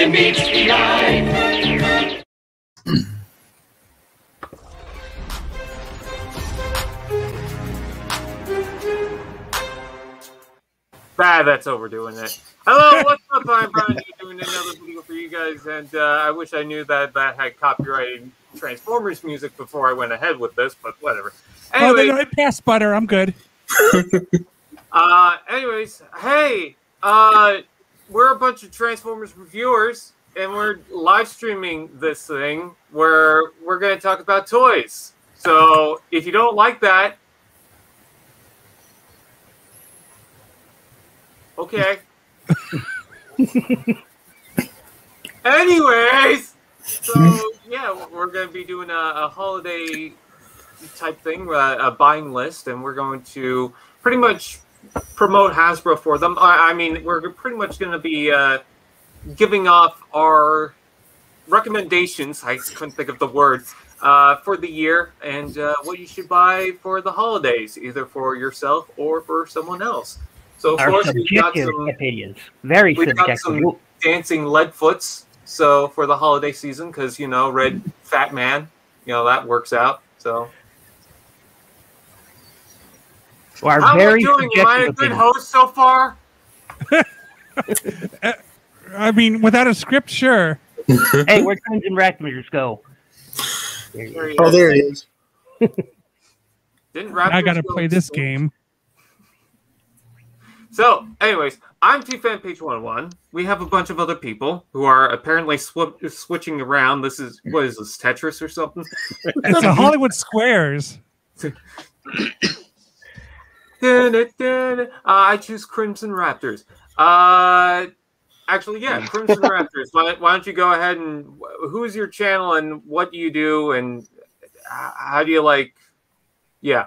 It meets the eye. That's overdoing it. Hello, what's up? I'm Brian doing another video for you guys, and I wish I knew that had copyrighted Transformers music before I went ahead with this, but whatever. Anyway, I passed butter. I'm good. Anyways, hey, we're a bunch of Transformers reviewers, and we're live streaming this thing where we're going to talk about toys. So if you don't like that, okay. Anyways, so yeah, we're going to be doing a holiday type thing, a buying list, and we're going to pretty much promote Hasbro for them. I mean, we're pretty much going to be giving off our recommendations. I couldn't think of the word for the year, and what you should buy for the holidays, either for yourself or for someone else. So, of course, we've got some opinions. Very subjective. Got some dancing Leadfoots. So for the holiday season, because red fat man, that works out. So. Well, how am I doing? Am I a good host so far? I mean, without a script, sure. Hey, where Guns and Raptors go? There he is. Didn't Raptors I got to play this game. So, anyways, I'm T-Fan Page 101. We have a bunch of other people who are apparently switching around. What is this, Tetris or something? It's a Hollywood Squares. I choose Crimson Raptors. Actually, yeah, Crimson Raptors. Why don't you go ahead and who's your channel and what do you do and how do you like? Yeah.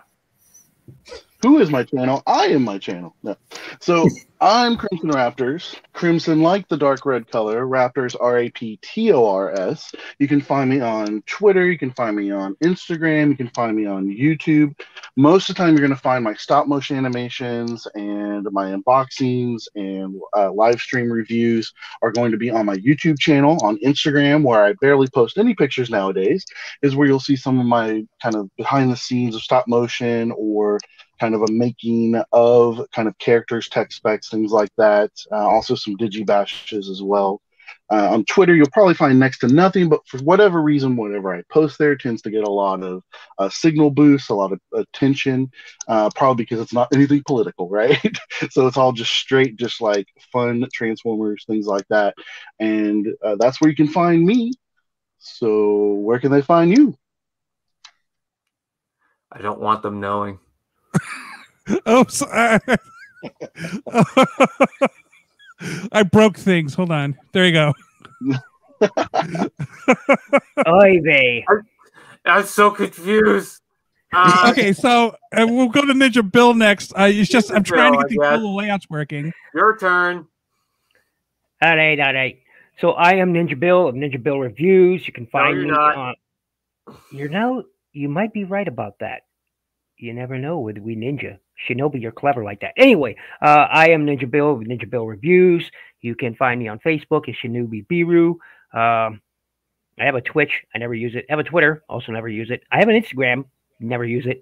Who is my channel? I am my channel. No. So I'm Crimson Raptors. Crimson like the dark red color. Raptors, R-A-P-T-O-R-S. You can find me on Twitter. You can find me on Instagram. You can find me on YouTube. Most of the time, you're going to find my stop motion animations and my unboxings and live stream reviews are going to be on my YouTube channel. On Instagram, where I barely post any pictures nowadays, is where you'll see some of my kind of behind the scenes of stop motion or kind of a making of kind of characters, tech specs, things like that. Also some digibashes as well. On Twitter, you'll probably find next to nothing, but for whatever reason, whatever I post there tends to get a lot of signal boosts, a lot of attention, probably because it's not anything political, right? So it's all just straight, just like fun Transformers, things like that. And that's where you can find me. So where can they find you? I don't want them knowing. Oh, I broke things. Hold on. There you go. Oy vey. I'm so confused. Okay, so we'll go to Ninja Bill next. It's just I'm trying to get the little layouts working. Your turn. All right. So I am Ninja Bill of Ninja Bill Reviews. You can find me on. You might be right about that. You never know with We Ninja. Shinobi, you're clever like that. Anyway, I am Ninja Bill of Ninja Bill Reviews. You can find me on Facebook as Shinobi Biru. I have a Twitch. I never use it. I have a Twitter. Also never use it. I have an Instagram. Never use it.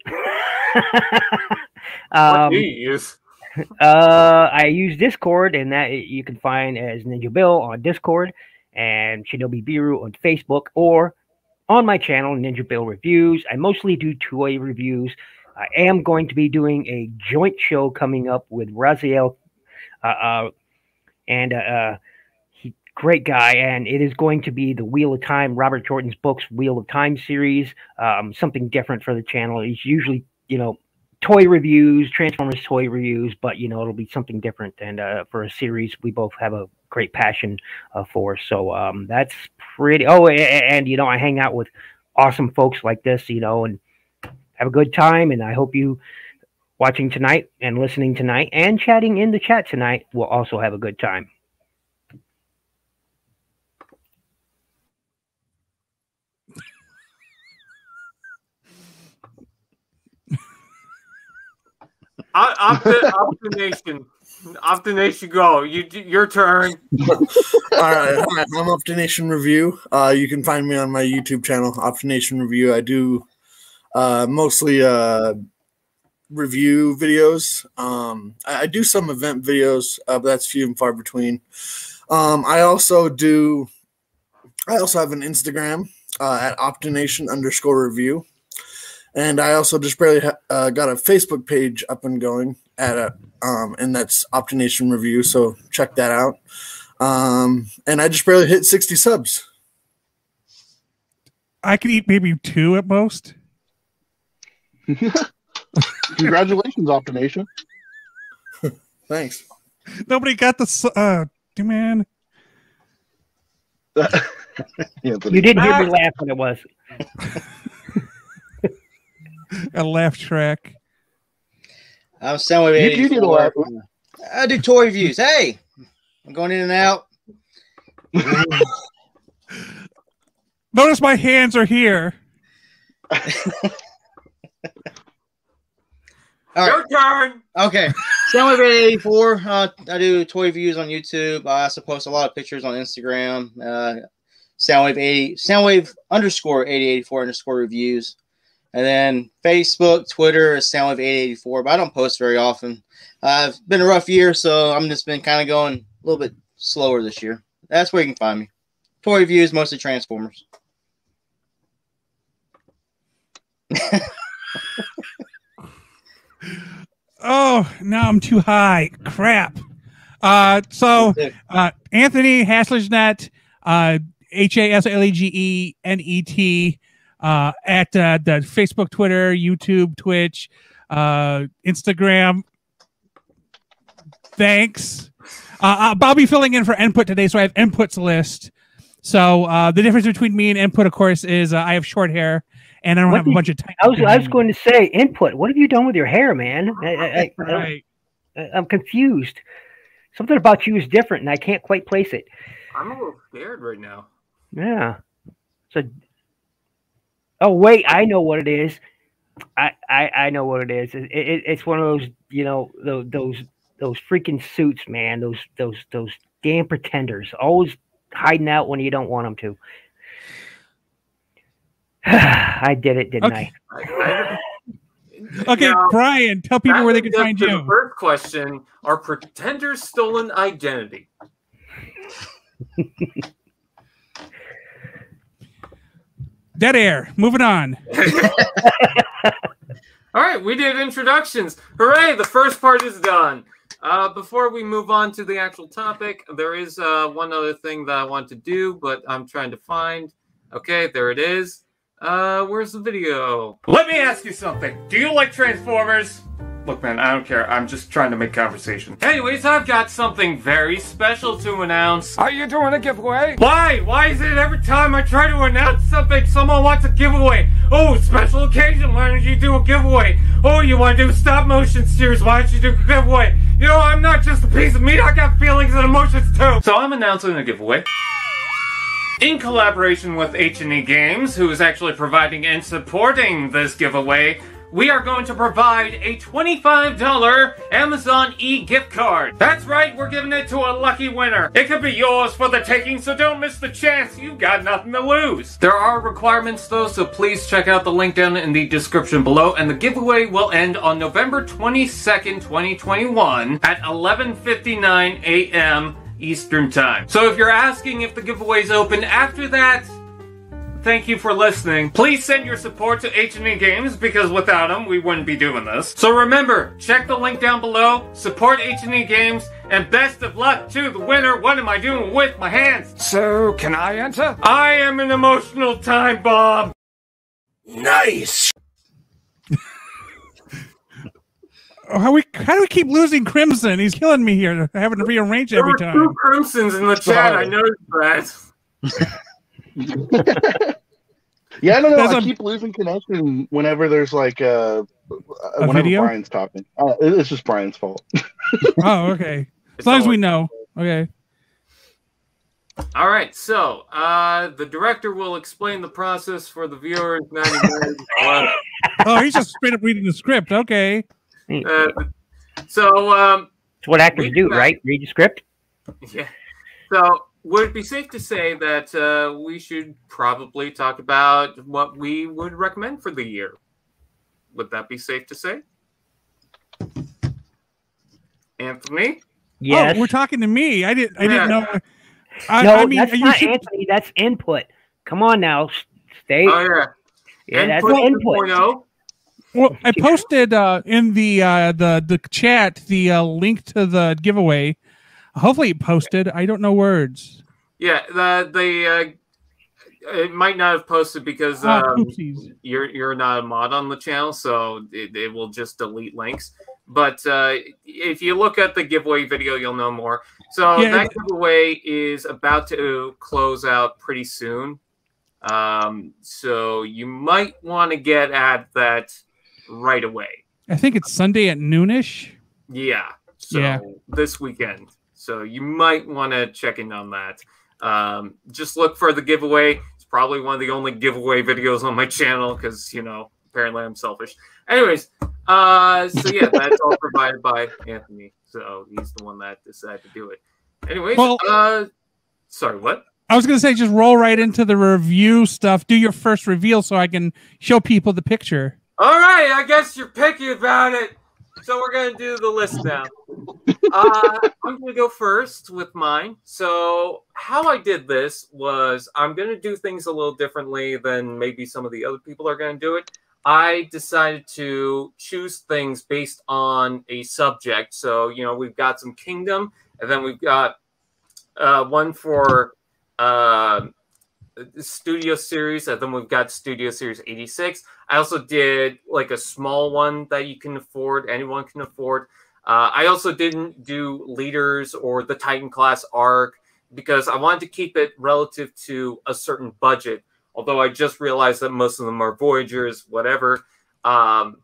What do you use? I use Discord, and that you can find as Ninja Bill on Discord and Shinobi Biru on Facebook or on my channel, Ninja Bill Reviews. I mostly do toy reviews. I am going to be doing a joint show coming up with Raziel, he great guy, and it is going to be the Wheel of Time, Robert Jordan's books, Wheel of Time series, something different for the channel. It's usually, toy reviews, Transformers toy reviews, but, it'll be something different, and for a series we both have a great passion for. So that's pretty, and I hang out with awesome folks like this, and have a good time, and I hope you watching tonight and listening tonight and chatting in the chat tonight will also have a good time. Optination. Optination, go. Your turn. All right, hi, I'm Optination Review. You can find me on my YouTube channel, Optination Review. I do mostly review videos. I do some event videos, but that's few and far between. I also have an Instagram at Optination_review. And I also just barely got a Facebook page up and going and that's Optination Review. So check that out. And I just barely hit 60 subs. I could eat maybe 2 at most. Congratulations, Optination. Thanks. Nobody got the man. You didn't hear me laugh when it was. A laugh track. I'm Soundwave 84. I do toy reviews. Hey, I'm going in and out. Notice my hands are here. All right. Your turn. Okay. Soundwave 84. I do toy reviews on YouTube. I also post a lot of pictures on Instagram. Soundwave_8084_reviews. And then Facebook, Twitter is Soundwave884, but I don't post very often. It's been a rough year, so I'm just been kind of going a little bit slower this year. That's where you can find me. Toy reviews, mostly Transformers. Oh, now I'm too high. Crap. So Anthony Haslagnet, HASLAGENET, at the Facebook, Twitter, YouTube, Twitch, Instagram. Thanks. I'll be filling in for input today, so I have inputs list. So the difference between me and input, of course, is I have short hair and I don't have a bunch of time. I was going to say input. What have you done with your hair, man? I'm confused. Something about you is different, and I can't quite place it. I'm a little scared right now. Yeah. So. Oh wait, I know what it is. I know what it is. It's one of those, those freaking suits, man. Those damn pretenders, always hiding out when you don't want them to. I did it, didn't I? Okay, now, Brian, tell people where they can find you. The first question: are pretenders stolen identity? Dead air. Moving on. All right, we did introductions. Hooray, the first part is done. Before we move on to the actual topic, there is one other thing that I want to do, but I'm trying to find. Okay, there it is. Where's the video? Let me ask you something. Do you like Transformers? Look, man, I don't care. I'm just trying to make conversation. Anyways, I've got something very special to announce. Are you doing a giveaway? Why? Why is it every time I try to announce something, someone wants a giveaway? Oh, special occasion, why don't you do a giveaway? Oh, you want to do a stop motion series, why don't you do a giveaway? You know, I'm not just a piece of meat, I got feelings and emotions too. So I'm announcing a giveaway. In collaboration with H&E Games, who is actually providing and supporting this giveaway, we are going to provide a $25 Amazon e-gift card. That's right, we're giving it to a lucky winner. It could be yours for the taking, so don't miss the chance. You've got nothing to lose. There are requirements though, so please check out the link down in the description below, and the giveaway will end on November 22nd, 2021 at 11:59 a.m. Eastern Time. So if you're asking if the giveaway is open after that, thank you for listening. Please send your support to H&E Games, because without them, we wouldn't be doing this. So remember, check the link down below, support H&E Games, and best of luck to the winner. What am I doing with my hands? So, can I enter? I am an emotional time bomb. Nice! How do we keep losing Crimson? He's killing me here. Having to rearrange every time. There were 2 Crimsons in the chat. I noticed that. Yeah, I don't know. I keep losing connection whenever there's like whenever video? Brian's talking. It's just Brian's fault. Oh, okay. As long as we know. Okay. All right. So the director will explain the process for the viewers. 90 minutes. Oh, he's just straight up reading the script. Okay. So It's what actors do, right? Read the script. Yeah. So would it be safe to say that we should probably talk about what we would recommend for the year? Would that be safe to say? Anthony? Yes. Oh, we're talking to me. I didn't know. No, I mean, that's not Anthony. That's input. Come on now. Stay. Oh, yeah. Yeah, that's Input input. 2.0. Well, I posted in the chat the link to the giveaway. Hopefully it posted. I don't know words. Yeah, it might not have posted because you're not a mod on the channel, so it will just delete links. But if you look at the giveaway video, you'll know more. So that giveaway is about to close out pretty soon. So you might want to get at that right away. I think it's Sunday at noonish. Yeah. So this weekend. So you might want to check in on that. Just look for the giveaway. It's probably one of the only giveaway videos on my channel because, apparently I'm selfish. Anyways, so yeah, that's all provided by Anthony. So he's the one that decided to do it. Anyways, sorry, what? I was going to say, just roll right into the review stuff. Do your first reveal so I can show people the picture. All right, I guess you're picky about it. So we're going to do the list now. I'm going to go first with mine. So how I did this was I'm going to do things a little differently than maybe some of the other people are going to do it. I decided to choose things based on a subject. So, we've got some Kingdom, and then we've got one for Studio Series, and then we've got Studio Series 86. I also did like a small one that you can afford, anyone can afford. I also didn't do Leaders or the Titan class arc because I wanted to keep it relative to a certain budget, although I just realized that most of them are Voyagers, whatever. And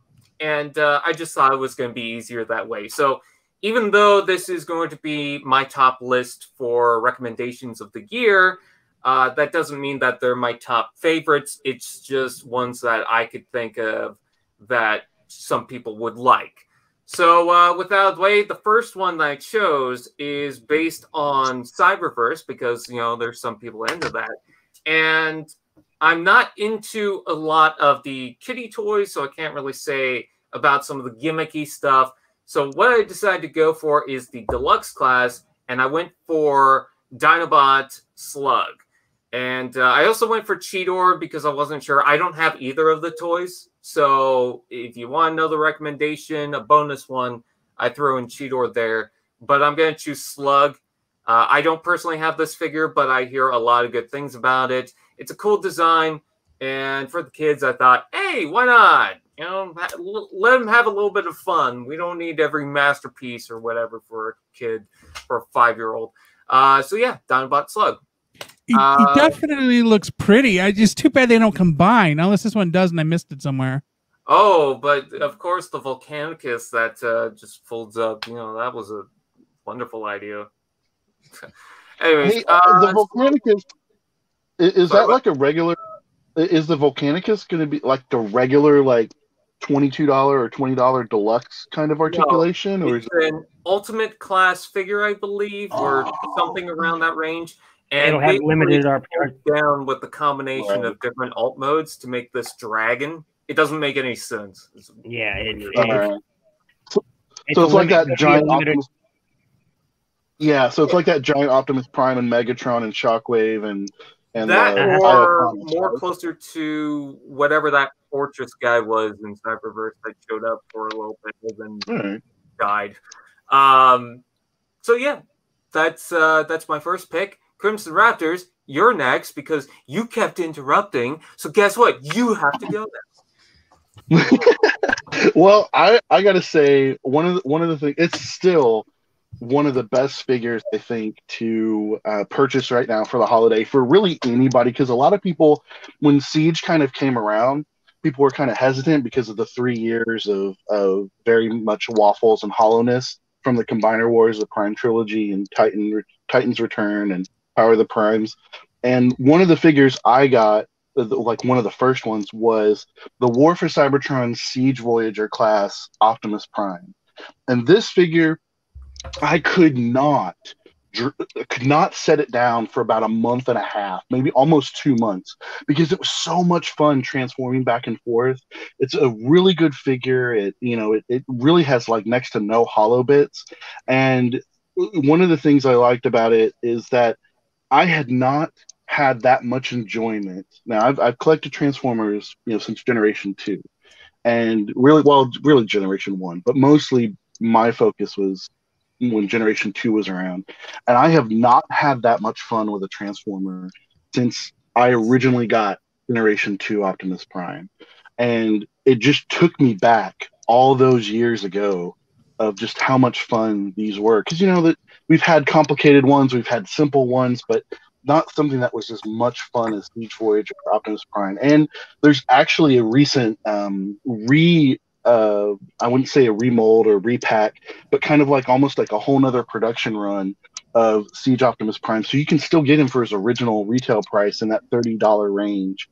I just thought it was going to be easier that way. So even though this is going to be my top list for recommendations of the year, that doesn't mean that they're my top favorites. It's just ones that I could think of that some people would like. So with that out of the way, the first one that I chose is based on Cyberverse because, there's some people into that. And I'm not into a lot of the kitty toys, so I can't really say about some of the gimmicky stuff. So what I decided to go for is the deluxe class, and I went for Dinobot Slug. And I also went for Cheetor because I wasn't sure. I don't have either of the toys. So if you want another recommendation, a bonus one, I throw in Cheetor there. But I'm going to choose Slug. I don't personally have this figure, but I hear a lot of good things about it. It's a cool design. And for the kids, I thought, hey, why not? Let them have a little bit of fun. We don't need every masterpiece or whatever for a kid, for a 5-year-old. So yeah, Dinobot Slug. He definitely looks pretty. It's too bad they don't combine, unless this one does and I missed it somewhere. Oh, but of course the Volcanicus that just folds up, that was a wonderful idea. Anyways, hey, the Volcanicus, is that like a regular, is the Volcanicus going to be like the regular, like $22 or $20 deluxe kind of articulation? Or is it an ultimate class figure, I believe, or something around that range? And it'll have limited down with the combination of different alt modes to make this dragon. It doesn't make any sense. Yeah, so it's like that giant Optimus. Yeah, so it's like that giant Optimus Prime and Megatron and Shockwave and that, or more closer to whatever that Fortress guy was in Cyberverse that showed up for a little bit and then died. So yeah, that's my first pick. Crimson Raptors, you're next because you kept interrupting. So guess what? You have to go next. Well, I gotta say one of the things, it's still one of the best figures I think to purchase right now for the holiday for really anybody, because a lot of people, when Siege kind of came around, people were kind of hesitant because of the 3 years of very much waffles and hollowness from the Combiner Wars, the Prime Trilogy, and Titan's Return and Power of the Primes. And one of the figures I got, like one of the first ones, was the War for Cybertron Siege Voyager class Optimus Prime. And this figure I could not set it down for about a month and a half, maybe almost 2 months, because it was so much fun transforming back and forth. It's a really good figure. It really has like next to no hollow bits. And one of the things I liked about it is that I had not had that much enjoyment. Now I've collected Transformers, since Generation 2, and really Generation 1, but mostly my focus was when Generation 2 was around. And I have not had that much fun with a Transformer since I originally got Generation 2 Optimus Prime. And it just took me back all those years ago of just how much fun these were. Because that we've had complicated ones, we've had simple ones, but not something that was as much fun as Siege Voyager or Optimus Prime. And there's actually a recent I wouldn't say a remold or repack, but kind of like almost like a whole nother production run of Siege Optimus Prime. So you can still get him for his original retail price in that $30 range,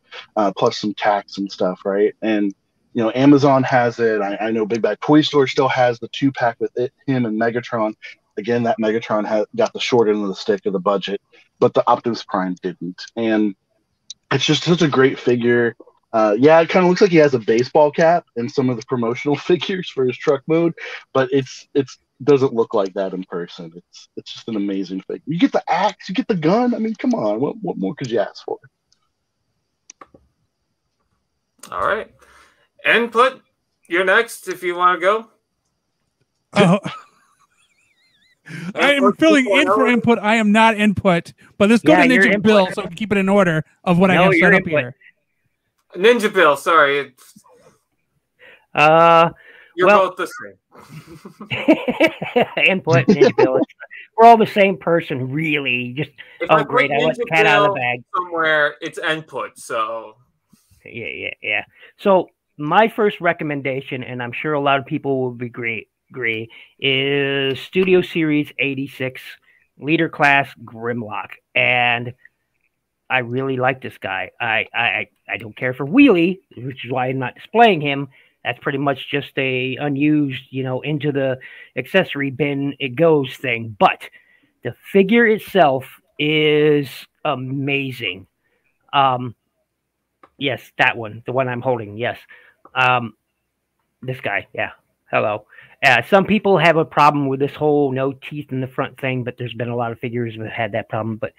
plus some tax and stuff, right? And Amazon has it. I know Big Bad Toy Store still has the 2-pack with him and Megatron. Again, that Megatron got the short end of the stick of the budget, but the Optimus Prime didn't. And it's just such a great figure. It kind of looks like he has a baseball cap in some of the promotional figures for his truck mode, but it doesn't look like that in person. It's just an amazing figure. You get the axe, you get the gun. I mean, come on, what more could you ask for? All right, Input, you're next if you want to go. I am filling in for Input. I am not Input, but let's go to Ninja Bill so we can keep it in order of what I have set up here. Ninja Bill, sorry. You're both the same. Input, Ninja Bill. We're all the same person, really. Just great! I let the cat out of the bag. Somewhere it's Input, so yeah. So my first recommendation, and I'm sure a lot of people will agree, is Studio Series 86 Leader Class Grimlock, and I really like this guy. I don't care for Wheelie, which is why I'm not displaying him. That's pretty much just a unused, into the accessory bin it goes thing. But the figure itself is amazing. Yes, that one, the one I'm holding. Yes, this guy. Yeah. Hello. Some people have a problem with this whole no teeth in the front thing, but there's been a lot of figures that had that problem. But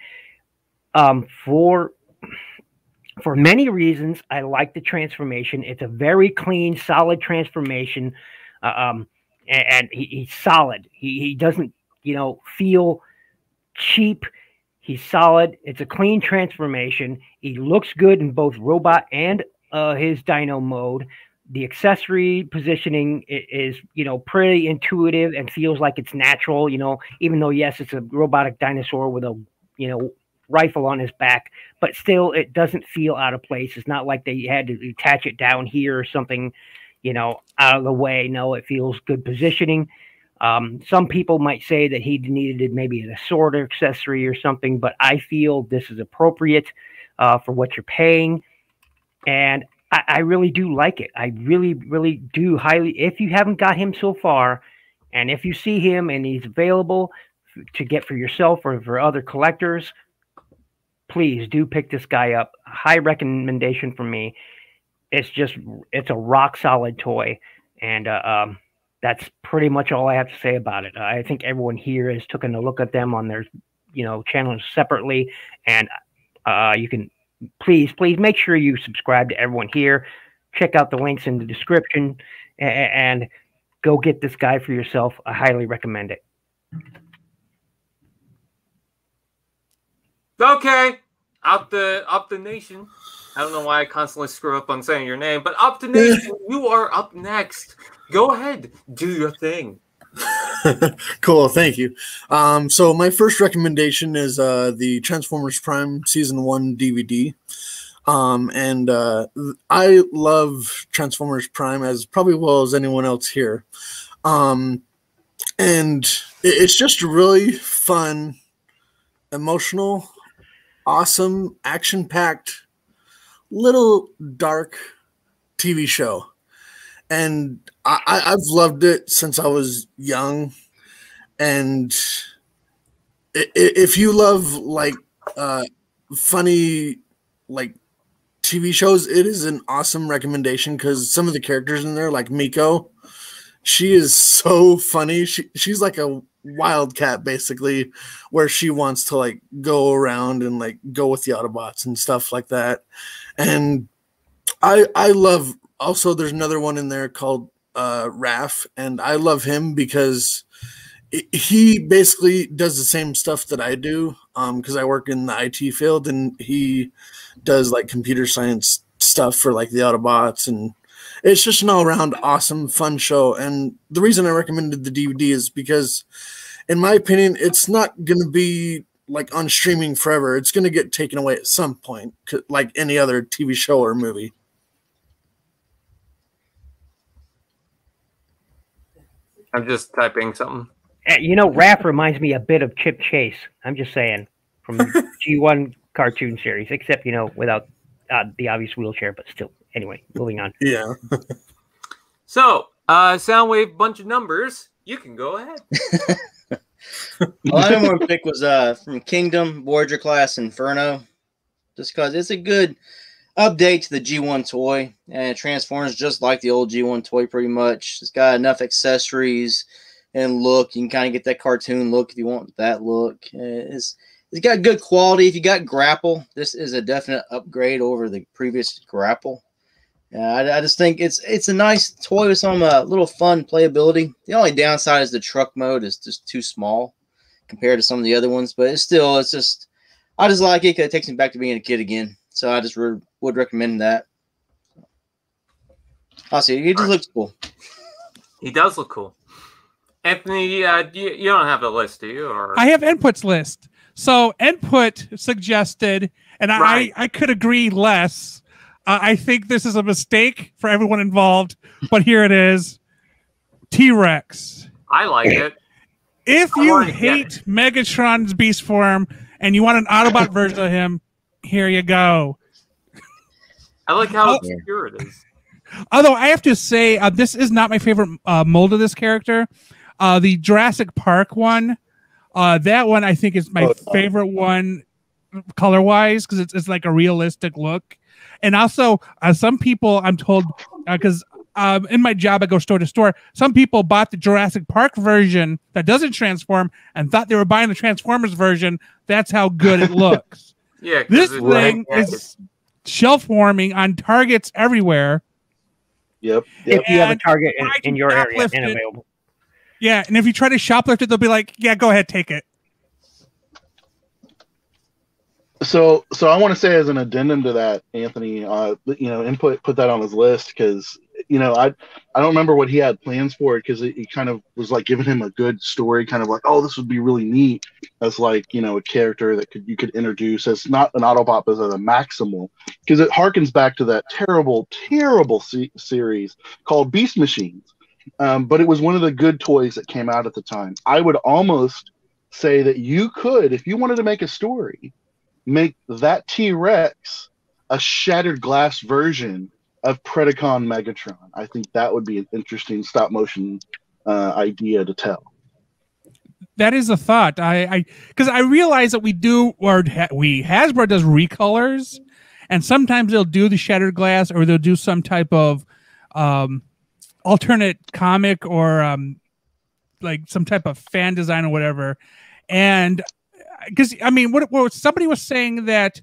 for many reasons, I like the transformation. It's a very clean, solid transformation, and he's solid. He doesn't, feel cheap. He's solid. It's a clean transformation. He looks good in both robot and his dino mode. The accessory positioning is, pretty intuitive and feels like it's natural, even though, yes, it's a robotic dinosaur with a, rifle on his back, but still it doesn't feel out of place. It's not like they had to attach it down here or something, out of the way. No, it feels good positioning. Some people might say that he needed maybe a sword accessory or something, but I feel this is appropriate for what you're paying. And I really do like it. I really, really do highly. If you haven't got him so far, and if you see him and he's available to get for yourself or for other collectors, please do pick this guy up. High recommendation from me. It's a rock solid toy. And that's pretty much all I have to say about it. I think everyone here has taken a look at them on their, channels separately. And you can please make sure you subscribe to everyone here. Check out the links in the description and go get this guy for yourself. I highly recommend it. Okay, Optination. I don't know why I constantly screw up on saying your name, but Optination, you are up next. Go ahead, do your thing. Cool, thank you. So my first recommendation is the Transformers Prime Season 1 DVD. And I love Transformers Prime as probably well as anyone else here. And it's just a really fun, emotional, awesome, action-packed, little dark TV show. And I've loved it since I was young. And if you love like funny like TV shows, it is an awesome recommendation because some of the characters in there, like Miko, she is so funny. She's like a wildcat basically, where she wants to like go around and like go with the Autobots and stuff like that. And I love, also there's another one in there called Raph, and I love him because he basically does the same stuff that I do because I work in the IT field, and he does like computer science stuff for like the Autobots, and it's just an all-around awesome fun show. And the reason I recommended the DVD is because in my opinion it's not going to be like on streaming forever. It's going to get taken away at some point, like any other TV show or movie. I'm just typing something. You know, Raph reminds me a bit of Chip Chase. I'm just saying, from the G1 cartoon series, except, you know, without the obvious wheelchair, but still. Anyway, moving on. Yeah. So, Soundwave, bunch of numbers. You can go ahead. My number one pick was from Kingdom, Voyager class Inferno, just because it's a good update to the G1 toy, and it transforms just like the old G1 toy pretty much. It's got enough accessories and look. You can kind of get that cartoon look if you want that look. It's got good quality. If you got grapple, this is a definite upgrade over the previous grapple. I just think it's a nice toy with some little fun playability. The only downside is the truck mode is just too small compared to some of the other ones, but it's just I just like it because it takes me back to being a kid again. So I just would recommend that. I'll see. He just looks cool. He does look cool. Anthony, you don't have a list, do you? Or I have Input's list. So Input suggested, and Right. I could agree less. I think this is a mistake for everyone involved, but here it is. T-Rex. I like it. If I you wanna get hate Megatron's beast form and you want an Autobot version of him, here you go. I like how obscure it is. Although I have to say, this is not my favorite mold of this character. The Jurassic Park one, that one I think is my favorite one color-wise because it's like a realistic look. And also, some people, I'm told, because in my job I go store to store, some people bought the Jurassic Park version that doesn't transform and thought they were buying the Transformers version. That's how good it looks. Yeah, This thing is shelf-warming on Targets everywhere. Yep. If you have a And Target why in do your you area shoplift and it? available. Yeah, and if you try to shoplift it, they'll be like, yeah, go ahead, take it. So I want to say as an addendum to that, Anthony, Input put that on his list because, I don't remember what he had plans for it because it kind of was like giving him a good story, kind of like, oh, this would be really neat as like, a character that you could introduce as not an Autobot, but as a Maximal, because it harkens back to that terrible, terrible series called Beast Machines. But it was one of the good toys that came out at the time. I would almost say that you could, if you wanted to make a story, make that T-Rex a shattered glass version of Predacon Megatron. I think that would be an interesting stop motion idea to tell. That is a thought. Because I realize that Hasbro does recolors, and sometimes they'll do the shattered glass, or they'll do some type of alternate comic, or like some type of fan design or whatever. And because what somebody was saying that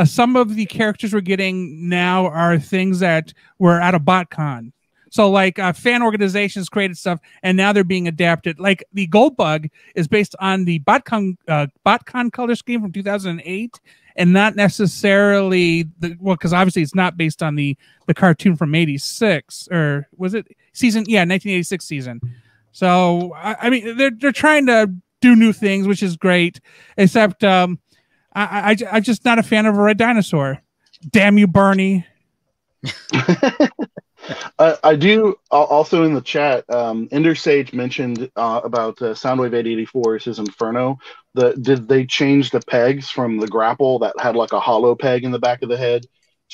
some of the characters we're getting now are things that were out of BotCon. So like fan organizations created stuff, and now they're being adapted. Like the Goldbug is based on the BotCon color scheme from 2008, and not necessarily because obviously it's not based on the cartoon from '86, or was it season? Yeah, 1986 season. So they're trying to do new things, which is great. Except I'm just not a fan of a red dinosaur. Damn you, Bernie. I do also in the chat. Ender Sage mentioned about Soundwave 884's his Inferno. Did they change the pegs from the grapple that had like a hollow peg in the back of the head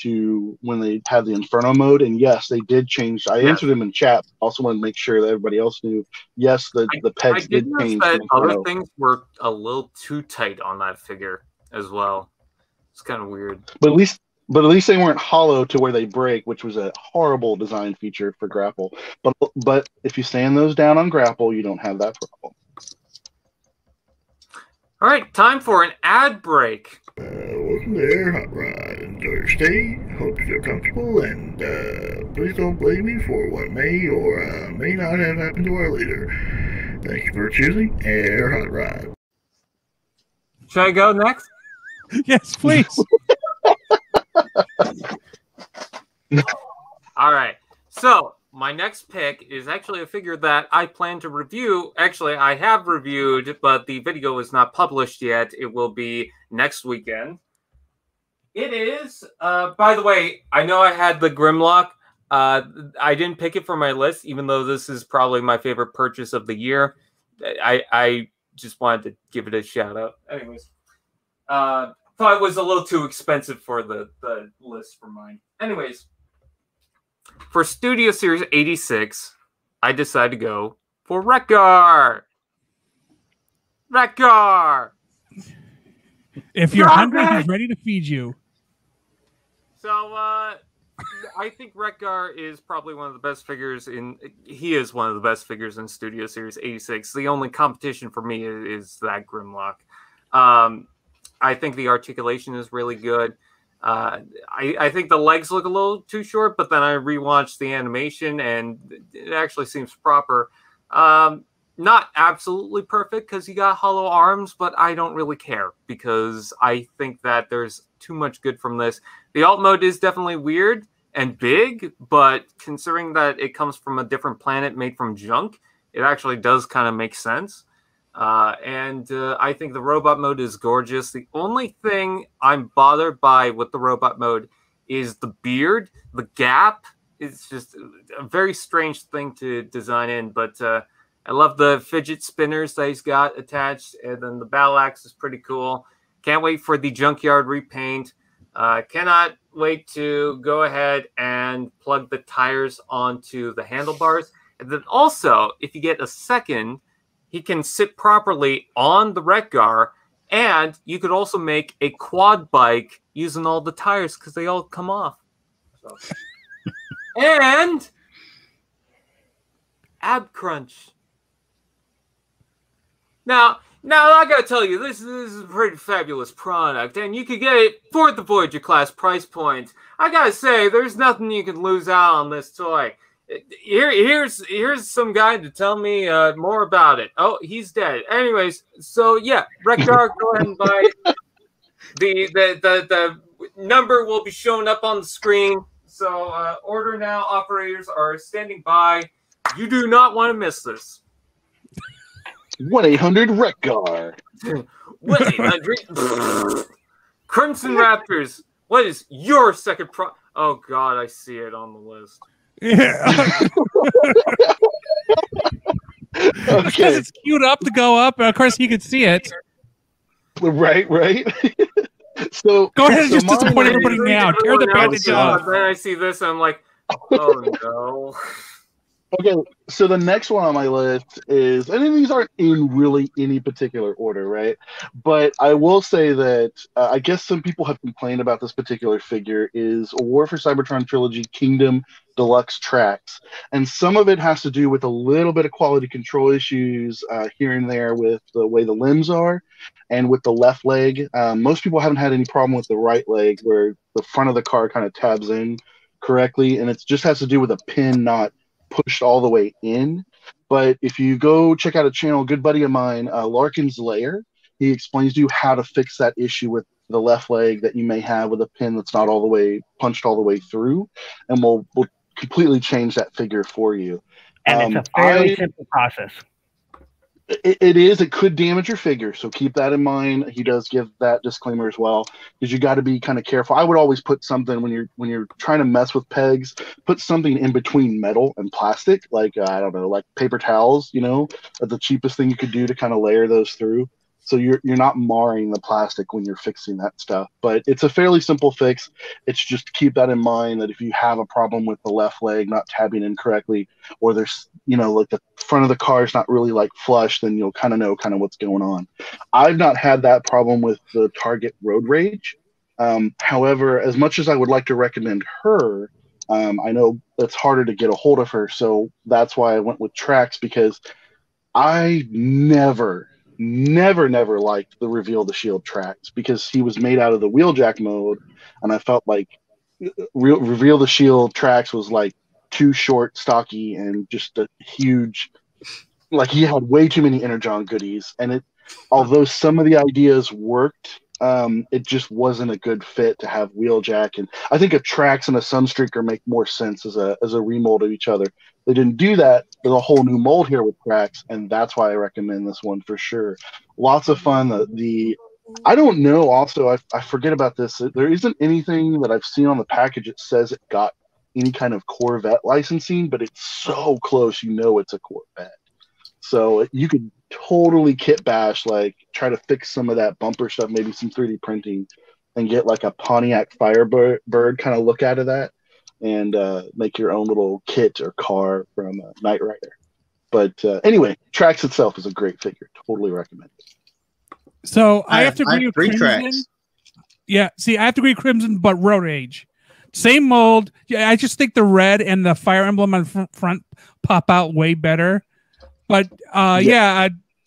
to when they had the Inferno mode, and yes, they did change. I answered them in chat. Also wanted to make sure that everybody else knew. Yes, the pegs did change. That other things were a little too tight on that figure as well. It's kind of weird. But at least they weren't hollow to where they break, which was a horrible design feature for Grapple. But if you stand those down on Grapple, you don't have that problem. All right, time for an ad break. Welcome there, Hot Rod. Enjoy your stay. Hope you feel comfortable, and please don't blame me for what may or may not have happened to our leader. Thank you for choosing Air Hot Rod. Should I go next? Yes, please. All right. So my next pick is actually a figure that I plan to review. Actually, I have reviewed, but the video is not published yet. It will be next weekend. It is, by the way, I know I had the Grimlock. I didn't pick it for my list, even though this is probably my favorite purchase of the year. I just wanted to give it a shout out. Anyways, thought it was a little too expensive for the list for mine. Anyways, for Studio Series 86, I decided to go for Wreck-Gar. Wreck-Gar! If you're hungry, he's ready to feed you. So, I think Wreck-Gar is probably one of the best figures he is one of the best figures in Studio Series 86. The only competition for me is that Grimlock. I think the articulation is really good. I think the legs look a little too short, but then I rewatched the animation and it actually seems proper. Not absolutely perfect because he got hollow arms, but I don't really care because I think that there's too much good from this. The alt mode is definitely weird and big, but considering that it comes from a different planet made from junk, it actually does kind of make sense. And I think the robot mode is gorgeous. The only thing I'm bothered by with the robot mode is the beard, the gap. It's just a very strange thing to design in, but I love the fidget spinners that he's got attached, and then the battle axe is pretty cool. Can't wait for the junkyard repaint. Cannot wait to go ahead and plug the tires onto the handlebars. And then also, if you get a second, he can sit properly on the Wreck-Gar, and you could also make a quad bike using all the tires because they all come off. So. And ab crunch. Now I gotta tell you, this is a pretty fabulous product, and you could get it for the Voyager class price point. I gotta say, there's nothing you can lose out on this toy. Here's some guy to tell me more about it. Oh, he's dead. Anyways, so yeah, Wreck-Gar, go ahead and buy it. The number will be showing up on the screen. So order now. Operators are standing by. You do not want to miss this. 1-800-Wreck-Gar. 1-800 Crimson Raptors. What is your second Oh God, I see it on the list. Yeah. Because it's queued up to go up, and of course he could see it. Right. So go ahead and just disappoint everybody now. Tear the bandage off. Then I see this, and I'm like, oh no. Okay, so the next one on my list is, and these aren't in really any particular order, right? But I will say that I guess some people have complained about this particular figure is a War for Cybertron Trilogy Kingdom Deluxe Tracks. And some of it has to do with a little bit of quality control issues here and there with the way the limbs are and with the left leg. Most people haven't had any problem with the right leg where the front of the car kind of tabs in correctly, and it just has to do with a pin not pushed all the way in. But if you go check out a channel, a good buddy of mine, Larkin's Lair, he explains to you how to fix that issue with the left leg that you may have with a pin that's not all the way punched all the way through, and we'll completely change that figure for you. And it's a fairly simple process. It is. It could damage your figure, so keep that in mind. He does give that disclaimer as well, because you got to be kind of careful. I would always put something when you're trying to mess with pegs. Put something in between metal and plastic, like I don't know, like paper towels. You know, the cheapest thing you could do to kind of layer those through. so you're not marring the plastic when you're fixing that stuff. But it's a fairly simple fix. It's just to keep that in mind, that if you have a problem with the left leg not tabbing in correctly, or there's, you know, like the front of the car is not really like flush, then you'll kind of know what's going on. I've not had that problem with the Target Road Rage. However, as much as I would like to recommend her, I know it's harder to get a hold of her, so that's why I went with Trax, because I never liked the Reveal the Shield Trax, because he was made out of the Wheeljack mode, and I felt like Reveal the Shield Trax was like too short, stocky, and just a huge, like he had way too many Energon goodies, and although some of the ideas worked, it just wasn't a good fit to have Wheeljack. And I think a Trax and a Sunstreaker make more sense as a remold of each other. They didn't do that. There's a whole new mold here with Trax, and that's why I recommend this one for sure. Lots of fun. I don't know. Also, I forget about this. There isn't anything that I've seen on the package that says it got any kind of Corvette licensing, but it's so close. You know it's a Corvette. So you could totally kit bash, like try to fix some of that bumper stuff, maybe some 3D printing, and get like a Pontiac Firebird kind of look out of that, and make your own little kit or car from Knight Rider. But anyway, Trax itself is a great figure. Totally recommend it. So I have to agree with three Crimson. Trax. Yeah, see, I have to agree with Crimson, but Road Age. Same mold. Yeah, I just think the red and the fire emblem on front pop out way better. But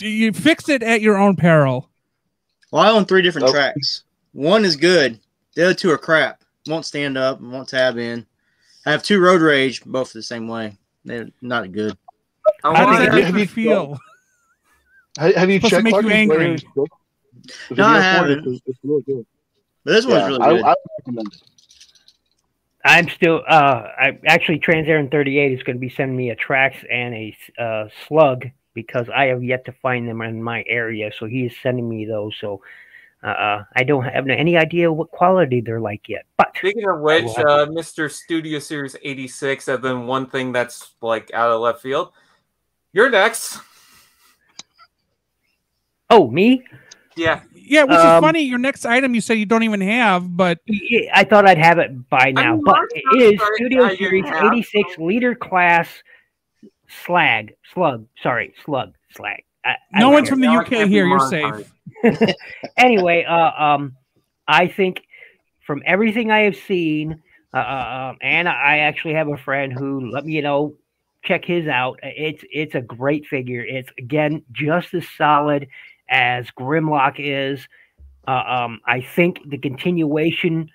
you fix it at your own peril. Well, I own 3 different tracks. One is good. The other 2 are crap. Won't stand up. Won't tab in. I have 2 Road Rage, both the same way. They're not good. How does that make you feel? Have you checked? Make you angry. No, I haven't. It's really good. But this one's really good. I recommend it. I'm still I actually Trans-Aaron 38 is going to be sending me a Trax and a Slug, because I have yet to find them in my area, so he is sending me those. So I don't have any idea what quality they're like yet. But speaking of which, Mr. Studio Series 86, and then one thing that's like out of left field. You're next. Oh, me? Yeah. Yeah, which is funny. Your next item you said you don't even have, but I thought I'd have it by now. But it is sorry, Studio Series 86 Leader Class Slag. Slag. No one's from the UK here. You're safe. Anyway, I think from everything I have seen, and I actually have a friend who let me check his out. It's a great figure. It's again just as solid as Grimlock is. I think the continuation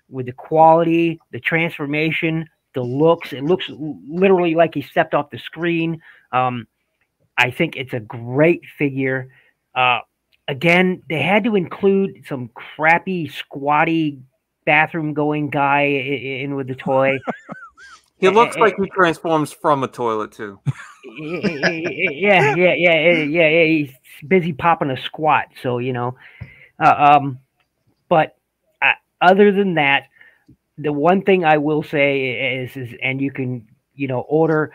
with the quality, the transformation, the looks, it looks literally like he stepped off the screen. I think it's a great figure. Again, they had to include some crappy, squatty, bathroom-going guy in with the toy. He looks like he transforms from a toilet, too. Yeah. He's busy popping a squat, so, but other than that, the one thing I will say is and you can, order,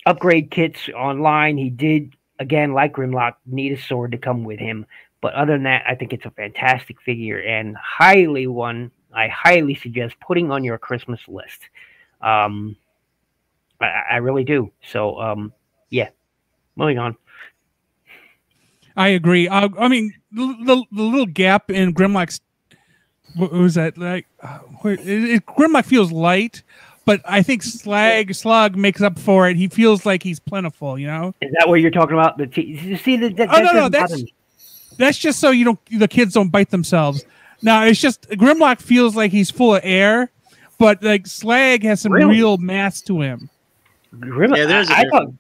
upgrade kits online. He did, again, like Grimlock, need a sword to come with him. But other than that, I think it's a fantastic figure and I highly suggest putting on your Christmas list. I really do. So, yeah, moving on. I agree. I mean, the little gap in Grimlock's, what was that? Like, Grimlock feels light, but I think Slug makes up for it. He feels like he's plentiful, Is that what you're talking about? You see that? No. That's just so the kids don't bite themselves. Now it's just Grimlock feels like he's full of air, but like Slag has some real mass to him. Grimlock, there's a difference.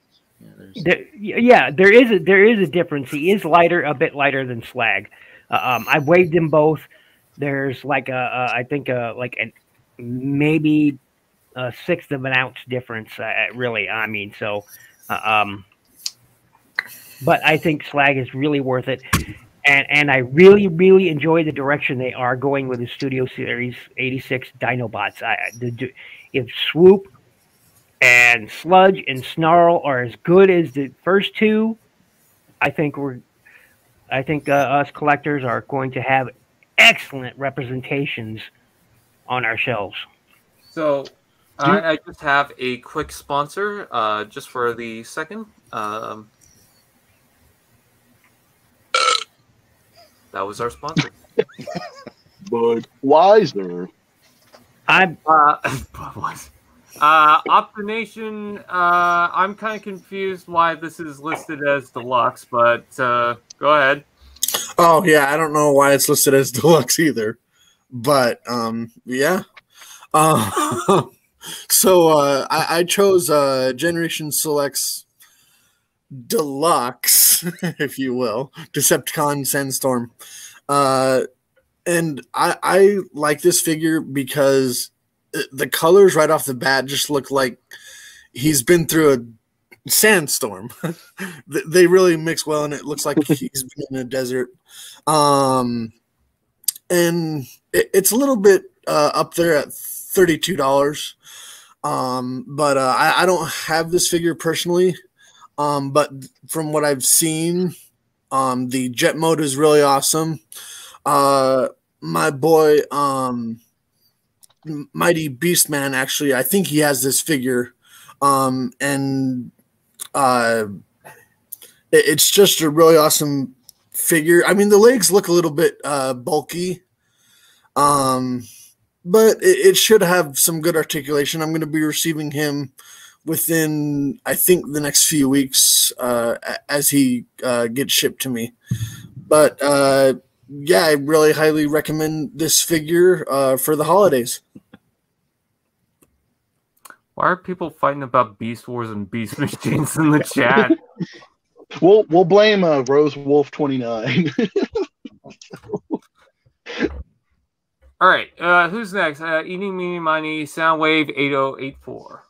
There is a difference. He is a bit lighter than Slag. I've weighed them both. There's like maybe a 1/6 of an ounce difference. Really, I mean, so. But I think Slag is really worth it. And I really, really enjoy the direction they are going with the Studio Series 86 Dinobots. If Swoop and Sludge and Snarl are as good as the first 2, I think us collectors are going to have excellent representations on our shelves. So I just have a quick sponsor just for the second. That was our sponsor. Budweiser. Optination, I'm kind of confused why this is listed as deluxe, but go ahead. Oh yeah, I don't know why it's listed as deluxe either, but yeah. So I chose Generation Selects Deluxe, if you will, Decepticon Sandstorm, and I like this figure because the colors right off the bat just look like he's been through a sandstorm. They really mix well, and it looks like he's been in a desert. And it's a little bit up there at $32. But I don't have this figure personally. But from what I've seen, the jet mode is really awesome. My boy, Mighty Beastman, actually, I think he has this figure. And it's just a really awesome figure. I mean, the legs look a little bit bulky, but it should have some good articulation. I'm going to be receiving him within, I think, the next few weeks as he gets shipped to me. But yeah, I really highly recommend this figure for the holidays. Why are people fighting about Beast Wars and Beast Machines in the chat? We'll blame Rose Wolf 29. All right, who's next? Eating Meeny Miny Soundwave 8084.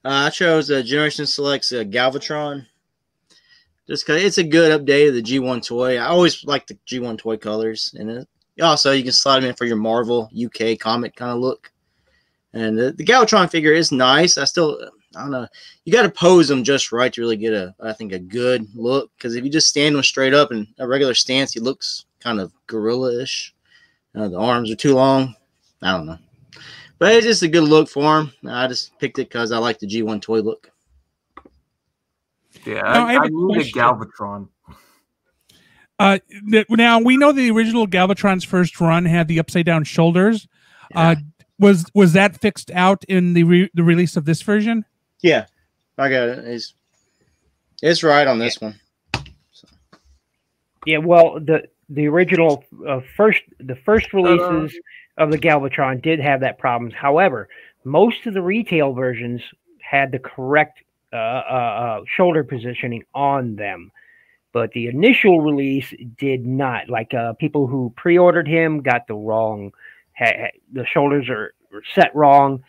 I chose Generation Selects Galvatron. Just because it's a good update of the G1 toy. I always like the G1 toy colors. And also, you can slide them in for your Marvel UK comic kind of look. And the Galvatron figure is nice. I don't know. You got to pose them just right to really get I think, a good look. Because if you just stand them straight up in a regular stance, he looks kind of gorilla-ish. The arms are too long. I don't know. But it's just a good look for him. I just picked it because I like the G1 toy look. Yeah, I need a Galvatron. Now, we know the original Galvatron's first run had the upside-down shoulders. Yeah. Was that fixed out in the release of this version? Yeah, I got it. It's right on this one. So. Yeah, well, the original first releases of the Galvatron did have that problem. However, most of the retail versions had the correct shoulder positioning on them, but the initial release did not. Like people who pre-ordered him got the wrong. The shoulders are set wrong,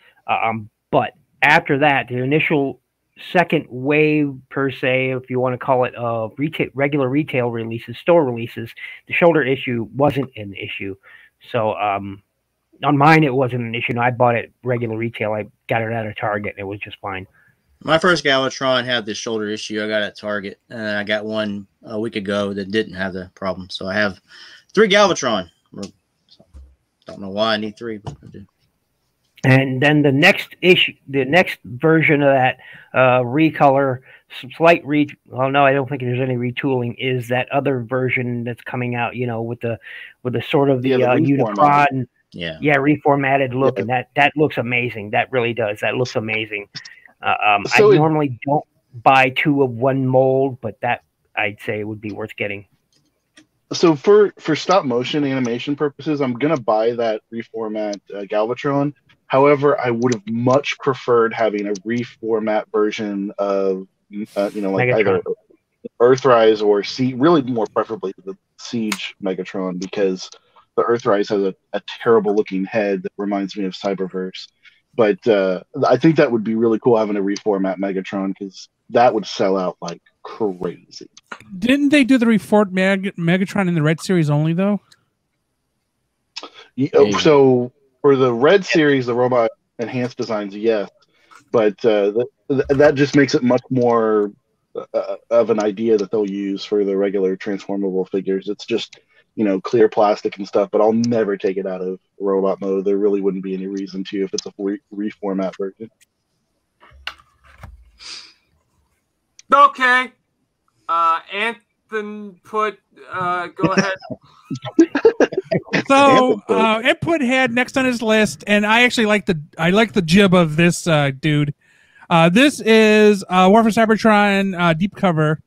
but after that, the initial second wave, per se, if you want to call it, of regular retail releases, store releases, the shoulder issue wasn't an issue. So on mine, it wasn't an issue. No, I bought it regular retail. I got it at a Target, and it was just fine. My first Galvatron had the shoulder issue. I got at Target, and I got one a week ago that didn't have the problem. So I have 3 Galvatron. Don't know why I need 3, but I do. And then the next version of that recolor, well, no, I don't think there's any retooling. Is that other version that's coming out? You know, with the sort of the Unicron, reformatted look, and that looks amazing. That really does. That looks amazing. I normally don't buy 2 of one mold, but that I'd say would be worth getting. So for stop motion animation purposes, I'm gonna buy that reformat Galvatron. However, I would have much preferred having a reformat version of like either Earthrise or really more preferably the Siege Megatron, because the Earthrise has a terrible looking head that reminds me of Cyberverse. But I think that would be really cool having a reformat Megatron, because that would sell out like crazy. Didn't they do the reformat Megatron in the Red Series only, though? So for the Red Series, the robot enhanced designs, yes. But that just makes it much more of an idea that they'll use for the regular transformable figures. It's just, clear plastic and stuff, but I'll never take it out of robot mode. There really wouldn't be any reason to if it's a reformat version. Okay. Anthony put, go ahead. So Input had next on his list, and I actually like the jib of this dude. This is War for Cybertron deep cover.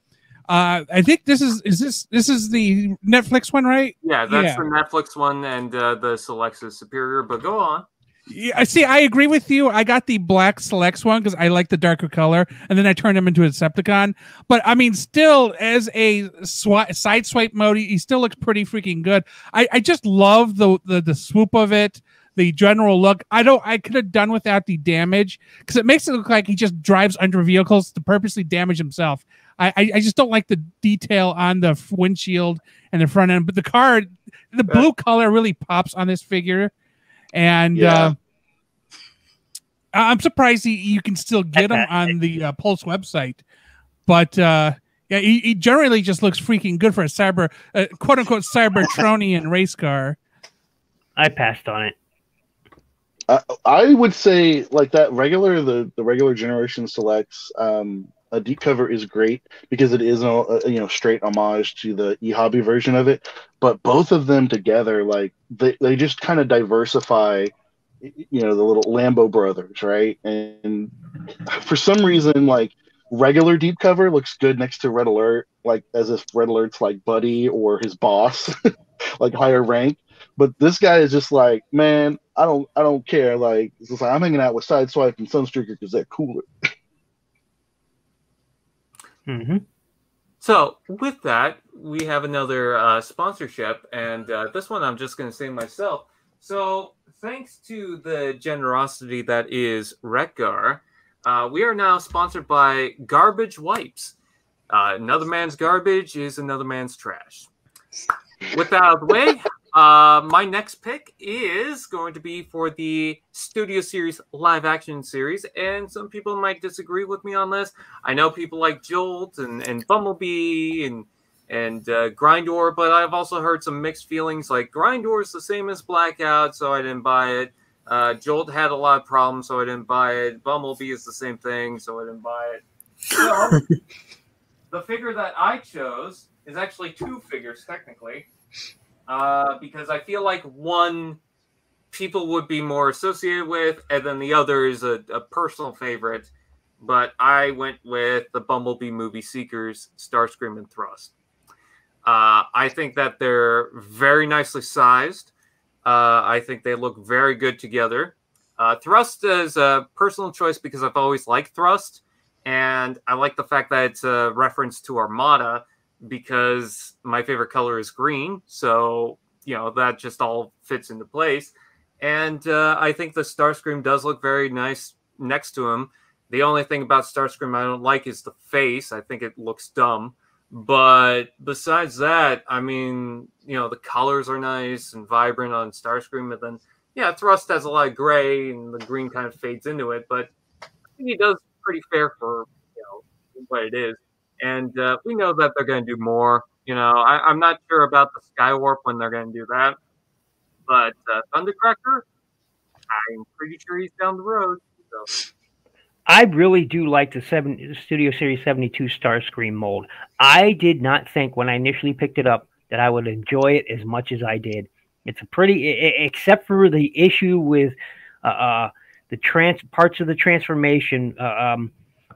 I think this is the Netflix one, right? Yeah, that's the Netflix one, and the Selects is superior. But go on. Yeah, see, I agree with you. I got the black Selects one because I like the darker color, and then I turned him into a Decepticon. But I mean, still, as a side swipe mode, he still looks pretty freaking good. I just love the swoop of it, the general look. I could have done without the damage because it makes it look like he just drives under vehicles to purposely damage himself. I just don't like the detail on the windshield and the front end, but the blue color really pops on this figure. And I'm surprised you can still get him on the Pulse website. But he generally just looks freaking good for a quote unquote Cybertronian race car. I passed on it. I would say like that the regular generation Selects. A deep cover is great because it is a straight homage to the e-hobby version of it, but both of them together, like they just kind of diversify, the little Lambo brothers, right? And for some reason, like regular deep cover looks good next to Red Alert, like as if Red Alert's like buddy or his boss, like higher rank. But this guy is just like, man, I don't care. Like it's just like I'm hanging out with Sideswipe and Sunstreaker because they're cooler. Mm-hmm. So with that, we have another sponsorship, and this one I'm just going to say myself. So thanks to the generosity that is Retgar, we are now sponsored by Garbage Wipes. Another man's garbage is another man's trash. With that out of the way, my next pick is going to be for the Studio Series live action series, and some people might disagree with me on this. I know people like Jolt and Bumblebee and Grindor, but I've also heard some mixed feelings. Like Grindor is the same as Blackout, so I didn't buy it. Jolt had a lot of problems, so I didn't buy it. Bumblebee is the same thing, so I didn't buy it. So the figure that I chose is actually two figures technically. Because I feel like one people would be more associated with, and then the other is a personal favorite. But I went with the Bumblebee Movie Seekers, Starscream and Thrust. I think that they're very nicely sized. I think they look very good together. Thrust is a personal choice because I've always liked Thrust, and I like the fact that it's a reference to Armada, because my favorite color is green, so that just all fits into place. And I think the Starscream does look very nice next to him. The only thing about Starscream I don't like is the face. I think it looks dumb. But besides that, I mean, the colors are nice and vibrant on Starscream, and then Thrust has a lot of gray and the green kind of fades into it, but I think he does pretty fair for what it is. And we know that they're going to do more. I'm not sure about the Skywarp when they're going to do that. But Thundercracker, I'm pretty sure he's down the road. So. I really do like the Studio Series 72 Starscream mold. I did not think when I initially picked it up that I would enjoy it as much as I did. It's a pretty, except for the issue with the parts of the transformation.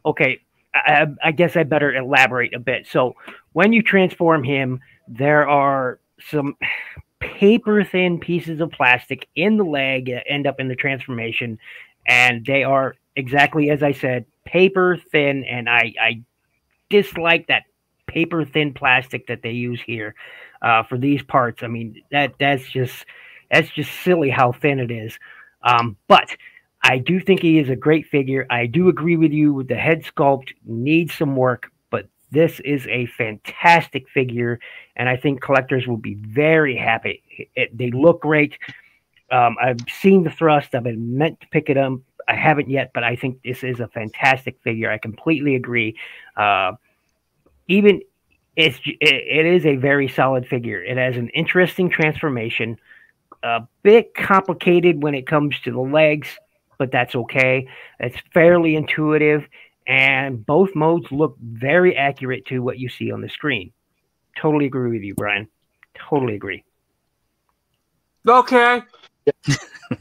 Okay. I guess I better elaborate a bit. So when you transform him, there are some paper-thin pieces of plastic in the leg that end up in the transformation, and they are exactly as I said, paper-thin, and I dislike that paper-thin plastic that they use here for these parts. I mean, that's just silly how thin it is. But I do think he is a great figure. I do agree with you with the head sculpt needs some work, but this is a fantastic figure, and I think collectors will be very happy. They look great. I've seen the Thrust. I've been meant to pick it up. I haven't yet, but I think this is a fantastic figure. I completely agree. even it is a very solid figure. It has an interesting transformation, a bit complicated when it comes to the legs, but that's okay. It's fairly intuitive, and both modes look very accurate to what you see on the screen. Totally agree with you, Brian. Totally agree. Okay.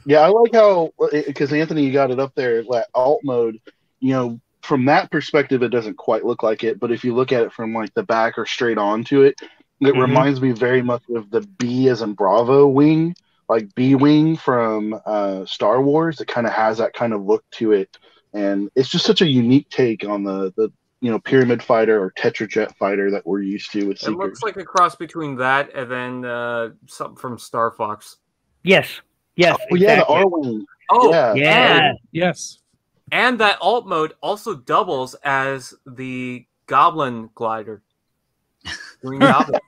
Yeah, I like how, because Anthony, you got it up there, like alt mode, you know, from that perspective, it doesn't quite look like it, but if you look at it from like the back or straight onto it, it reminds me very much of the B as in Bravo wing, like B wing from Star Wars. It kind of has that kind of look to it, and it's just such a unique take on the you know, Pyramid Fighter or Tetrajet Fighter that we're used to with Seekers. It looks like a cross between that and then something from Star Fox. Yes. Yes. Oh, exactly. yeah, the R-Wing. Oh, yeah. Yes. And that alt mode also doubles as the Goblin glider. Green Goblin.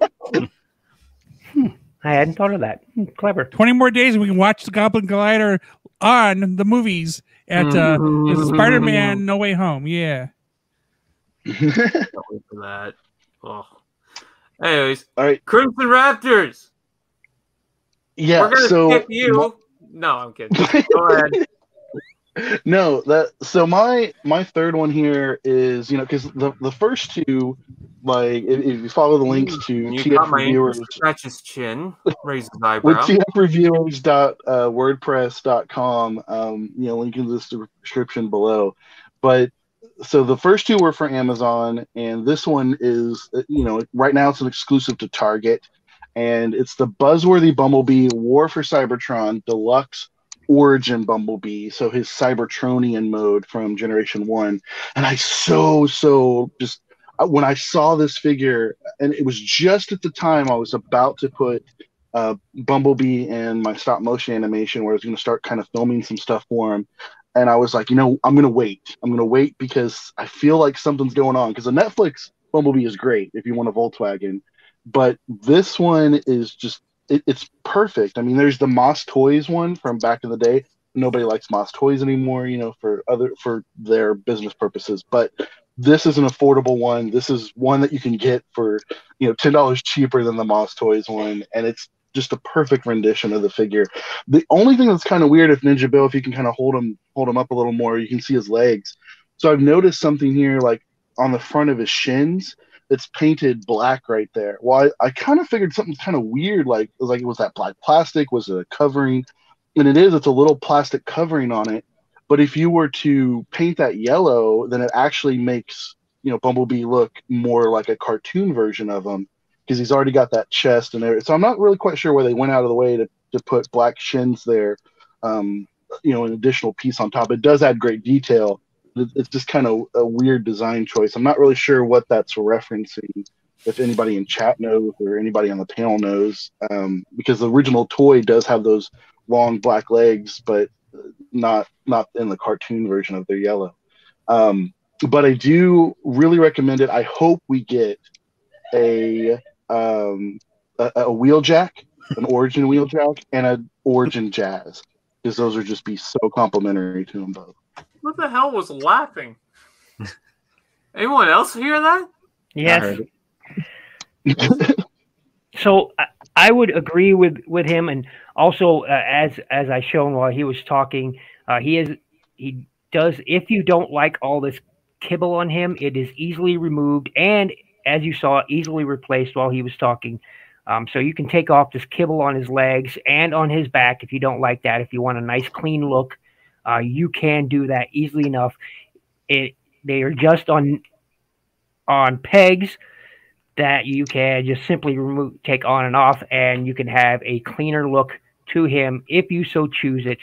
I hadn't thought of that. Clever. 20 more days and we can watch the Goblin Glider on the movies at Spider-Man No Way Home. Yeah. Can't wait for that. Oh. Anyways, all right, Crimson Raptors. Yeah, we're gonna skip you. No, I'm kidding. Go ahead. No, my third one here is, you know, because the first two, like if you follow the links to TF Reviewers, scratch his chin, raise his eyebrow. With tfreviewers.wordpress.com, you know, link in the description below. But so the first two were for Amazon, and this one is, you know, right now it's an exclusive to Target, and it's the Buzzworthy Bumblebee War for Cybertron Deluxe Origin Bumblebee, so his Cybertronian mode from Generation 1. And I just, when I saw this figure, and it was just at the time I was about to put Bumblebee in my stop motion animation where I was going to start kind of filming some stuff for him. And I was like, you know, I'm going to wait. I'm going to wait because I feel like something's going on. Because the Netflix Bumblebee is great if you want a Volkswagen. But this one is just, it's perfect. I mean, there's the Moss Toys one from back in the day. Nobody likes Moss Toys anymore, you know, for their business purposes. But this is an affordable one. This is one that you can get for, you know, $10 cheaper than the Moss Toys one. And it's just a perfect rendition of the figure. The only thing that's kind of weird, if Ninja Bill, if you can kind of hold him up a little more, you can see his legs. So I've noticed something here, like on the front of his shins, it's painted black right there. Well, I kind of figured something kind of weird, like it was that black plastic, was it a covering? And it's a little plastic covering on it. But if you were to paint that yellow, then it actually makes, you know, Bumblebee look more like a cartoon version of him, because he's already got that chest and everything. So I'm not really quite sure why they went out of the way to put black shins there, you know, an additional piece on top. It does add great detail. It's just kind of a weird design choice. I'm not really sure what that's referencing, if anybody in chat knows or anybody on the panel knows, because the original toy does have those long black legs, but not in the cartoon version of their yellow. But I do really recommend it. I hope we get a wheeljack, an Origin wheeljack, and an Origin Jazz, because those would just be so complimentary to them both. What the hell was laughing? Anyone else hear that? Yes. So I would agree with him, and also as I shown while he was talking, he does. If you don't like all this kibble on him, it is easily removed, and as you saw, easily replaced while he was talking. So you can take off this kibble on his legs and on his back if you don't like that. If you want a nice clean look, you can do that easily enough. They are just on pegs that you can just simply take on and off, and you can have a cleaner look to him if you so choose it,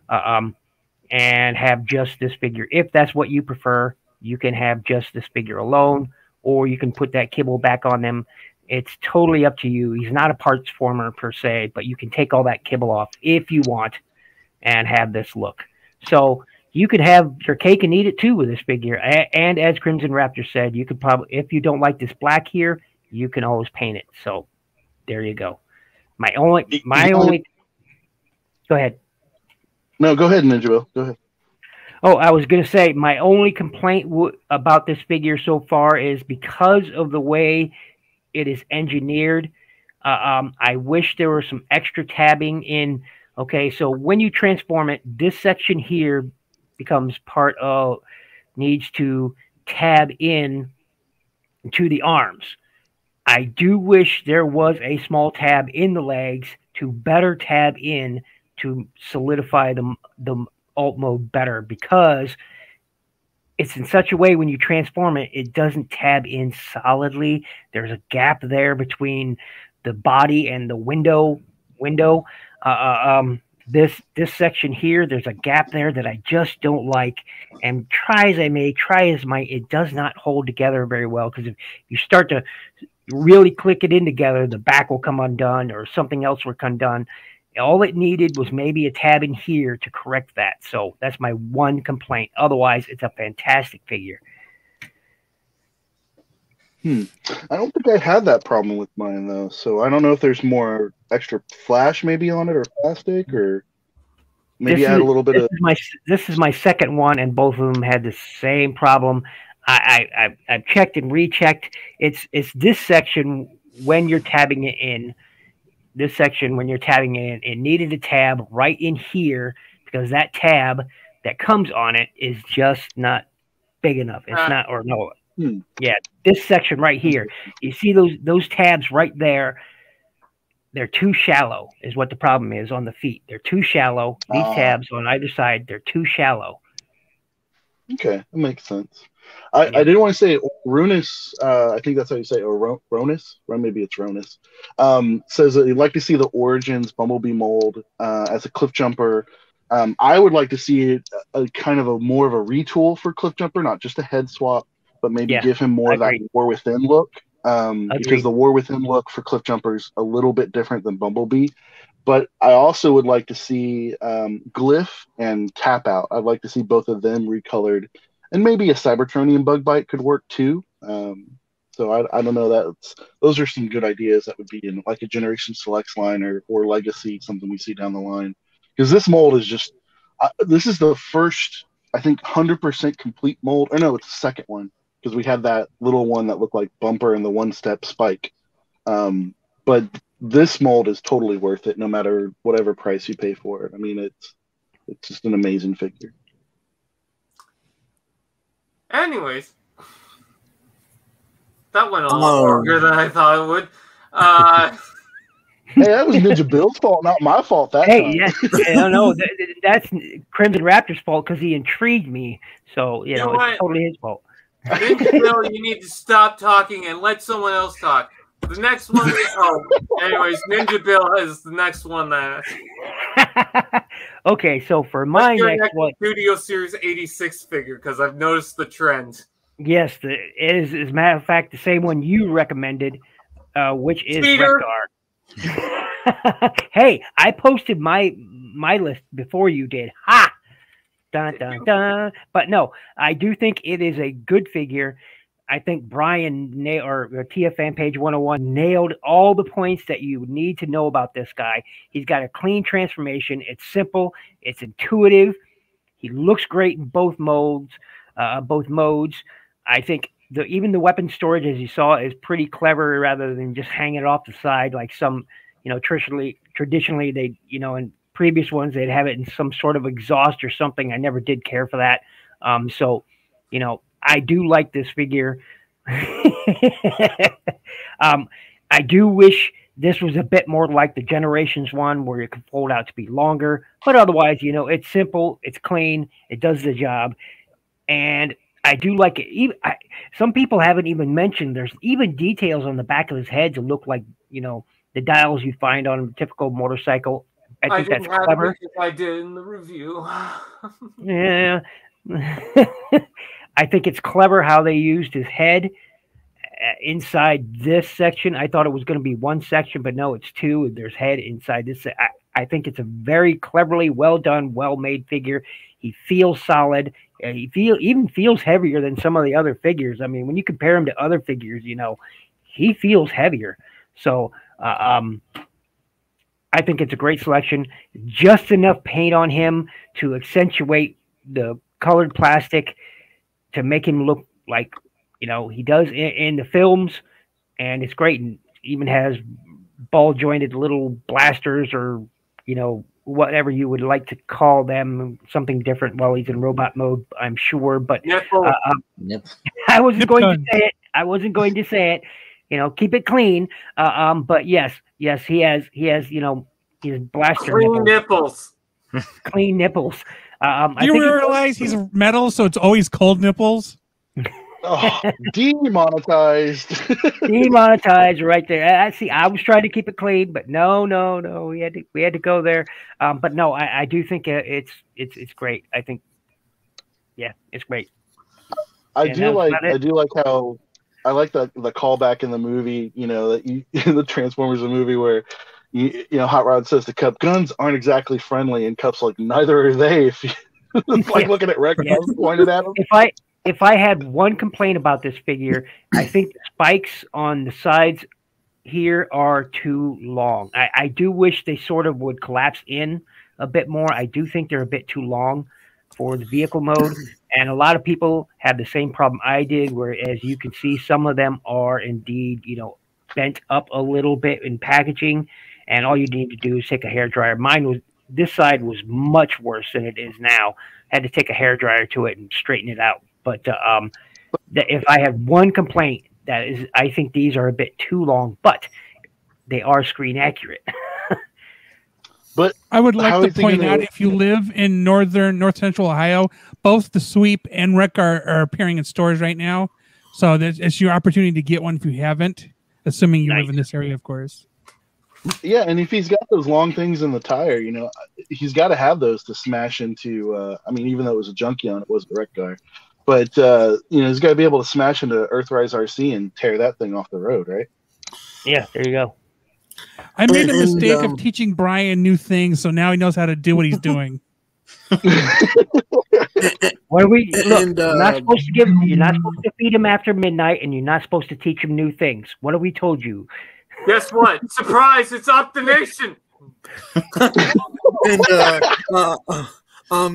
and have just this figure. If that's what you prefer, you can have just this figure alone, or you can put that kibble back on them. It's totally up to you. He's not a parts former per se, but you can take all that kibble off if you want and have this look. So you could have your cake and eat it too with this figure. And as Crimson Raptor said, you could probably, if you don't like this black here, you can always paint it. So there you go. My only, go ahead. No, go ahead, Ninja Bill. Go ahead. Oh, I was going to say my only complaint about this figure so far is because of the way it is engineered. I wish there was some extra tabbing in. Okay, so when you transform it, this section here becomes part of, needs to tab in to the arms. I do wish there was a small tab in the legs to better tab in to solidify the alt mode better, because it's in such a way when you transform it, it doesn't tab in solidly. There's a gap there between the body and the window. This section here, there's a gap there that I just don't like. And try as might, it does not hold together very well, because if you start to really click it in together, the back will come undone or something else will come undone. All it needed was maybe a tab in here to correct that. So that's my one complaint. Otherwise, it's a fantastic figure. I don't think I had that problem with mine, though. So I don't know if there's more extra flash maybe on it, or plastic, or maybe add a little bit of... This is my second one, and both of them had the same problem. I've checked and rechecked. It's this section when you're tabbing it in. This section when you're tabbing it in, it needed a tab right in here, because that tab that comes on it is just not big enough. It's not, or no. Yeah, this section right here. You see those tabs right there? They're too shallow, is what the problem is on the feet. They're too shallow. These tabs on either side, they're too shallow. Okay, that makes sense. I didn't want to say Runus. I think that's how you say it, or Ronus. Or maybe it's Ronus. Says that he'd like to see the Origins Bumblebee mold as a cliff jumper. I would like to see it a kind of a more of a retool for cliff jumper, not just a head swap, but maybe give him more of that War Within look. Because the War Within look for cliff jumpers a little bit different than Bumblebee. But I also would like to see Glyph and Tap Out. I'd like to see both of them recolored. And maybe a Cybertronian bug bite could work too. So I don't know. Those are some good ideas that would be in like a Generation Selects line or Legacy, something we see down the line. Because this mold is just this is the first, I think, 100% complete mold. Or no, it's the second one, because we had that little one that looked like Bumper and the one-step Spike. But this mold is totally worth it, no matter whatever price you pay for it. I mean, it's just an amazing figure. Anyways, that went a lot longer than I thought it would. Hey, that was Ninja Bill's fault, not my fault. That time. Yeah, no, that's Crimson Raptor's fault, because he intrigued me. So you know it's totally his fault. Ninja Bill, you need to stop talking and let someone else talk. The next one. Anyways, Ninja Bill is the next one. Okay, so for my next one, Studio Series 86 figure, because I've noticed the trend. Yes, it is, as a matter of fact, the same one you recommended, which is Redgar. Hey, I posted my list before you did. Ha! Dun, dun, dun. But no, I do think it is a good figure. I think Brian or TFN Page 101 nailed all the points that you need to know about this guy. He's got a clean transformation. It's simple. It's intuitive. He looks great in both modes. I think even the weapon storage, as you saw, is pretty clever, rather than just hanging it off the side like some, traditionally they, in previous ones they'd have it in some sort of exhaust or something. I never did care for that. I do like this figure. I do wish this was a bit more like the Generations one, where it could fold out to be longer. But otherwise, it's simple, it's clean, it does the job. And I do like it. Some people haven't even mentioned there's even details on the back of his head to look like, the dials you find on a typical motorcycle. I think that's clever. I did in the review. Yeah. I think it's clever how they used his head inside this section. I thought it was going to be one section, but no, it's two. There's head inside this. I think it's a very cleverly well done, well made figure. He feels solid. He even feels heavier than some of the other figures. I mean, when you compare him to other figures, he feels heavier. So I think it's a great selection. Just enough paint on him to accentuate the colored plastic to make him look like, you know, he does in the films, and it's great. And even has ball jointed little blasters, or, you know, whatever you would like to call them, something different while he's in robot mode, I'm sure. But I wasn't going to say it. I wasn't going to say it. You know, keep it clean. But yes, he has, you know, his blaster clean nipples. Clean nipples. Do you realize he's metal, so it's always cold nipples? Oh, demonetized. Demonetized right there. I see. I was trying to keep it clean, but no. We had to go there. But no, I do think it's great. I think, yeah, it's great. I do like how I like the callback in the movie. You know, that the Transformers movie where you know Hot Rod says to Cup, guns aren't exactly friendly, and Cup's like, neither are they. If you like looking at Rex pointed at him. If I had one complaint about this figure, I think the spikes on the sides here are too long. I do wish they sort of would collapse in a bit more. I do think they're a bit too long for the vehicle mode. And a lot of people have the same problem I did, where, as you can see, some of them are indeed, you know, bent up a little bit in packaging. And all you need to do is take a hairdryer. This side was much worse than it is now. Had to take a hairdryer to it and straighten it out. But if I have one complaint, that is, I think these are a bit too long, but they are screen accurate. But I would like to point out, if you live in north central Ohio, both the Sweep and Wreck are appearing in stores right now. So it's your opportunity to get one if you haven't, assuming you live in this area, of course. Yeah, and if he's got those long things in the tire, you know, he's got to have those to smash into. I mean, even though it was a Junkion, it was a Wreck car. But, you know, he's got to be able to smash into Earthrise RC and tear that thing off the road, right? Yeah, there you go. I made a mistake of teaching Brian new things, so now he knows how to do what he's doing. What are we? Look, you're not supposed to feed him after midnight, and you're not supposed to teach him new things. What have we told you? Guess what? Surprise! It's Optination.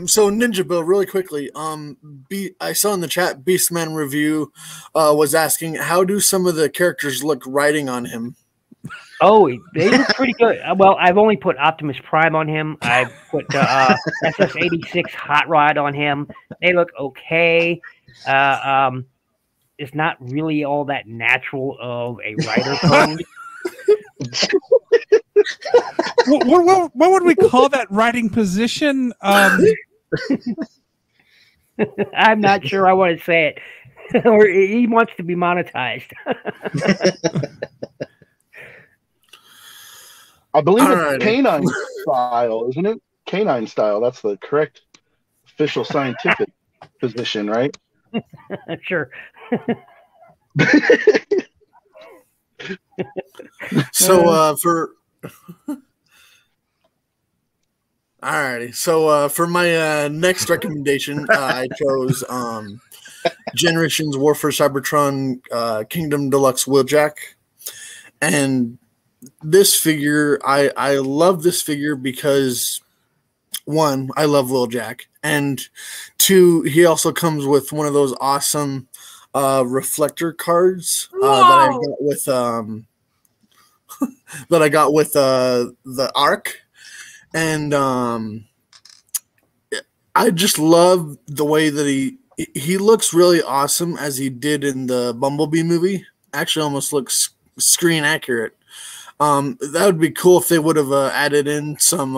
So Ninja Bill, really quickly, I saw in the chat Beastman Review was asking, how do some of the characters look riding on him? Oh, they look pretty good. Well, I've only put Optimus Prime on him. I've put SS86 Hot Rod on him. They look okay. It's not really all that natural of a rider code. What would we call that riding position? I'm not sure I want to say it. Or he wants to be monetized. I believe it's canine style, isn't it? Canine style. That's the correct official scientific position, right? Sure. So alrighty. So for my next recommendation, I chose Generations Warfare Cybertron Kingdom Deluxe Wheeljack. And this figure, I love this figure because, one, I love Wheeljack, and two, he also comes with one of those awesome reflector cards that I got with the Arc, and I just love the way that he looks really awesome as he did in the Bumblebee movie. Actually, almost looks screen accurate. That would be cool if they would have added in some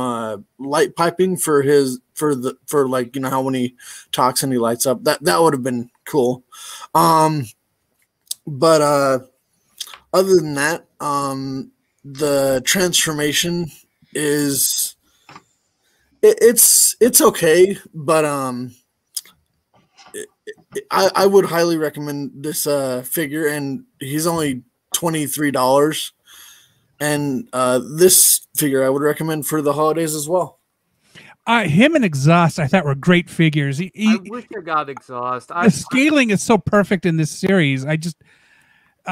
light piping for like, you know, how when he talks and he lights up, that would have been cool. But other than that, the transformation is it's okay, but I would highly recommend this figure, and he's only $23. And this figure I would recommend for the holidays as well. Him and Exhaust, I thought, were great figures. I wish I got Exhaust. The scaling is so perfect in this series.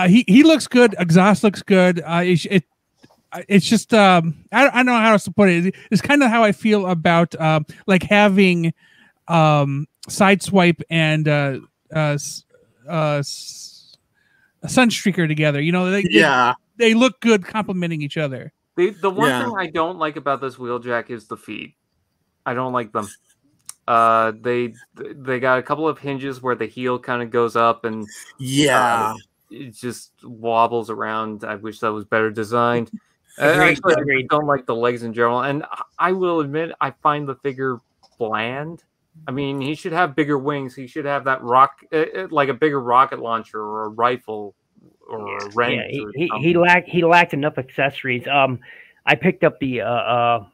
He looks good. Exhaust looks good. It's just I don't know how else to put it. It's kind of how I feel about like having Sideswipe and Sunstreaker together. You know, they look good complementing each other. The one thing I don't like about this Wheeljack is the feet. I don't like them. They got a couple of hinges where the heel kind of goes up and it just wobbles around. I wish that was better designed. Actually, I don't like the legs in general, and I will admit I find the figure bland. I mean, he should have bigger wings. He should have that like a bigger rocket launcher or a rifle or a wrench. Yeah, he lacked enough accessories. I picked up the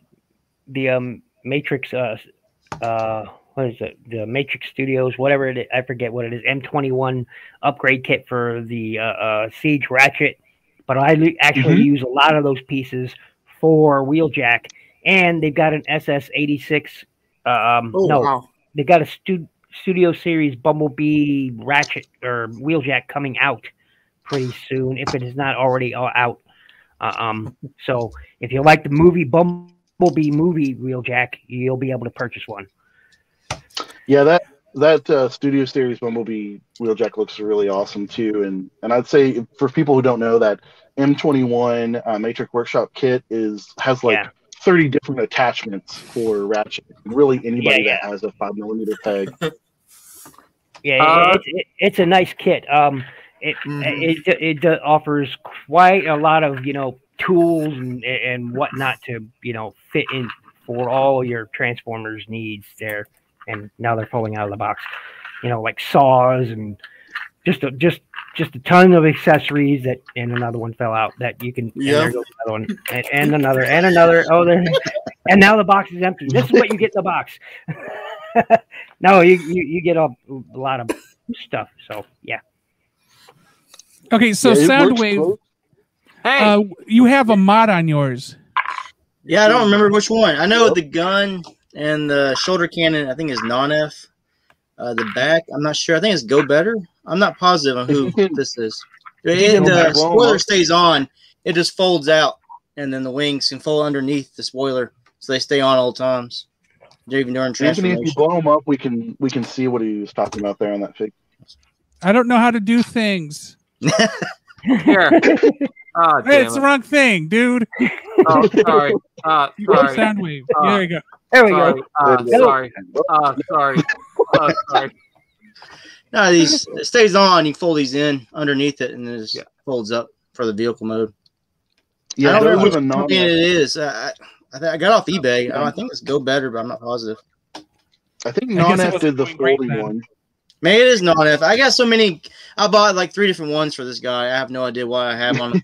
Matrix. What is it? The Matrix Studios, whatever it is. I forget what it is. M21 upgrade kit for the Siege Ratchet. But I actually use a lot of those pieces for Wheeljack, and they've got an SS86. Wow. They got a Studio Series Bumblebee Ratchet or Wheeljack coming out pretty soon, if it is not already out. So if you like the movie Bumblebee movie Wheeljack, you'll be able to purchase one. Yeah, that Studio Series Bumblebee Wheeljack looks really awesome too, and I'd say for people who don't know, that M21 Matrix Workshop kit has like 30 different attachments for Ratchet. Really, anybody that has a 5mm peg. It's a nice kit. It offers quite a lot of tools and whatnot to fit in for all your Transformers needs there. And now they're pulling out of the box, like saws and just a ton of accessories and another one fell out that you can. Yeah. And there goes another one and another. Oh, there. And now the box is empty. This is what you get in the box. No, you get a lot of stuff. So yeah. Okay, so Soundwave, you have a mod on yours. Yeah, I don't remember which one. I know the gun and the shoulder cannon, I think, is non-F. The back, I'm not sure. I think it's Go Better. I'm not positive on who this is. The spoiler stays on. It just folds out, and then the wings can fold underneath the spoiler, so they stay on all times. Even during transformation. If you blow them up, we can see what he was talking about there on that fig. I don't know how to do things. Here. Oh, hey, it's the wrong thing, dude. Oh, sorry. Sorry. Soundwave. There you go. There we go. Sorry. Sorry. No, it stays on. You fold these in underneath it, and then it just folds up for the vehicle mode. Yeah, I don't remember which company it is. I got off eBay. I think it's Go Better, but I'm not positive. I think non-F did the folding one. Maybe it is non-F. I got so many. I bought like 3 different ones for this guy. I have no idea why I have one.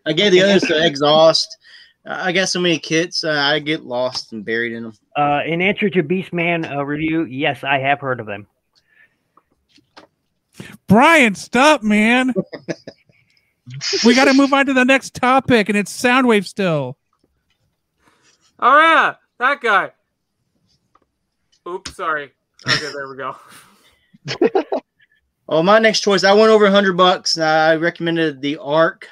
I gave the others to Exhaust. I got so many kits. I get lost and buried in them. In answer to Beastman review, yes, I have heard of them. Brian, stop, man. We got to move on to the next topic, and it's Soundwave still. All right, that guy. Oops, sorry. Okay, there we go. Oh, my next choice. I went over $100. I recommended the Arc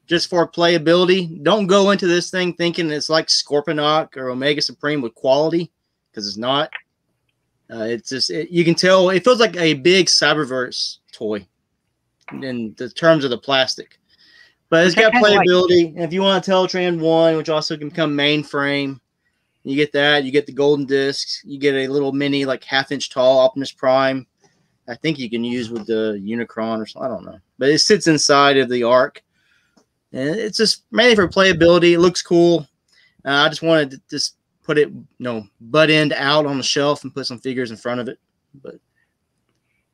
just for playability. Don't go into this thing thinking it's like Scorponok or Omega Supreme with quality, because it's not. It's just you can tell it feels like a big Cyberverse toy in the terms of the plastic, but it's got playability. And if you want a Teletran 1, which also can become mainframe, you get that. You get the golden discs. You get a little mini, like 1/2-inch tall Optimus Prime. I think you can use with the Unicron or something. I don't know, but it sits inside of the Arc. And it's just mainly for playability. It looks cool. I just wanted to just put it, butt end out on the shelf and put some figures in front of it. But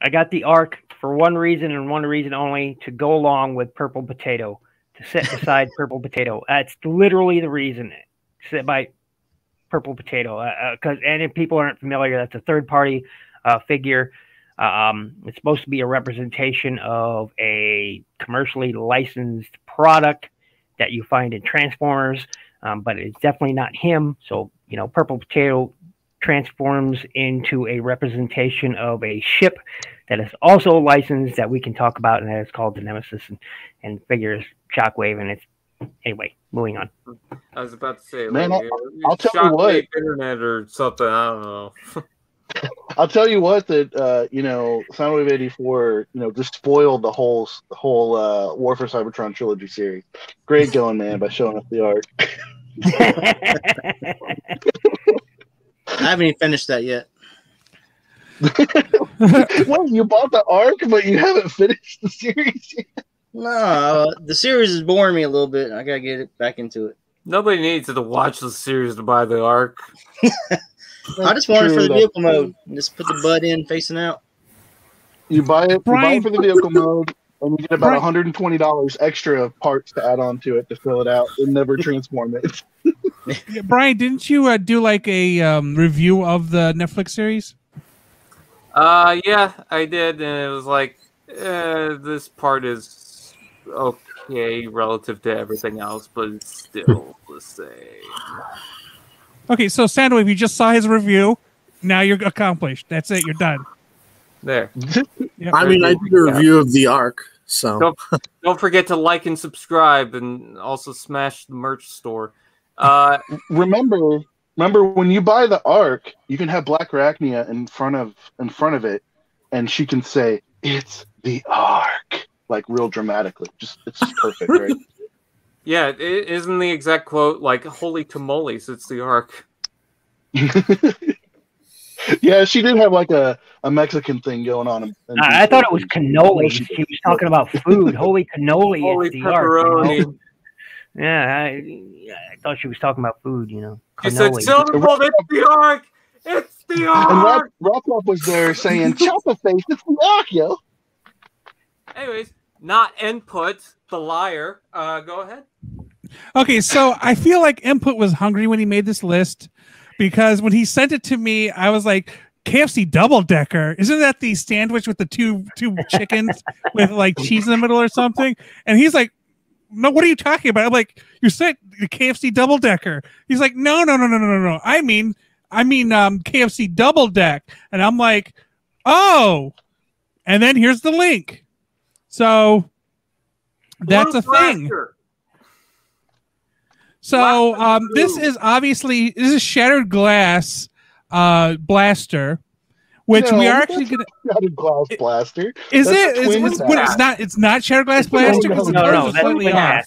I got the Arc for one reason and one reason only: to go along with Purple Potato, to sit beside Purple Potato. That's literally the reason. Sit by Purple Potato. And if people aren't familiar, that's a third-party figure. It's supposed to be a representation of a commercially licensed product that you find in Transformers, but it's definitely not him. So, Purple Potato transforms into a representation of a ship that is also licensed that we can talk about, and that is called the Nemesis, and figures Shockwave, and it's anyway. Moving on. I was about to say, man, I'll tell you what, internet or something. I don't know. I'll tell you what, that Soundwave 84, just spoiled the whole War for Cybertron trilogy series. Great going, man, by showing us the art. I haven't even finished that yet. Well, you bought the arc, but you haven't finished the series yet. No, the series is boring me a little bit. I gotta get it back into it. Nobody needs to watch the series to buy the arc. I just want it for the vehicle mode. Just put the butt in, facing out. You buy it Brian, for the vehicle mode, and you get about $120 extra of parts to add on to it to fill it out and never transform it. Yeah, Brian, didn't you do like a review of the Netflix series? Yeah, I did, and it was like, this part is okay relative to everything else, but it's still the same. Okay, so Sandwave, you just saw his review. Now you're accomplished. That's it. You're done. There. Yep. I mean, I did a review of the Ark, so Don't forget to like and subscribe, and also smash the merch store. Remember when you buy the arc, you can have Black Arachnia in front of it, and she can say, "It's the arc," like real dramatically. It's just perfect, right? Yeah, it isn't the exact quote like "Holy tamales, it's the arc." Yeah, she did have like a Mexican thing going on. I thought it was cannoli. She was talking about food. Holy cannoli. Holy is the pepperoni. arc, Yeah, I thought she was talking about food, She said, "Silverbolt, it's the arc! It's the arc!" And Rocklock was there saying, "Chopper face, it's the arc, yo." Anyways, not Input, the liar. Go ahead. Okay, so I feel like Input was hungry when he made this list, because when he sent it to me, I was like, KFC Double Decker. Isn't that the sandwich with the two chickens with like cheese in the middle or something? And he's like, no, what are you talking about? I'm like, you said the KFC Double Decker. He's like, no. I mean KFC Double Deck. And I'm like, oh. And then here's the link. So that's a thing. So this is Shattered Glass Blaster, which we are actually going to. Shattered Glass Blaster. Is it? It's not Shattered Glass Blaster because No, it's slightly off.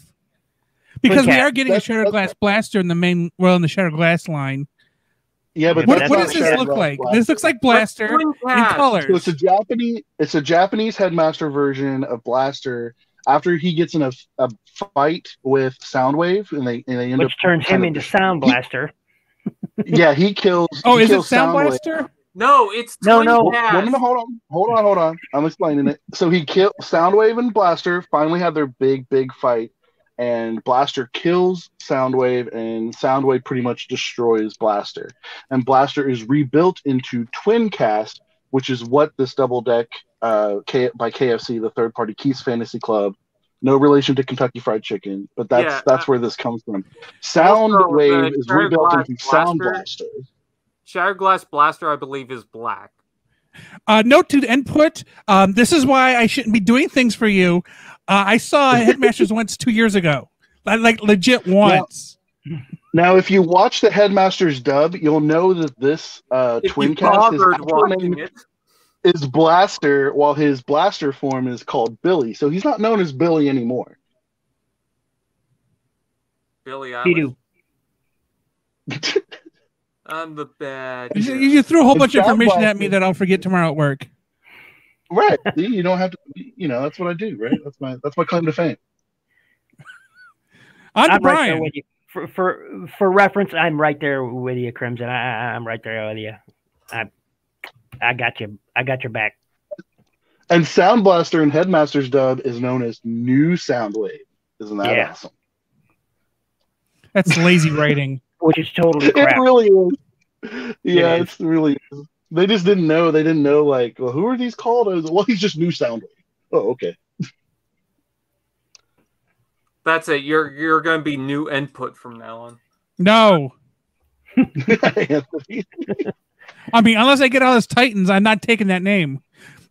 Because we are getting a Shattered Glass Blaster in the Shattered Glass line. Yeah, but what does this look like? Blaster. This looks like Blaster in colors. So it's a Japanese Headmaster version of Blaster. After he gets in a fight with Soundwave, and they end which turns him into Sound Blaster. Yeah, he kills. Oh, is it Soundwave. Sound Blaster? No, it's No. Hold on. I'm explaining it. So he killed Soundwave and Blaster. Finally, had their big fight, and Blaster kills Soundwave, and Soundwave pretty much destroys Blaster. And Blaster is rebuilt into Twin Cast, which is what this double deck by KFC, the third party Keith's Fantasy Club. No relation to Kentucky Fried Chicken, but that's where this comes from. Soundwave is rebuilt into Sound Blaster. Shattered Glass Blaster, I believe, is black. Note to Input. This is why I shouldn't be doing things for you. I saw Headmasters once 2 years ago, like legit once. Now, if you watch the Headmasters dub, you'll know that this Twin Cast is Blaster, while his Blaster form is called Billy. So he's not known as Billy anymore. Billy He I'm the bad. You threw a whole bunch of information at me that I'll forget tomorrow at work. Right. You don't have to. That's what I do. Right. That's my claim to fame. I'm right Brian. there with you. For reference, I'm right there with you, Crimson. I'm right there with you. I got you. I got your back. And Sound Blaster in Headmaster's dub is known as New Soundwave. Isn't that awesome? That's lazy writing. Which is totally crap. It really is. Yeah, it's really is. They just didn't know. They didn't know, like, well, who are these called? I was like, well, he's just New Soundwave. Oh, okay. That's it. You're going to be New Input from now on. No. I mean, unless I get all his Titans, I'm not taking that name.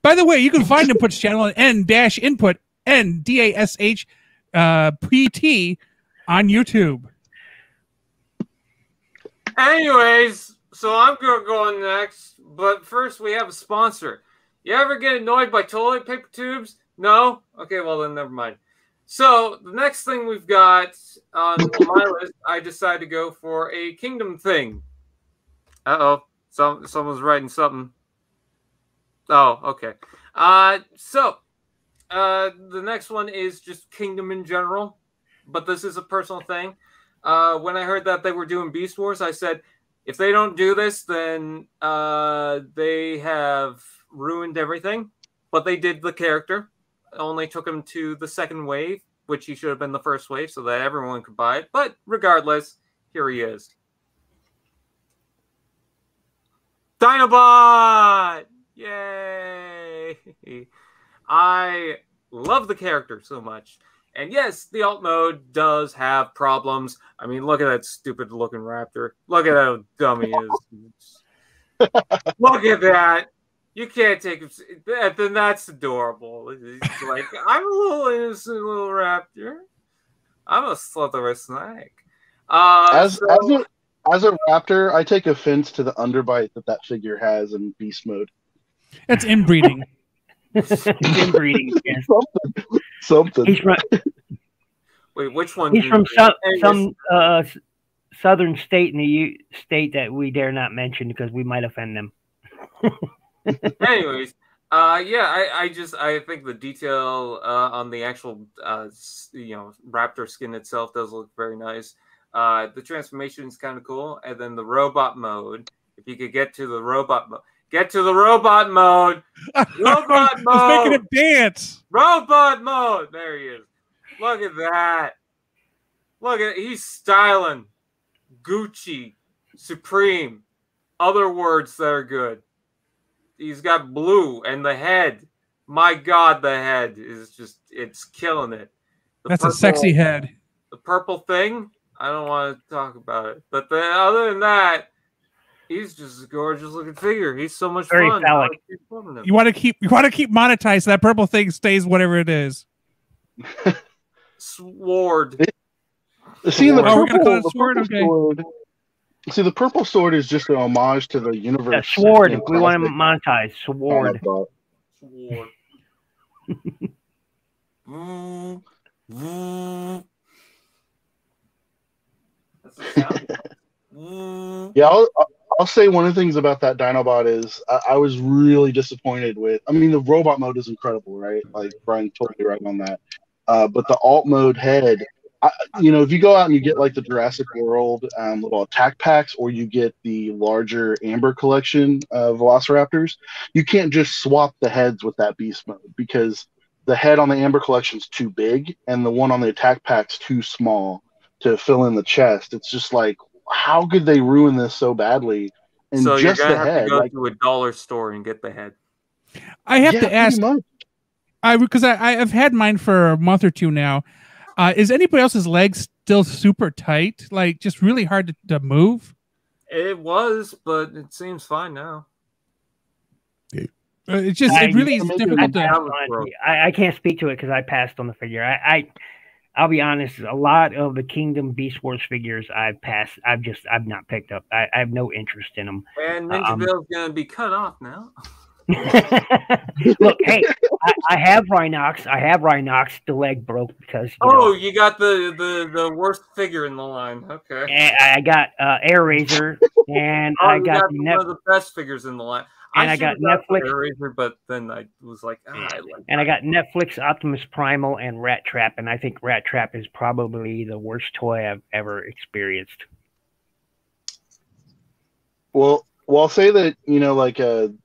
By the way, you can find Input's channel at N-Input, NDASH PT on YouTube. Anyways, so I'm going to go next. but first we have a sponsor. You ever get annoyed by toilet paper tubes? No? Okay, well then never mind. So the next thing we've got on my list, I decided to go for a kingdom thing. Uh-oh. Someone's writing something. Oh, okay. So the next one is just kingdom in general, but this is a personal thing. When I heard that they were doing Beast Wars, I said, if they don't do this, then they have ruined everything. But they did the character. Only took him to the second wave, which he should have been the first wave so that everyone could buy it. But regardless, here he is. Dinobot! Yay! I love the character so much. And yes, the alt mode does have problems. I mean, look at that stupid looking raptor. Look at how dumb he is. Look at that. You can't take him. Then that's adorable. He's like, I'm a little innocent little raptor. I'm a slitherous snake. As a raptor, I take offense to the underbite that figure has in beast mode. That's inbreeding. Inbreeding. Yes. Something. He's from. Wait, which one? He's from some southern state in the state that we dare not mention because we might offend them. Anyways, I think the detail on the actual raptor skin itself does look very nice. The transformation is kind of cool, and then the robot mode. If you could get to the robot mode, robot mode. He's making it dance. Robot mode. There he is. Look at that. He's styling. Gucci, Supreme, other words that are good. He's got blue and the head. My God, the head is it's killing it. That's a sexy head. The purple thing, I don't want to talk about it. But other than that, he's just a gorgeous looking figure. He's so much very fun. phallic. You want to keep monetized. That purple thing stays whatever it is. Sword. See, the we're gonna call it purple sword. Okay. sword. See, the purple sword is just an homage to the universe. Sword. We want to monetize. Sword. Sword. Yeah, I'll say one of the things about that Dinobot is I was really disappointed with. I mean, the robot mode is incredible, right? Like Brian totally right on that. But the alt mode head, if you go out and you get like the Jurassic World little attack packs, or you get the larger Amber collection of Velociraptors, you can't just swap the heads with that beast mode because the head on the Amber collection is too big and the one on the attack pack's too small to fill in the chest. It's just like, how could they ruin this so badly? And so just you're gonna the have head, to go to a dollar store and get the head. I have to ask, much. because I've had mine for a month or two now. Is anybody else's legs still super tight? Like just really hard to move? It was, but it seems fine now. It really is difficult I can't speak to it because I passed on the figure. I'll be honest. A lot of the Kingdom Beast Wars figures I've passed. I've not picked up. I have no interest in them. And Ninja Bill's gonna be cut off now. Look, hey, I have Rhinox. The leg broke because. You got the worst figure in the line. Okay. And I got Air Razor, and I got one of the best figures in the line. And I got Netflix, Air Razor, but then I was like, I got Netflix, Optimus Primal, and Rat Trap, and I think Rat Trap is probably the worst toy I've ever experienced. Well, I'll say that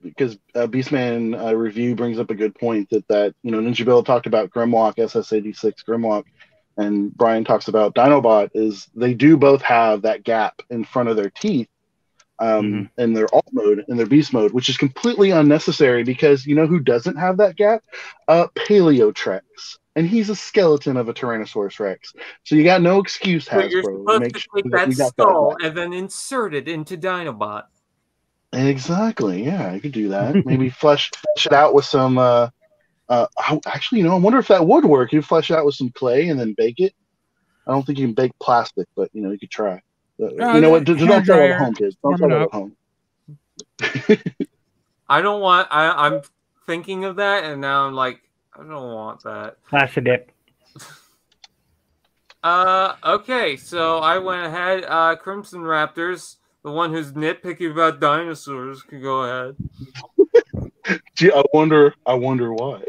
because Beastman review brings up a good point that Ninja Bill talked about Grimlock, SS86 Grimlock, and Brian talks about Dinobot. Is they do both have that gap in front of their teeth. In their alt mode, in their beast mode, which is completely unnecessary because who doesn't have that gap? Paleotrex, and he's a skeleton of a Tyrannosaurus Rex. So you got no excuse, Hasbro. But you're supposed to take that skull and then insert it into Dinobot. Exactly. Yeah, I could do that. Maybe flesh it out with some. Actually, I wonder if that would work. You flesh it out with some clay and then bake it. I don't think you can bake plastic, but you could try. You know what? Don't try that at home, kids. Don't try that at home. I don't want. I'm thinking of that, and now I'm like, I don't want that. Classic dip. Okay, so I went ahead. Crimson Raptors, the one who's nitpicking about dinosaurs, can go ahead. Gee, I wonder why.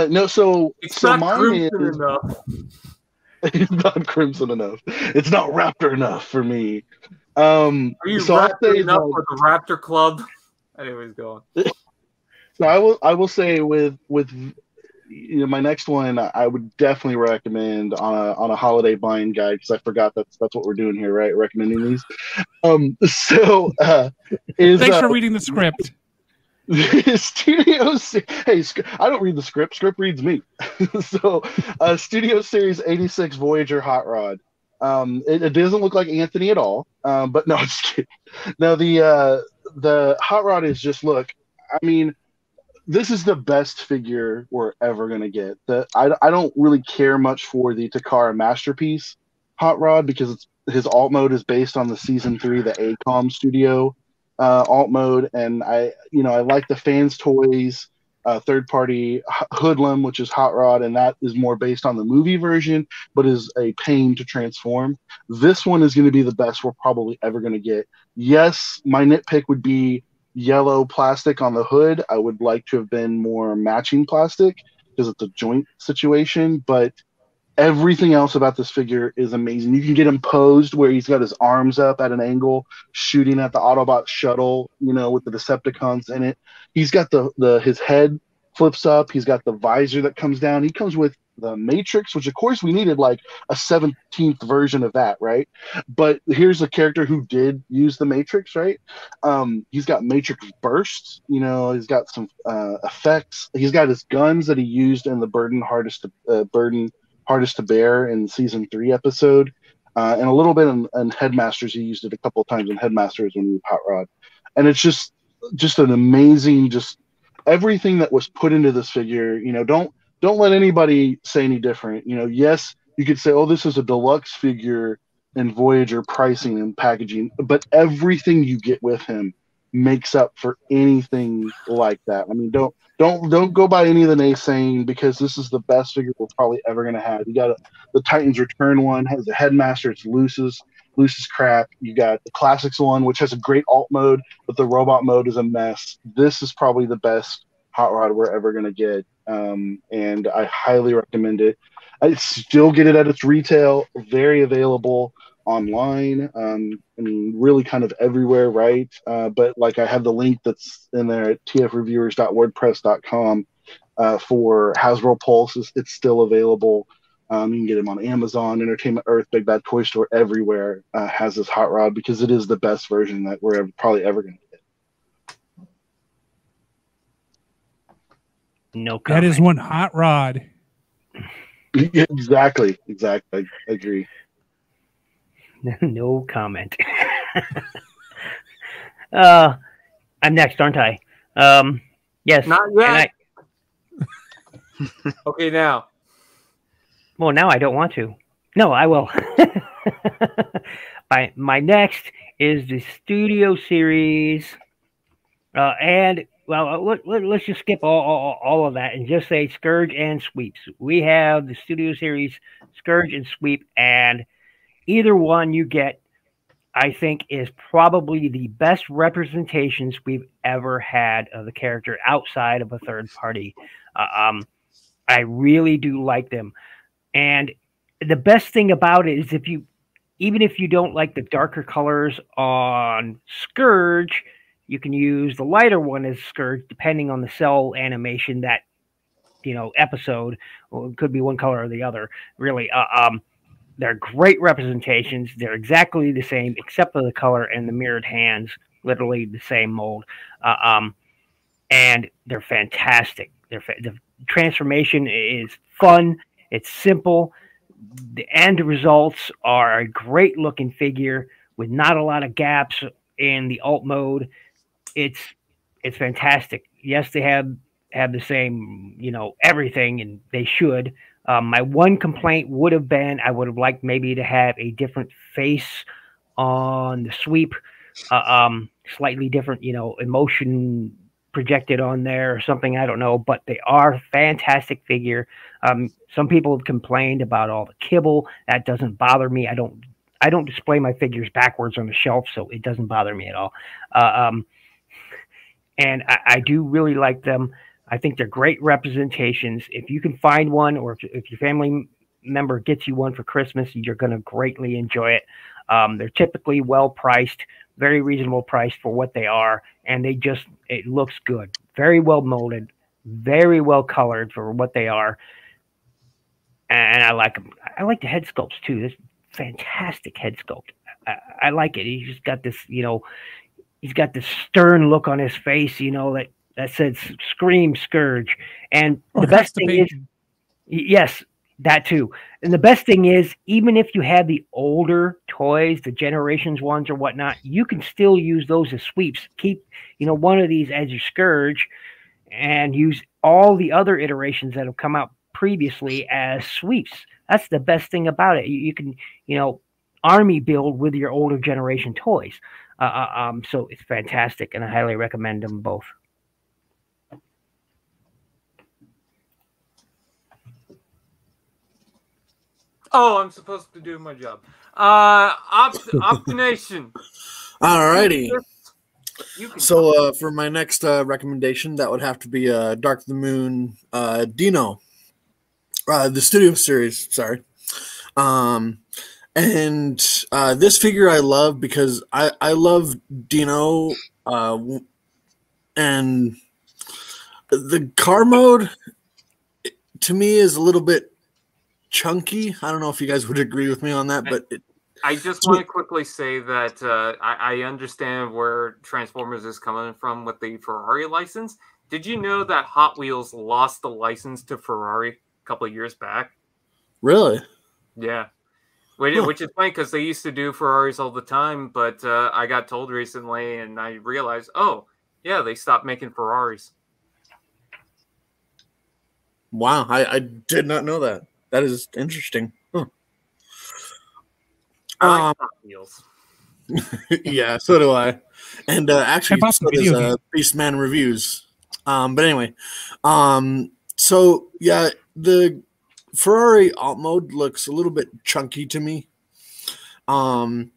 No, so It's so not mine crimson is enough. it's not crimson enough. It's not raptor enough for me. Are you So I'll Raptor say enough that, for the Raptor Club? Anyways, go on. so I will say with my next one, I would definitely recommend on a holiday buying guide, because I forgot that's what we're doing here, right? Recommending these. So is Thanks for reading the script. Studio hey, I don't read the script reads me. So Studio Series 86 Voyager Hot Rod. It doesn't look like Anthony at all, but no, I'm just kidding. No, the Hot Rod is just, look, I mean, this is the best figure we're ever going to get. I don't really care much for the Takara Masterpiece Hot Rod, because his alt mode is based on the season 3, the ACOM Studio alt mode, and I like the Fans Toys third party Hoodlum, which is Hot Rod, and that is more based on the movie version, but is a pain to transform. This one is going to be the best we're probably ever going to get. Yes, my nitpick would be yellow plastic on the hood. I would like to have been more matching plastic, because it's a joint situation, but everything else about this figure is amazing. You can get him posed where he's got his arms up at an angle, shooting at the Autobot shuttle, with the Decepticons in it. He's got his head flips up. He's got the visor that comes down. He comes with the Matrix, which of course we needed like a 17th version of that, right? But here's a character who did use the Matrix, right? He's got Matrix bursts. He's got some effects. He's got his guns that he used in the Burden Hardest to Bear in season 3 episode, and a little bit in Headmasters. He used it a couple of times in Headmasters when he was Hot Rod, and it's just an amazing, just everything that was put into this figure. Don't let anybody say any different. Yes, you could say, oh, this is a deluxe figure in Voyager pricing and packaging, but everything you get with him makes up for anything like that. I mean, don't go by any of the naysaying, because this is the best figure we're probably ever going to have. You got the Titans Return one, has the Headmaster. It's loose as crap. You got the Classics one, which has a great alt mode, but the robot mode is a mess. This is probably the best Hot Rod we're ever going to get, and I highly recommend it. I still get it at its retail, very available online. I mean, really kind of everywhere, right? But like, I have the link that's in there at tfreviewers.wordpress.com for Hasbro Pulse. It's still available. You can get them on Amazon, Entertainment Earth, Big Bad Toy Store, everywhere has this Hot Rod, because it is the best version that we're probably ever going to get. No comment. That is one Hot Rod. Yeah, exactly. I agree. No comment. I'm next, aren't I? Yes. Not yet. Okay, now. Well, now I don't want to. No, I will. My next is the Studio Series, and let's just skip all of that and just say Scourge and Sweeps. We have the Studio Series Scourge and Sweep, and either one you get, I think, is probably the best representations we've ever had of the character outside of a third party. I really do like them. And the best thing about it is, even if you don't like the darker colors on Scourge, you can use the lighter one as Scourge, depending on the cell animation that, episode. Well, it could be one color or the other, really. They're great representations. They're exactly the same, except for the color and the mirrored hands, literally the same mold. And they're fantastic. The transformation is fun. It's simple. The end results are a great looking figure with not a lot of gaps in the alt mode. It's fantastic. Yes, they have the same, everything, and they should. My one complaint would have been, I would have liked maybe to have a different face on the Sweep, slightly different, emotion projected on there or something. I don't know, but they are fantastic figure. Some people have complained about all the kibble. That doesn't bother me. I don't display my figures backwards on the shelf, so it doesn't bother me at all. And I do really like them. I think they're great representations. If you can find one, or if your family member gets you one for Christmas, you're going to greatly enjoy it. They're typically well priced, very reasonable price for what they are, and it looks good. Very well molded, very well colored for what they are. And I like them. I like the head sculpts too. This fantastic head sculpt. I like it. He's just got this, he's got this stern look on his face, that says "Scream Scourge." And the best thing is, yes, that too. And the best thing is, even if you have the older toys, the Generations ones or whatnot, you can still use those as sweeps. Keep, one of these as your Scourge, and use all the other iterations that have come out previously as sweeps. That's the best thing about it. You can, army build with your older generation toys. So it's fantastic, and I highly recommend them both. Oh, I'm supposed to do my job. Optination. Alrighty. So for my next recommendation, that would have to be Dark of the Moon Dino. The Studio Series, sorry. And this figure I love because I love Dino, and the car mode to me is a little bit chunky. I don't know if you guys would agree with me on that, but I just want to quickly say that I understand where Transformers is coming from with the Ferrari license. Did you know that Hot Wheels lost the license to Ferrari a couple of years back? Really? Yeah. Which is funny because they used to do Ferraris all the time, but I got told recently and I realized, oh, yeah, they stopped making Ferraris. Wow, I did not know that. That is interesting. Huh. Hot Wheels. Yeah, so do I. And actually, so does Beastman Reviews. But anyway, so yeah, the Ferrari alt mode looks a little bit chunky to me. But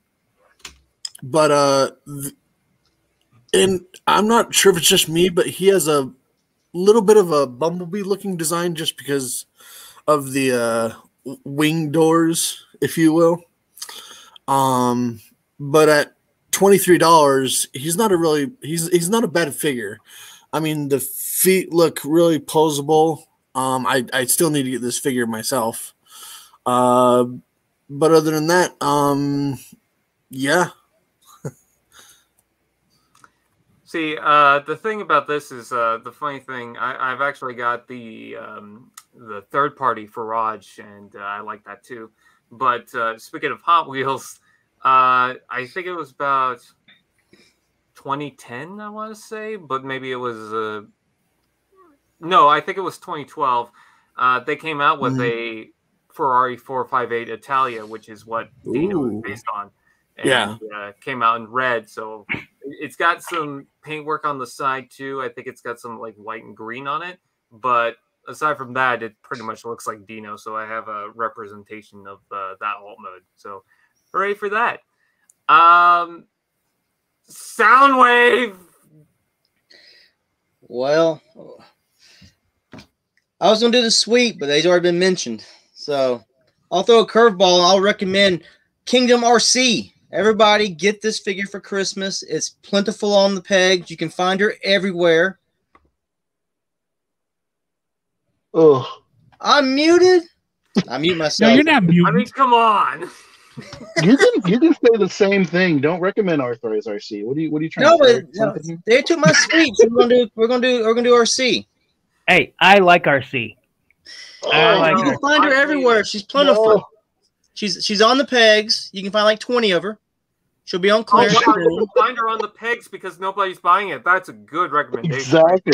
and I'm not sure if it's just me, but he has a little bit of a Bumblebee looking design just because of the wing doors, if you will. But at $23, he's not a bad figure. I mean, the feet look really posable. I still need to get this figure myself. But other than that, yeah. See, the thing about this is the funny thing. I've actually got the third-party Farage, and I like that too. But speaking of Hot Wheels, I think it was about 2010, I want to say, but maybe it was no, I think it was 2012. They came out with a Ferrari 458 Italia, which is what Dino is based on. And, came out in red, so it's got some paintwork on the side too. I think it's got some like white and green on it, but aside from that, it pretty much looks like Dino. So I have a representation of that alt mode. So hooray for that! Soundwave. Well, I was gonna do the sweep, but they've already been mentioned. So I'll throw a curveball and I'll recommend Kingdom RC. Everybody get this figure for Christmas. It's plentiful on the pegs. You can find her everywhere. Oh, I'm muted. I mute myself. No, you're not muted. I mean, come on. you can say the same thing. Don't recommend Arthur's RC. What are you trying to say? No, they took my sweep. So we're gonna do RC. Hey, I like RC. I like you her. can find her everywhere. She's plentiful. No. She's on the pegs. You can find like 20 of her. She'll be on clearance. Oh, wow, you can find her on the pegs because nobody's buying it. That's a good recommendation. Exactly.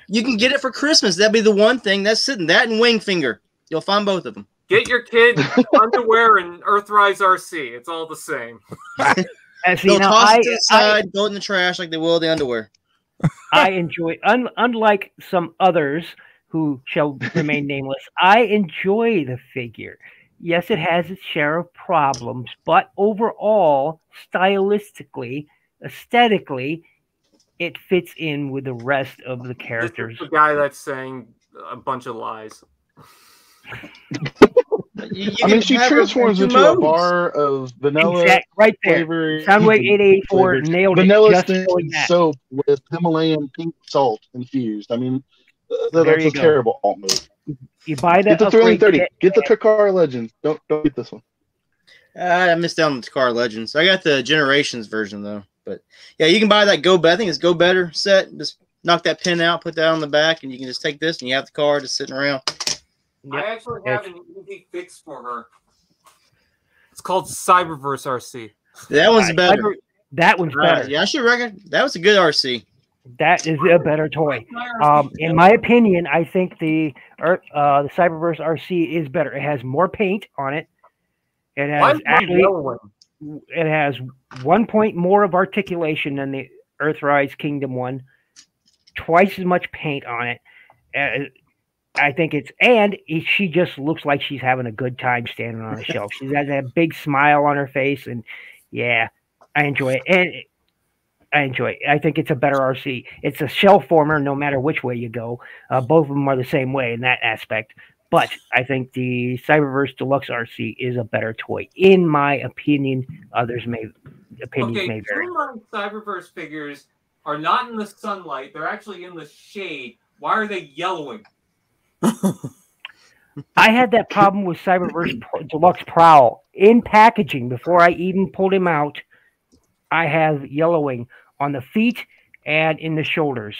You can get it for Christmas. That'd be the one thing that's sitting. That and Wingfinger. You'll find both of them. Get your kid underwear and Earthrise RC. It's all the same. See, They'll now, toss it to the side, throw it in the trash like they will the underwear. I enjoy, unlike some others who shall remain nameless, I enjoy the figure. Yes, it has its share of problems, but overall, stylistically, aesthetically, it fits in with the rest of the characters. This is the guy that's saying a bunch of lies. I mean, she transforms into a bar of vanilla right there. flavor. Soundwave 884 nailed vanilla it. Just vanilla soap with Himalayan pink salt infused. I mean, that's a terrible alt move. You buy that. Get the Thrilling 30. Get the Takar Legends. Don't get this one. I missed out on the Takar Legends. I got the Generations version though. But yeah, you can buy that I think it's Go Better set. Just knock that pin out, put that on the back, and you can just take this and you have the car just sitting around. Yep. I actually have an easy fix for her. It's called Cyberverse RC. That one's better. That one's better. Yeah, I should reckon that was a good RC. That is a better toy. In my opinion, I think the Cyberverse RC is better. It has more paint on it. It has 1 point more of articulation than the Earthrise Kingdom one. Twice as much paint on it. I think she just looks like she's having a good time standing on a shelf. She has that big smile on her face, and yeah, I enjoy it. I think it's a better RC. It's a shell former, no matter which way you go. Both of them are the same way in that aspect. But I think the Cyberverse Deluxe RC is a better toy, in my opinion. Others may vary. Two of my Cyberverse figures are not in the sunlight; they're actually in the shade. Why are they yellowing? I had that problem with Cyberverse Deluxe Prowl in packaging before I even pulled him out. I have yellowing on the feet and in the shoulders.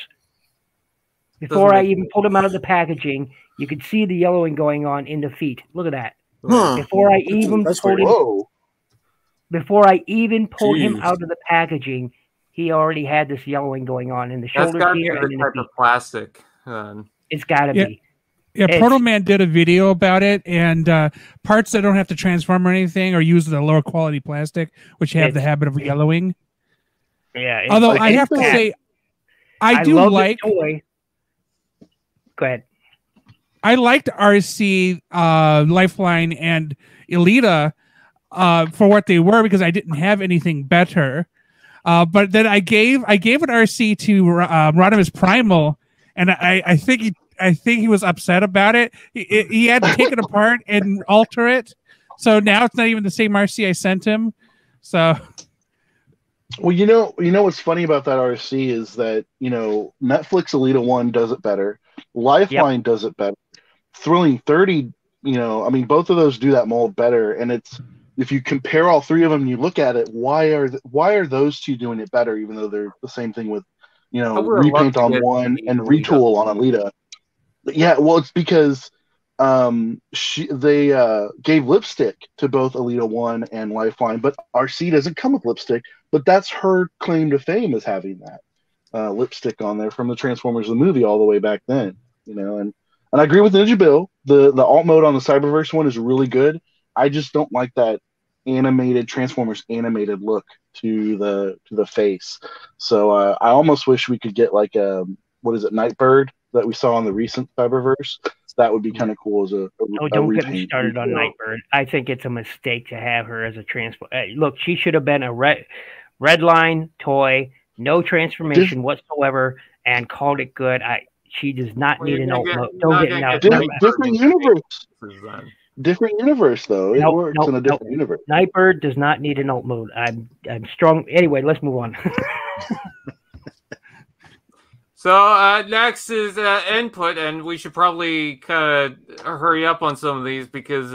Before I even pulled him out of the packaging, you could see the yellowing going on in the feet. Look at that. Before I even pulled him out of the packaging, he already had this yellowing going on in the shoulders here and in the feet. Of plastic. It's got to be. Yeah, Proto Man did a video about it, and parts that don't have to transform or anything are used the lower quality plastic, which have the habit of yellowing. Yeah. Although I have to say, I do like. Toy. Go ahead. I liked RC, Lifeline, and Elita for what they were because I didn't have anything better. But then I gave an RC to Rodimus Primal, and I think he was upset about it. He had to take it apart and alter it. So now it's not even the same RC I sent him. So, well, you know what's funny about that RC is that Netflix Elita 1 does it better. Lifeline does it better. Thrilling 30, both of those do that mold better. And if you compare all three of them, and you look at it, why are those two doing it better, even though they're the same thing with repaint on one and retool on Elita? Yeah, well, it's because they gave lipstick to both Elita 1 and Lifeline, but RC doesn't come with lipstick, but that's her claim to fame, is having that lipstick on there from the Transformers the movie all the way back then, and I agree with Ninja Bill. The alt mode on the Cyberverse one is really good. I just don't like that Transformers animated look to the face. So I almost wish we could get like Nightbird that we saw on the recent Cyberverse. That would be kind of cool as a don't get me started on Nightbird. I think it's a mistake to have her as a look, she should have been a red line toy, no transformation whatsoever, and called it good. She does not need an alt mode. Don't get me out. Different universe. Different universe, though. It works in a different universe. Nightbird does not need an alt mode. I'm strong. Anyway, let's move on. So next is input, and we should probably kind of hurry up on some of these because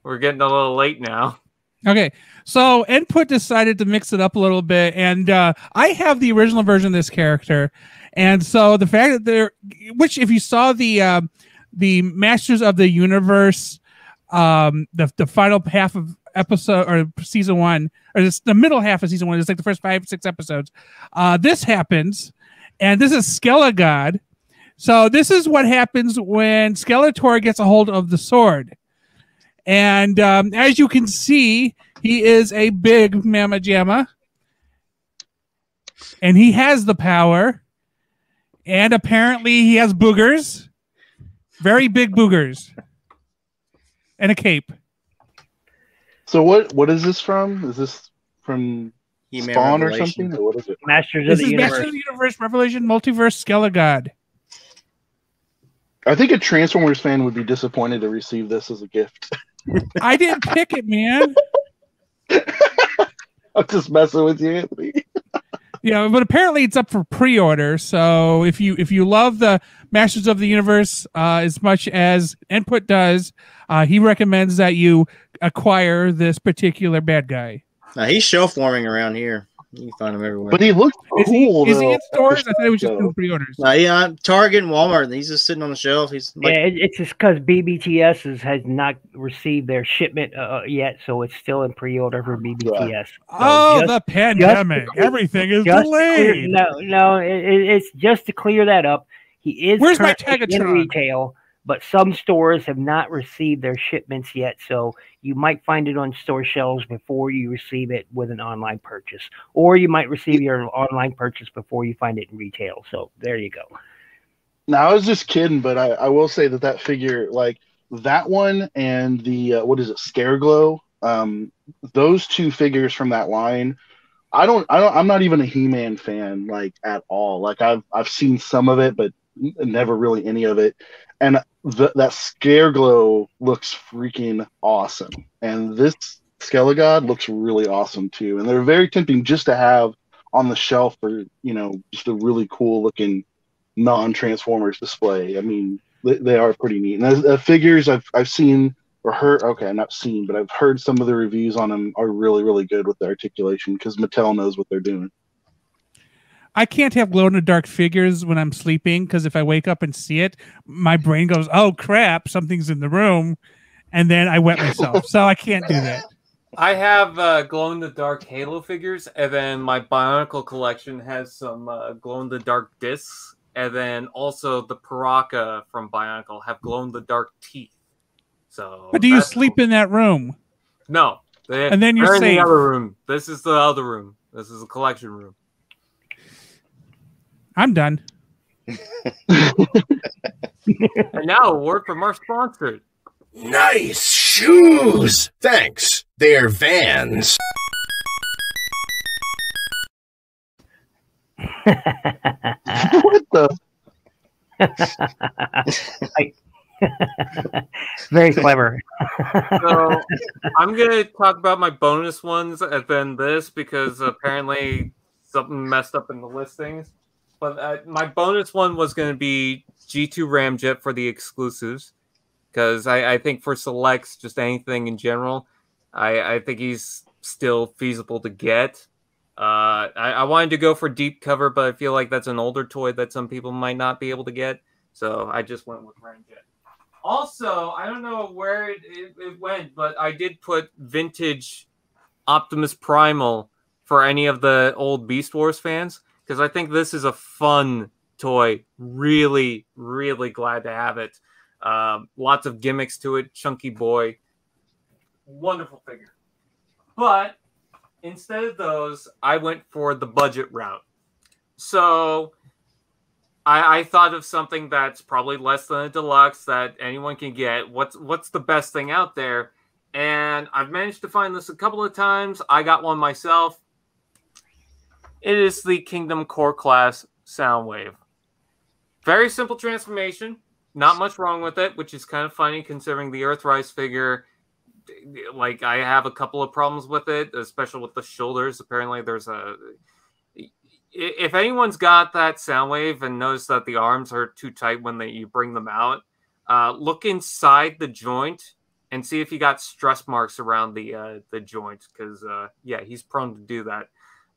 we're getting a little late now. Okay, so input decided to mix it up a little bit, and I have the original version of this character, and so the fact that which if you saw the Masters of the Universe, the final half of episode or season 1, or the middle half of season 1, it's like the first 5-6 episodes. This happens. And this is Skelegod. So this is what happens when Skeletor gets a hold of the sword. And as you can see, he is a big mamma jamma. and he has the power, and apparently he has boogers, very big boogers, and a cape. So what is this from? Is this from He-Man Spawn or Revelation. something? Or what is it? Masters of This the is Universe. Masters of the Universe Revelation Multiverse Skelegod. I think a Transformers fan would be disappointed to receive this as a gift. I didn't pick it, man. I'm just messing with you, Anthony. Yeah, but apparently it's up for pre-order. So if you love the Masters of the Universe as much as Input does, he recommends that you acquire this particular bad guy. He's show forming around here. You can find him everywhere. But he looks cool. Is he though. in stores? I thought it was just doing pre-orders. Yeah, Target and Walmart. He's just sitting on the shelf. He's like, Yeah, it's just because BBTS has not received their shipment yet, so it's still in pre-order for BBTS. So Oh, the pandemic! Everything is delayed. It's just to clear that up. He is Where's my currently in Tagatron? retail, but some stores have not received their shipments yet, so you might find it on store shelves before you receive it with an online purchase, or you might receive your online purchase before you find it in retail. So there you go. Now, I was just kidding, but I will say that figure, like that one and the what is it, Scareglow, those two figures from that line. I'm not even a He-Man fan, like, at all. Like I've seen some of it, but never really any of it. And that Scareglow looks freaking awesome. And this Skelegod looks really awesome too. And they're very tempting just to have on the shelf for, just a really cool looking non-Transformers display. I mean, they are pretty neat. And the figures I've seen or heard, okay, not seen, but I've heard some of the reviews on them are really, really good with the articulation because Mattel knows what they're doing. I can't have glow-in-the-dark figures when I'm sleeping because if I wake up and see it, my brain goes, "Oh crap, something's in the room," and then I wet myself. So I can't do that. I have glow-in-the-dark Halo figures, and then my Bionicle collection has some glow-in-the-dark discs, and then also the Paraka from Bionicle have glow-in-the-dark teeth. So, But do you sleep in that room? No. And then you're they're in safe. the other room. This is the other room. This is the collection room. I'm done. And now a word from our sponsor. Nice shoes! Thanks. They're Vans. What the? Very clever. So I'm going to talk about my bonus ones and then this because apparently something messed up in the listings. But my bonus one was going to be G2 Ramjet for the exclusives because I think for selects, just anything in general, I think he's still feasible to get. I wanted to go for deep cover, but I feel like that's an older toy that some people might not be able to get. So I just went with Ramjet. Also, I don't know where it went, but I did put vintage Optimus Primal for any of the old Beast Wars fans because I think this is a fun toy. Really, really glad to have it. Lots of gimmicks to it. Chunky boy. Wonderful figure. But instead of those, I went for the budget route. So I thought of something that's probably less than a deluxe that anyone can get. What's the best thing out there? And I've managed to find this a couple of times. I got one myself. It is the Kingdom Core Class Soundwave. Very simple transformation. Not much wrong with it, which is kind of funny considering the Earthrise figure. Like, I have a couple of problems with it, especially with the shoulders. Apparently, there's a... If anyone's got that Soundwave and knows that the arms are too tight when you bring them out, look inside the joint and see if you got stress marks around the joint, because yeah, he's prone to do that.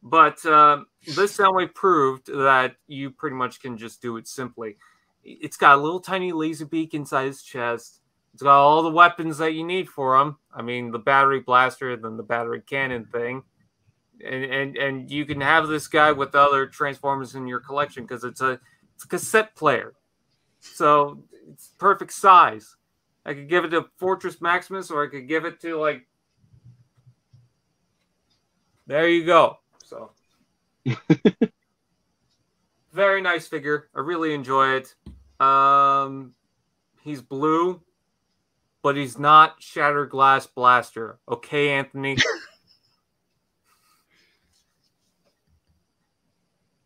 But this Soundwave proved that you pretty much can just do it simply. It's got a little tiny laser beak inside his chest. It's got all the weapons that you need for him. I mean, the battery blaster, then the battery cannon thing. And you can have this guy with other Transformers in your collection because it's a cassette player. So it's perfect size. I could give it to Fortress Maximus or I could give it to, like... There you go. So Very nice figure. I really enjoy it. He's blue, but he's not Shattered Glass Blaster. Okay, Anthony?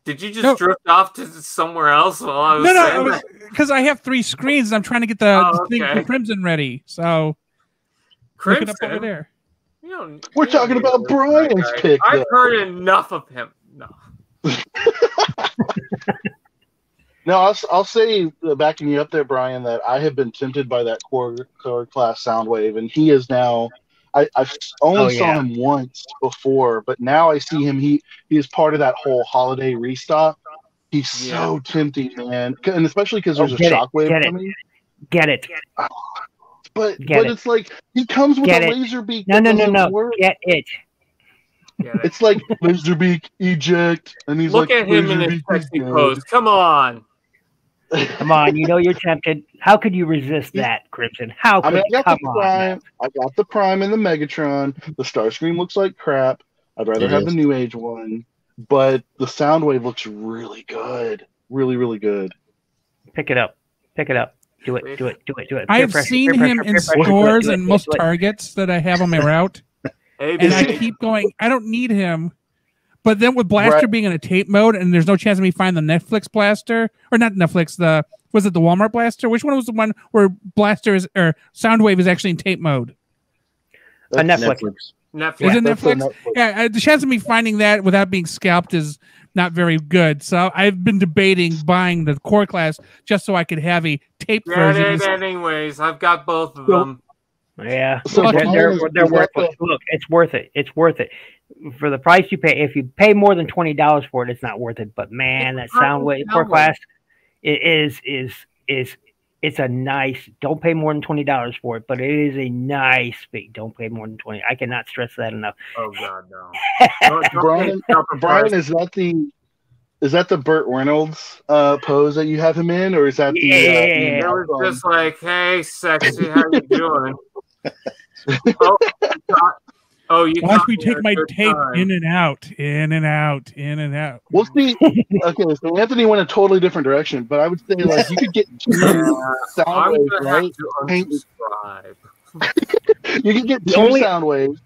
Did you just drift off to somewhere else while I was saying that? Because I have 3 screens and I'm trying to get the thing for Crimson ready. So, Crimson? Look it up over there. We're talking about Brian's pick. I've heard enough of him. No. No, I'll say, backing you up there, Brian, that I have been tempted by that core class Soundwave, and he is now. I've only saw him once before, but now I see him. He is part of that whole holiday restock. He's so tempting, man, and especially because there's a Shockwave coming. Get it. But it's like he comes with a laser beak. No. Get it. It's like laser beak eject, and he's look like, at him in his sexy pose. Come on. Come on, you know you're tempted. How could you resist that, Crimson? How could I got the Prime and the Megatron. The Starscream looks like crap. I'd rather have the New Age one, but the Soundwave looks really good. Really, really good. Pick it up. Do it. I have seen him in stores and most Targets that I have on my route. And I keep going, I don't need him. But then with Blaster being in a tape mode, and there's no chance of me finding the Netflix Blaster, or not Netflix, was it the Walmart Blaster? Which one was the one where Soundwave is actually in tape mode? Netflix. Is it Netflix? Yeah, the chance of me finding that without being scalped is not very good. So I've been debating buying the core class just so I could have a tape version. Anyways, I've got both of them. Yeah, so they're worth it. Look, it's worth it. It's worth it for the price you pay. If you pay more than $20 for it, it's not worth it. But man, that Soundwave core class it's a nice. Don't pay more than $20 for it, but it is a nice fig. Don't pay more than $20. I cannot stress that enough. Oh God, no. Brian, is that the Burt Reynolds pose that you have him in, or is that the? It was just like, hey, sexy, how you doing? Watch me take my tape in and out. We'll see. Okay, so Anthony went a totally different direction, but I would say like you could get two Soundwaves, right? You could get two Soundwaves,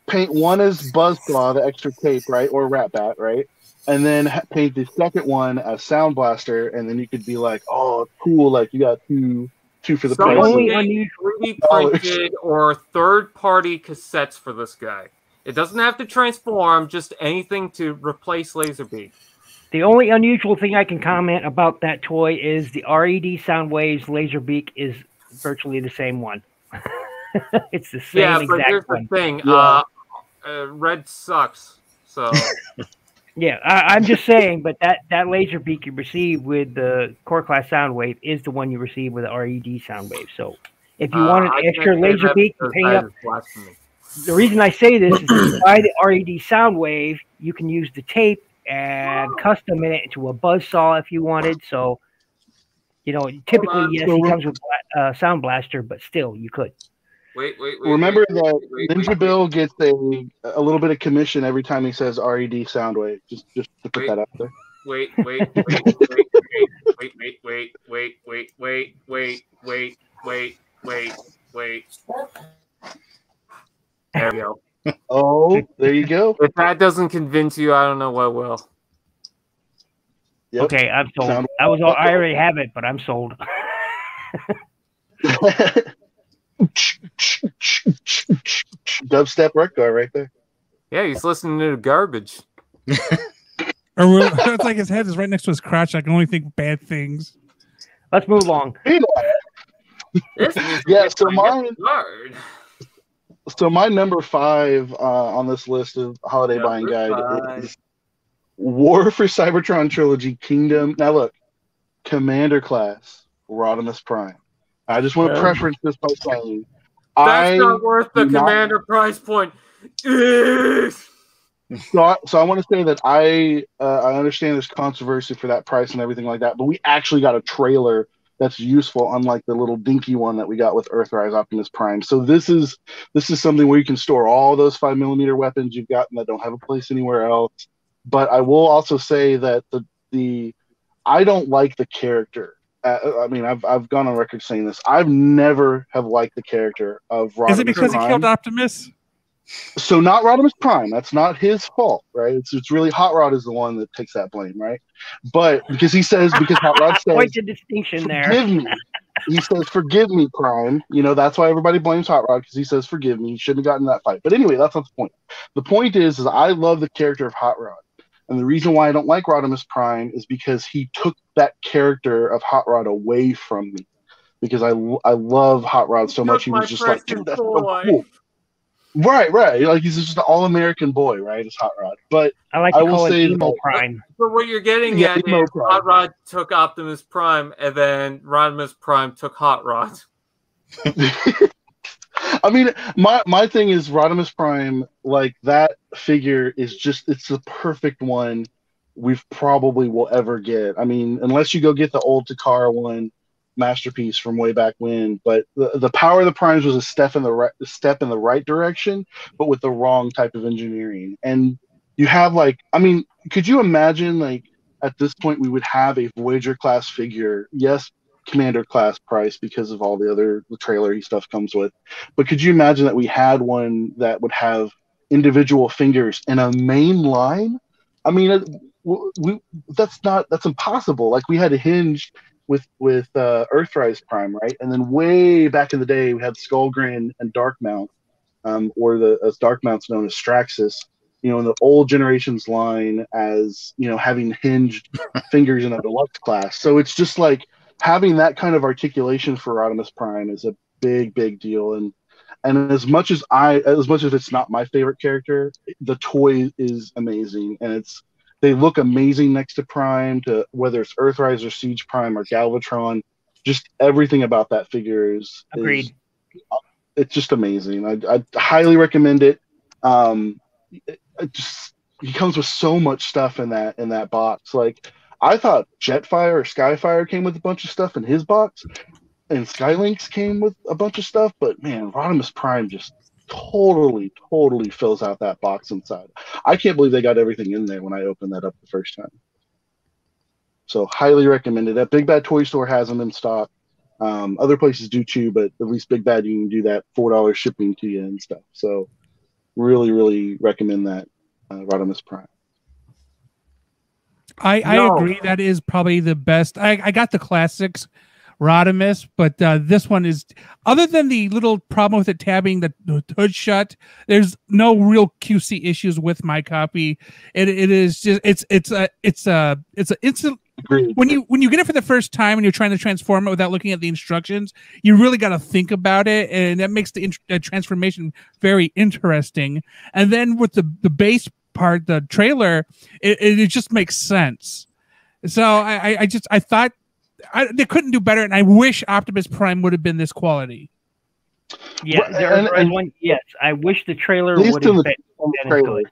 paint one as Buzzsaw, the extra tape, right, or Rat Bat, right, and then paint the second one as Sound Blaster, and then you could be like, oh, cool, like you got two for the price. Only 3D printed or third-party cassettes for this guy. It doesn't have to transform, just anything to replace Laserbeak. The only unusual thing I can comment about that toy is the RED Soundwave's Laserbeak is virtually the same one. It's the same exact one. Yeah, but here's the thing. Red sucks, so... Yeah, I'm just saying, but that Laserbeak you receive with the core class Soundwave is the one you receive with the RED Soundwave. So if you want an extra Laserbeak, you pay up. The reason I say this is if you buy the RED Soundwave, you can use the tape and custom it into a Buzzsaw if you wanted. So, typically, yes, it comes with Sound Blaster, but still, you could. Wait. Remember that Ninja Bill gets a little bit of commission every time he says RED Soundwave. Just to put that out there. Wait. There we go. Oh, there you go. If that doesn't convince you, I don't know what will. Yep. Okay, I'm sold. I already have it, but I'm sold. Dubstep Rekgar right there. Yeah, he's listening to garbage. It's like his head is right next to his crotch. I can only think bad things. Let's move along. So my number 5 on this list of holiday buying guide is War for Cybertron Trilogy Kingdom. Now look, Commander Class Rodimus Prime. I just want to preference this by saying that's not worth the Commander price point. So I want to say that I understand there's controversy for that price and everything like that, but we actually got a trailer that's useful, unlike the little dinky one that we got with Earthrise Optimus Prime. So this is something where you can store all those 5mm weapons you've gotten that don't have a place anywhere else. But I will also say that the I don't like the character. I mean, I've gone on record saying this. I've never have liked the character of Rodimus Prime. Is it because he killed Optimus? So not Rodimus Prime. That's not his fault, right? It's really Hot Rod is the one that takes that blame, right? But because Hot Rod says, quite the distinction there. Forgive me. He says, "Forgive me, Prime." You know, that's why everybody blames Hot Rod, because he says, "Forgive me." He shouldn't have gotten in that fight. But anyway, that's not the point. The point is I love the character of Hot Rod. And the reason why I don't like Rodimus Prime is because he took that character of Hot Rod away from me. Because I love Hot Rod so much. He was just like, dude, that's so cool. Right. Like, he's just an all-American boy, right? It's Hot Rod. But I like to call it Emo Prime. So what you're getting at is Hot Rod took Optimus Prime, and then Rodimus Prime took Hot Rod. I mean, my thing is Rodimus Prime, like, that figure is just, it's the perfect one we've probably will ever get. I mean, unless you go get the old Takara one, masterpiece from way back when, but the Power of the Primes was a step in the right direction, but with the wrong type of engineering. And you have, like, I mean, could you imagine, like, at this point we would have a Voyager class figure, yes, Commander class price because of all the trailer stuff comes with, but could you imagine that we had one that would have individual fingers in a main line? I mean, that's impossible. Like, we had a Hinge with Earthrise Prime, right? And then way back in the day, we had Skullgrin and Darkmount, or as Darkmount's known as Straxus, you know, in the old generations line, as, you know, having hinged fingers in a deluxe class. So it's just like having that kind of articulation for Rodimus Prime is a big deal. And as much as it's not my favorite character, the toy is amazing, and they look amazing next to Prime, to whether it's Earthrise or Siege Prime or Galvatron. Just everything about that figure is agreed. It's just amazing. I highly recommend it. He comes with so much stuff in that box. Like, I thought Jetfire or Skyfire came with a bunch of stuff in his box, and Skylynx came with a bunch of stuff. But man, Rodimus Prime just totally fills out that box inside. I can't believe they got everything in there when I opened that up the first time. So highly recommended. That Big Bad Toy Store has them in stock. Other places do too, but at least Big Bad, you can do that $4 shipping to you and stuff. So really recommend that Rodimus Prime. I agree. That is probably the best. I got the classics Rodimus, but this one is, other than the little problem with it tabbing the hood shut, there's no real QC issues with my copy. It is just it's an instant. Agreed. When you get it for the first time and you're trying to transform it without looking at the instructions, you really got to think about it, and that makes the transformation very interesting. And then with the base part, the trailer, it just makes sense. So I thought they couldn't do better, and I wish Optimus Prime would have been this quality. Yeah, yes, I wish the trailer would have been good.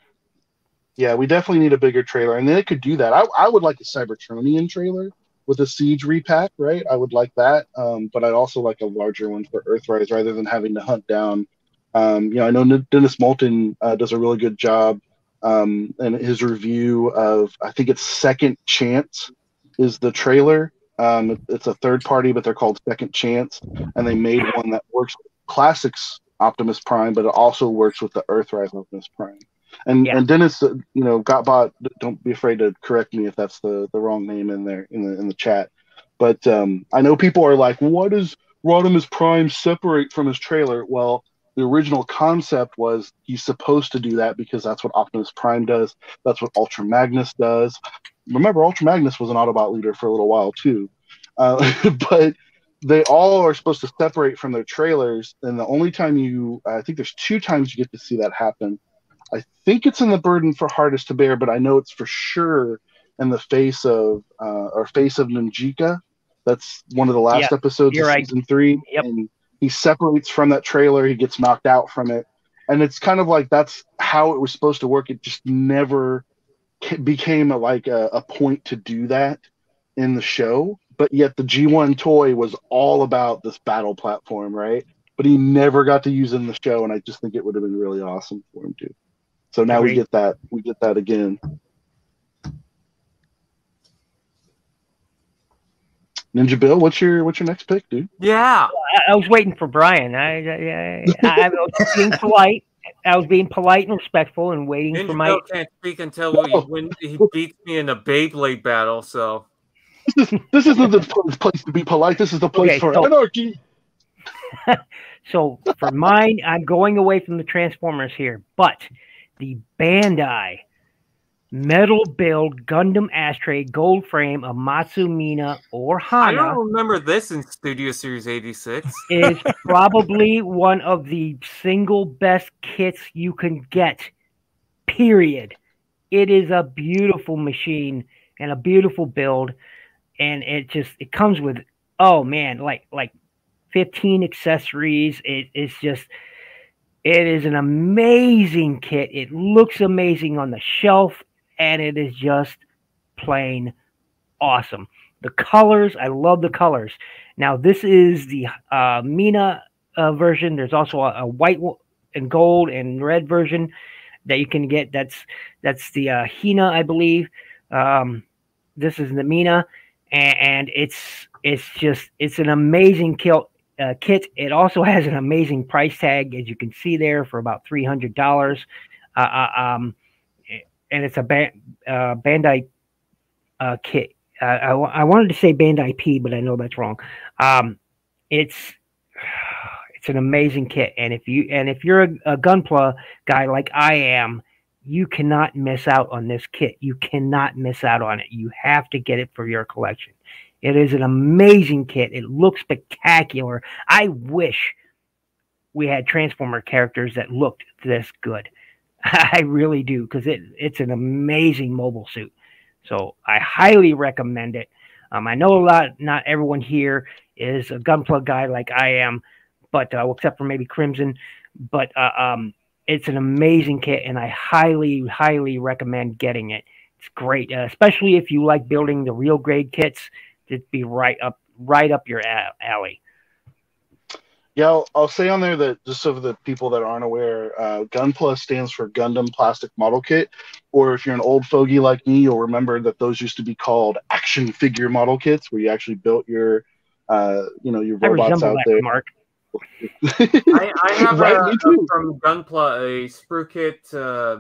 Yeah, we definitely need a bigger trailer, and then it could do that. I would like a Cybertronian trailer with a Siege repack, right? I would like that, but I'd also like a larger one for Earthrise rather than having to hunt down. You know, I know Dennis Moulton does a really good job, and his review of, I think it's Second Chance is the trailer. It's a third party, but they're called Second Chance, and they made one that works with Classics Optimus Prime, but it also works with the Earthrise Optimus Prime. And Dennis, you know, Gotbot, don't be afraid to correct me if that's the wrong name in there in the chat. But I know people are like, what does Rodimus Prime separate from his trailer? Well, the original concept was he's supposed to do that because that's what Optimus Prime does. That's what Ultra Magnus does. Remember, Ultra Magnus was an Autobot leader for a little while too. But they all are supposed to separate from their trailers. And the only time I think there's 2 times you get to see that happen. I think it's in the Burden for Hardest to Bear, but I know it's for sure in the face of Ninjika. That's one of the last episodes of season 3. Yep. And he separates from that trailer. He gets knocked out from it. And it's kind of like that's how it was supposed to work. It just never became a point to do that in the show. But yet the G1 toy was all about this battle platform, right? But he never got to use it in the show, and I just think it would have been really awesome for him to. So now we get that again. Ninja Bill, what's your next pick, dude? Yeah. I was waiting for Brian. I was being polite. I was being polite and respectful and waiting for Ninja my. Bill can't speak until when he beats me in a Beyblade battle. So This isn't the place to be polite. This is the place for anarchy. So for mine, I'm going away from the Transformers here, but the Bandai metal build Gundam ashtray gold frame of Matsumina or I Hana don't remember this in Studio Series 86. is probably one of the single best kits you can get. Period. It is a beautiful machine and a beautiful build, and it comes with, oh man, like 15 accessories. It is an amazing kit. It looks amazing on the shelf, and it is just plain awesome. The colors, I love the colors. Now, this is the Mina version. There's also a white and gold and red version that you can get. That's the Hina, I believe. This is the Mina, and it's an amazing kit. It also has an amazing price tag, as you can see there, for about $300. And it's a Bandai kit. I wanted to say Bandai P, but I know that's wrong. It's an amazing kit, and if you're a Gunpla guy like I am, you cannot miss out on this kit. You cannot miss out on it. You have to get it for your collection. It is an amazing kit. It looks spectacular. I wish we had Transformer characters that looked this good. I really do, because it's an amazing mobile suit. So I highly recommend it. I know not everyone here is a Gunpla guy like I am, but except for maybe Crimson. But it's an amazing kit, and I highly, highly recommend getting it. It's great, especially if you like building the real grade kits. It'd be right up your alley. Yeah, I'll say on there that just so the people that aren't aware, Gunpla stands for Gundam Plastic Model Kit, or if you're an old fogey like me, you'll remember that those used to be called action figure model kits, where you actually built your robots out there. Mark. I have Right, from Gunpla a sprue kit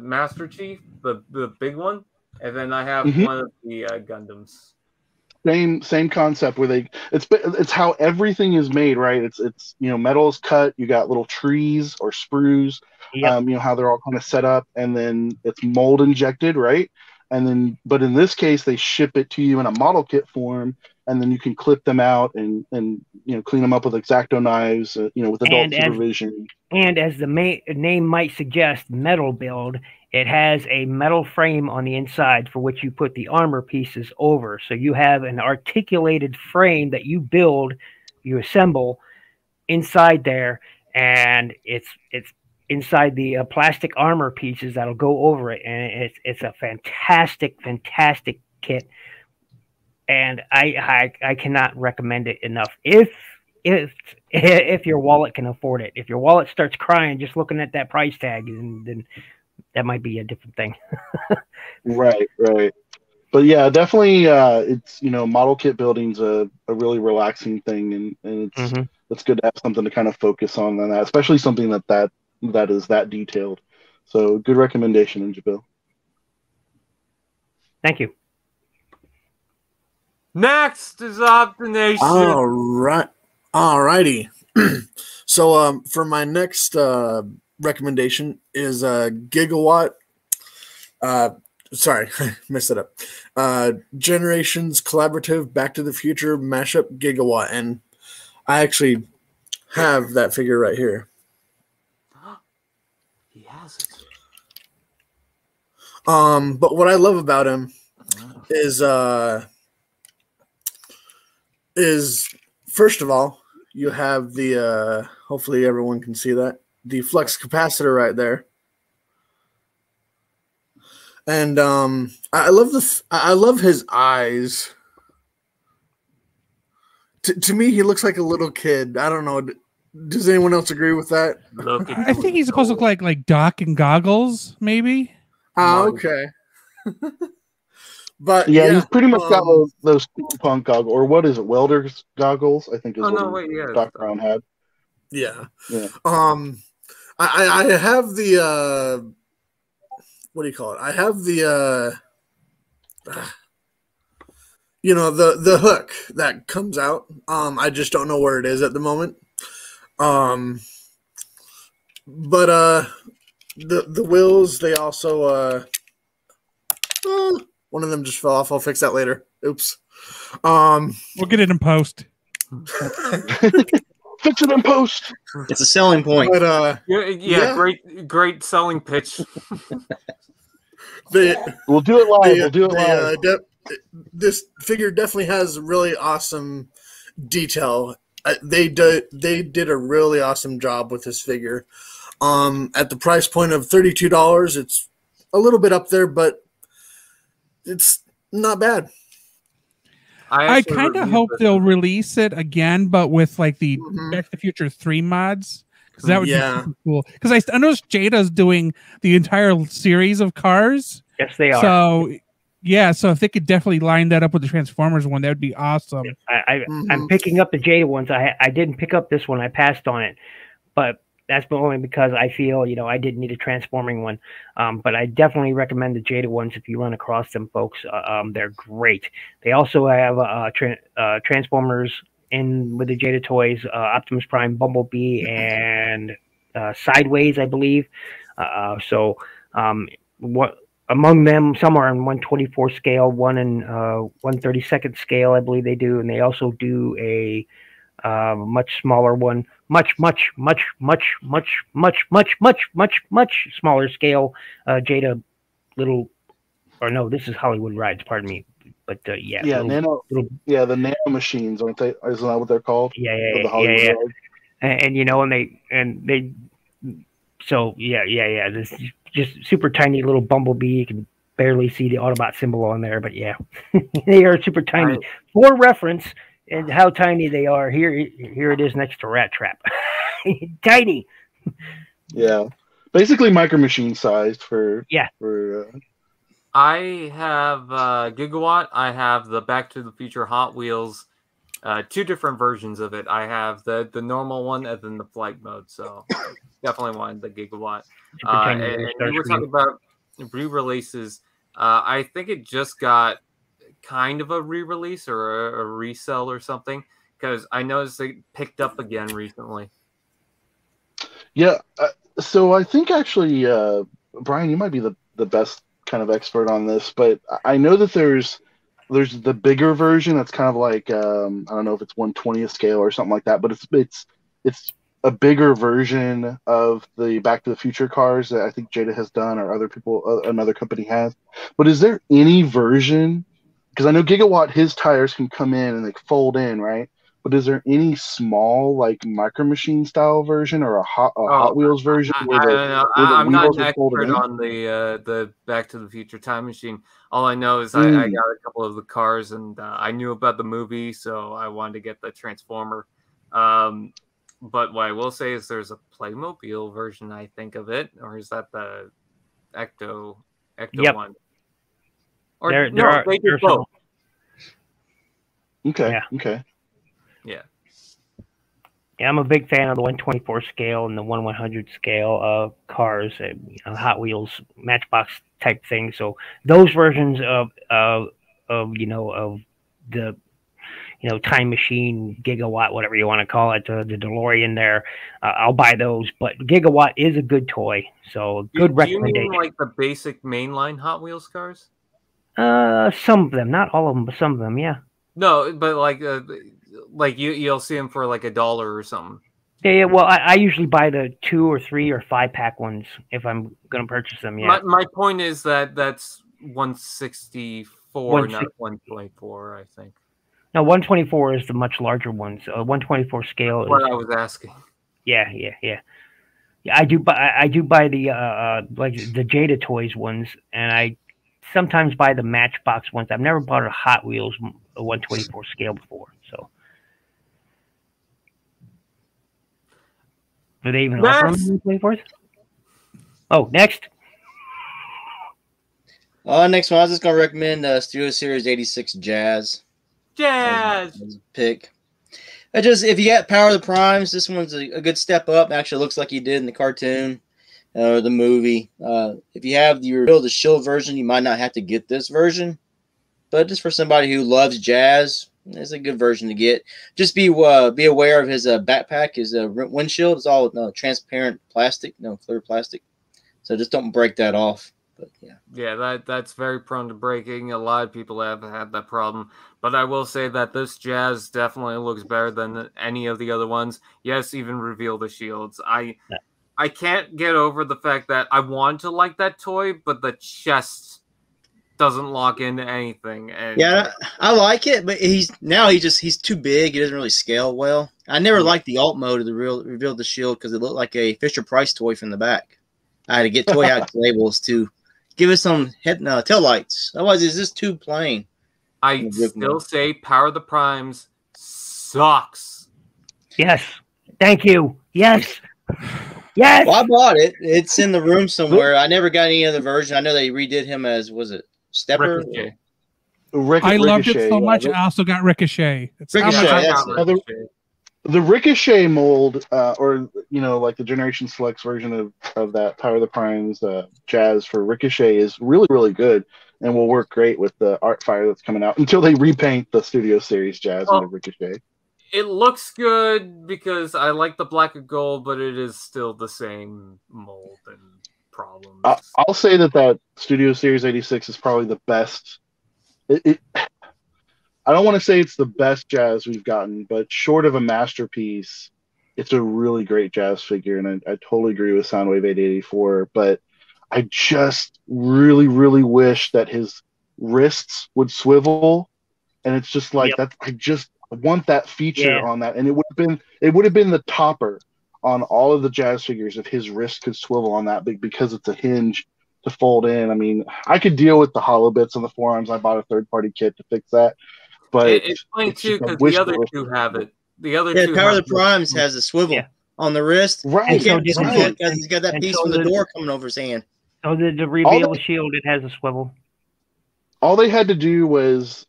Master Chief, the big one, and then I have one of the Gundams. Same concept where it's how everything is made, right? It's metal is cut, you got little trees or sprues, yep. How they're all kind of set up, and then it's mold injected, right? And then, but in this case, they ship it to you in a model kit form, and then you can clip them out and clean them up with X-Acto knives, with adult supervision. And as the name might suggest, metal build, it has a metal frame on the inside for which you put the armor pieces over. So you have an articulated frame that you build, you assemble inside there, and it's inside the plastic armor pieces that'll go over it, and it's a fantastic kit. And I cannot recommend it enough. If your wallet can afford it. If your wallet starts crying just looking at that price tag, then that might be a different thing. Right. But yeah, definitely, it's model kit building's a really relaxing thing, and it's good to have something to kind of focus on that, especially something that is that detailed. So good recommendation, Ninja Bill. Thank you. Next is Optination. Alrighty. So for my next recommendation is Gigawatt. Sorry, messed it up. Generations Collaborative Back to the Future Mashup Gigawatt, and I actually have that figure right here. He has it. But what I love about him is first of all, you have the hopefully everyone can see that, the flux capacitor right there. And I love his eyes. To me, he looks like a little kid. I don't know. Does anyone else agree with that? I think he's supposed to look like Doc in goggles, maybe. Okay. But Yeah, he's pretty much got those um, steampunk goggles, or what is it, welder's goggles? I think is Oh what no, wait, yeah. Doc Brown had. yeah. Yeah. I have the what do you call it? I have the the hook that comes out. I just don't know where it is at the moment. But the wheels, they also one of them just fell off. I'll fix that later. Oops. We'll get it in post. Fix it in post. It's a selling point. But yeah, great selling pitch. We'll do it live. We'll do it live. This figure definitely has really awesome detail. They did a really awesome job with this figure. At the price point of $32, it's a little bit up there, but it's not bad. I kind of hope they'll release it again, but with like the Back to the Future 3 mods, because that would be super cool. Because I noticed Jada's doing the entire series of cars. Yes, they are. So yeah, so if they could definitely line that up with the Transformers one, that would be awesome. I'm picking up the Jada ones. I didn't pick up this one. I passed on it, but that's only because I feel I didn't need a transforming one. But I definitely recommend the Jada ones if you run across them, folks. They're great. They also have Transformers in with the Jada toys, Optimus Prime, Bumblebee, and Sideways, I believe. What among them, some are in 124 scale, one in 132nd scale, I believe they do, and they also do a much smaller one, much smaller scale. Jada little, or no, this is Hollywood Rides. Pardon me, but yeah, the nano machines, aren't they? Isn't that what they're called? Yeah. Rides? And they. So yeah. This just super tiny little Bumblebee. You can barely see the Autobot symbol on there, but yeah, they are super tiny. For reference. And how tiny they are. Here it is next to Rat Trap. Tiny. Yeah. Basically micro machine sized for I have Gigawatt. I have the Back to the Future Hot Wheels. Two different versions of it. I have the normal one and then the flight mode. So definitely wanted the Gigawatt. And you were talking about re-releases. I think it just got kind of a re-release or a resell or something, because I noticed they picked up again recently. Yeah, so I think actually, Brian, you might be the best kind of expert on this, but I know that there's the bigger version that's kind of like I don't know if it's 1/20th scale or something like that, but it's a bigger version of the Back to the Future cars that I think Jada has done or other people, another company has. But is there any version? Because I know Gigawatt, his tires can come in and they fold in, right? But is there any small, like Micro Machine style version or a Hot Wheels version? I'm not an expert on the Back to the Future time machine. All I know is I got a couple of the cars, and I knew about the movie, so I wanted to get the Transformer. But what I will say is there's a Playmobil version, I think, of it, or is that the Ecto one? Or there are both. Okay. Yeah. Yeah, I'm a big fan of the 124 scale and the 1/100 scale cars, Hot Wheels, Matchbox type thing. So those versions of the time machine, Gigawatt, whatever you want to call it, the DeLorean there, I'll buy those. But Gigawatt is a good toy, so good recommendation. Do you mean like the basic mainline Hot Wheels cars? Some of them, not all of them, but some of them, yeah. No, but like you'll see them for like $1 or something. Yeah. Well, I usually buy the 2 or 3 or 5 pack ones if I'm gonna purchase them. Yeah. My point is that's 164, not 124. I think. No, 124 is the much larger ones. 124 scale. What I was asking. Yeah. I do buy the like the Jada Toys ones, and I sometimes buy the Matchbox ones. I've never bought a Hot Wheels 124 scale before, so. Do they even offer 124s? Oh, next. Next one, I was just gonna recommend Studio Series 86 Jazz. Jazz as a pick. If you got Power of the Primes, this one's a good step up. Actually, looks like he did in the cartoon or the movie. If you have your Build a Shield version, you might not have to get this version. But just for somebody who loves jazz, it's a good version to get. Just be aware of his backpack. His windshield is all transparent plastic, no clear plastic. So just don't break that off. But yeah, that's very prone to breaking. A lot of people have had that problem. But I will say that this Jazz definitely looks better than any of the other ones. Yes, even Reveal the Shields. I can't get over the fact that I want to like that toy, but the chest doesn't lock into anything. And yeah, I like it, but he's too big. He doesn't really scale well. I never liked the alt mode of the Reveal the Shield because it looked like a Fisher Price toy from the back. I had to get toy out labels to give it some tail lights. Otherwise, it's just too plain. I still say Power of the Primes sucks. Yes. Thank you. Yes. Yes. Well, I bought it. It's in the room somewhere. I never got any other version. I know they redid him as, was it Stepper? I loved it so much. I also got Ricochet. The Ricochet mold, or like the Generation Selects version of that Power of the Primes Jazz for Ricochet is really, really good and will work great with the art fire that's coming out until they repaint the Studio Series Jazz into Ricochet. It looks good because I like the black and gold, but it is still the same mold and problems. I'll say that Studio Series 86 is probably the best. I don't want to say it's the best Jazz we've gotten, but short of a masterpiece, it's a really great Jazz figure, and I totally agree with Soundwave 884, but I just really, really wish that his wrists would swivel, and it's just like that. I just want that feature on that, and it would have been the topper on all of the Jazz figures if his wrist could swivel on that, because it's a hinge to fold in. I mean, I could deal with the hollow bits on the forearms. I bought a third-party kit to fix that. But it's funny too because the other two have it. The other two Power of the Primes has a swivel on the wrist. Right. He's got that piece from the door coming over his hand. So the Reveal the Shield, it has a swivel. All they had to do was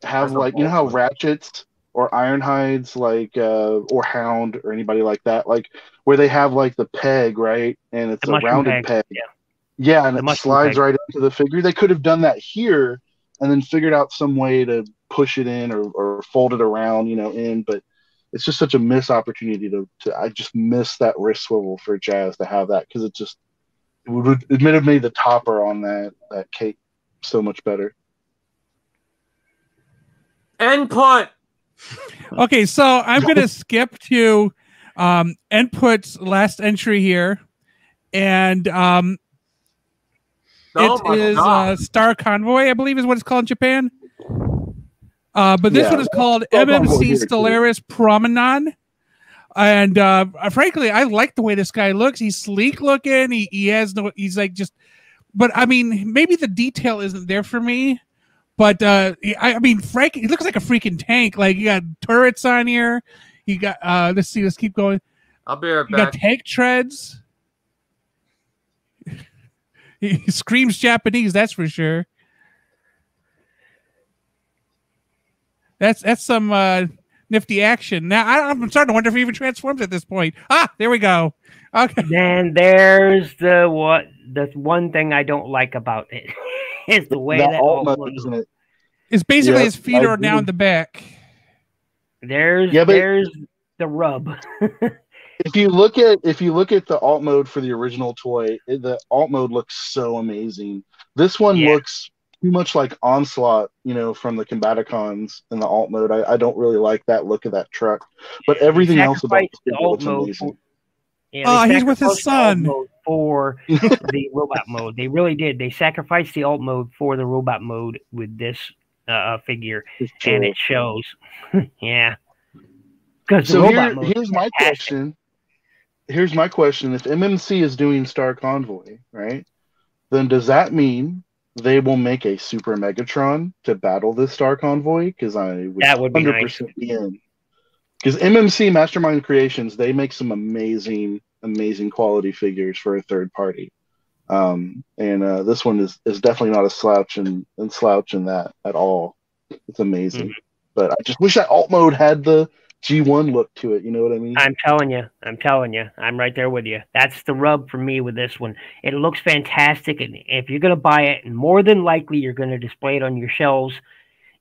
have how Ratchets or Ironhides or Hound or anybody like that, where they have the peg, right? And it's a rounded peg. Yeah, and it slides right into the figure. They could have done that here and then figured out some way to push it in or fold it around, in. But it's just such a missed opportunity to I just miss that wrist swivel for Jazz to have that, because it would have made the topper on that cake so much better. Input. Okay, so I'm going to skip to Input's last entry here, and it is Star Convoy, I believe is what it's called in Japan. But this one is called MMC Stellaris Promenade. And frankly, I like the way this guy looks. He's sleek looking. But I mean, maybe the detail isn't there for me. But I mean, Frank, he looks like a freaking tank. You got turrets on here. You got let's keep going. I'll be right back. You got tank treads. He screams Japanese, that's for sure. That's some nifty action. Now I'm starting to wonder if he even transforms at this point. There we go. Okay. Then there's the one thing I don't like about it is the way that alt mode, isn't it? It's basically his feet are down the back. There's the rub. If you look at the alt mode for the original toy, the alt mode looks so amazing. This one looks too much like Onslaught, from the Combaticons in the alt mode. I don't really like that look of that truck, but everything else about the alt mode looks amazing. He's with his son for the robot mode. They really did. They sacrificed the alt mode for the robot mode with this figure, and it shows. Yeah. So here's my question. Here's my question. If MMC is doing Star Convoy, right, then does that mean they will make a Super Megatron to battle this Star Convoy? Because that would be 100% nice. In. Because MMC Mastermind Creations, they make some amazing, amazing quality figures for a third party. And this one is definitely not a slouch in that at all. It's amazing. But I just wish that alt mode had the G1 look to it. You know what I mean? I'm telling you. I'm right there with you. That's the rub for me with this one. It looks fantastic, and if you're going to buy it, more than likely you're going to display it on your shelves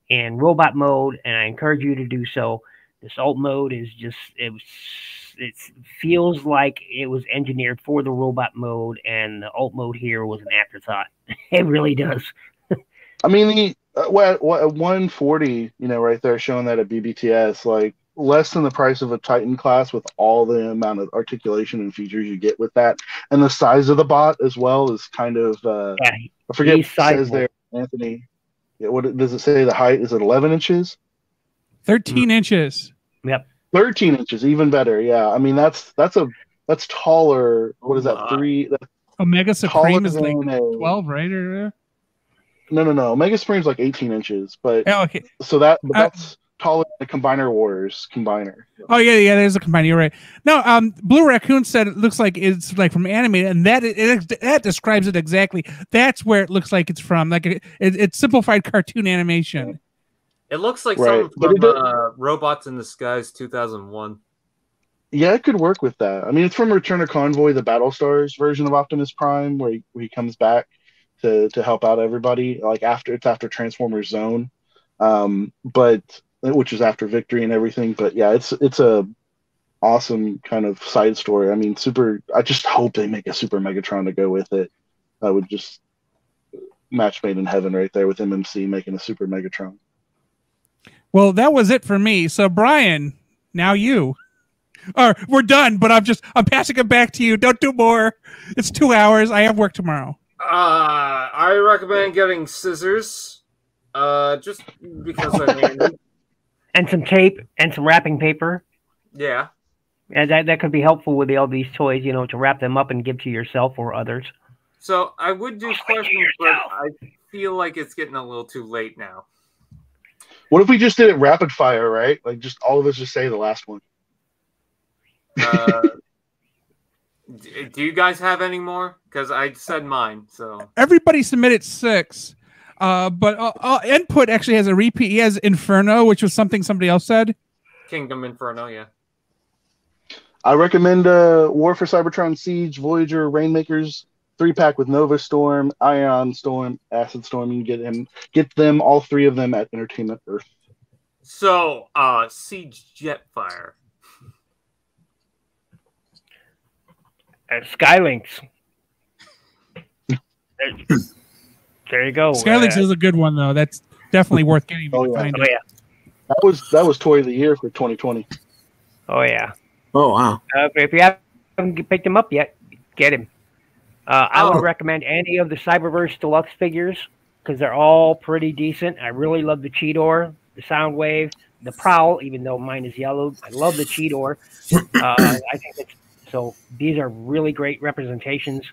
in robot mode, and I encourage you to do so. This alt mode is just it feels like it was engineered for the robot mode, and the alt mode here was an afterthought. It really does. I mean, what 140, right there showing that at BBTS, like less than the price of a Titan class with all the amount of articulation and features you get with that, and the size of the bot as well is kind of I forget what it says there, Anthony. Yeah, what does it say? The height is it 11 inches? 13 inches. Yep. 13 inches, even better. Yeah, I mean that's taller. What is that? Omega Supreme is like 12, right? Or no. Omega Supreme's like 18 inches, but okay. So that's taller than the Combiner Wars combiner. Oh yeah, there's a combiner. You're right. No, Blue Raccoon said it looks like it's like from animated, and that describes it exactly. That's where it looks like it's from. Like it's simplified cartoon animation. It looks like something from Robots in Disguise 2001. Yeah, it could work with that. I mean, it's from Return of Convoy, the Battlestars version of Optimus Prime, where he comes back to help out everybody. Like after Transformers Zone, but which is after Victory and everything. But yeah, it's a awesome kind of side story. I mean, I just hope they make a Super Megatron to go with it. I would just match made in heaven right there with MMC making a Super Megatron. Well, that was it for me. So, Brian, now you. Or we're done, but I'm passing it back to you. Don't do more. It's 2 hours. I have work tomorrow. I recommend getting scissors. Just because I mean, and some tape and some wrapping paper. Yeah. And that could be helpful with all these toys, to wrap them up and give to yourself or others. So I would do questions, but I feel like it's getting a little too late now. What if we just did it rapid fire, right? Like just all of us just say the last one. Do you guys have any more? Because I said mine. So everybody submitted 6, but Input actually has a repeat. He has Inferno, which was something somebody else said. Kingdom Inferno, yeah. I recommend War for Cybertron Siege, Voyager, Rainmakers 3-pack with Nova Storm, Ion Storm, Acid Storm. You can get them, all 3 of them at Entertainment Earth. So, Siege Jetfire. Skylinks. There you go. Skylinks is a good one, though. That's definitely worth getting. Yeah. That was Toy of the Year for 2020. Oh, yeah. Oh, wow. If you haven't picked him up yet, get him. I would recommend any of the Cyberverse Deluxe figures because they're all pretty decent. I really love the Cheetor, the Soundwave, the Prowl, even though mine is yellow. I love the Cheetor. I think so. These are really great representations.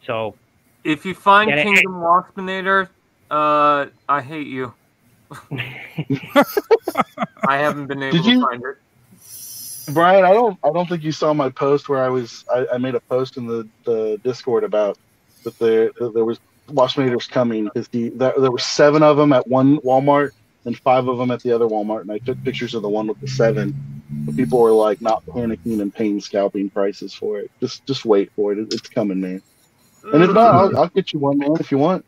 So, if you find Kingdom Waspinator, I hate you. I haven't been able to find it. Brian, I don't think you saw my post where I made a post in the Discord about that there was Waspinators coming because there were 7 of them at one Walmart and 5 of them at the other Walmart, and I took pictures of the one with the 7. But people were like not panicking and paying scalping prices for it. Just wait for it. It's coming, man. And if not, I'll get you one, man, if you want.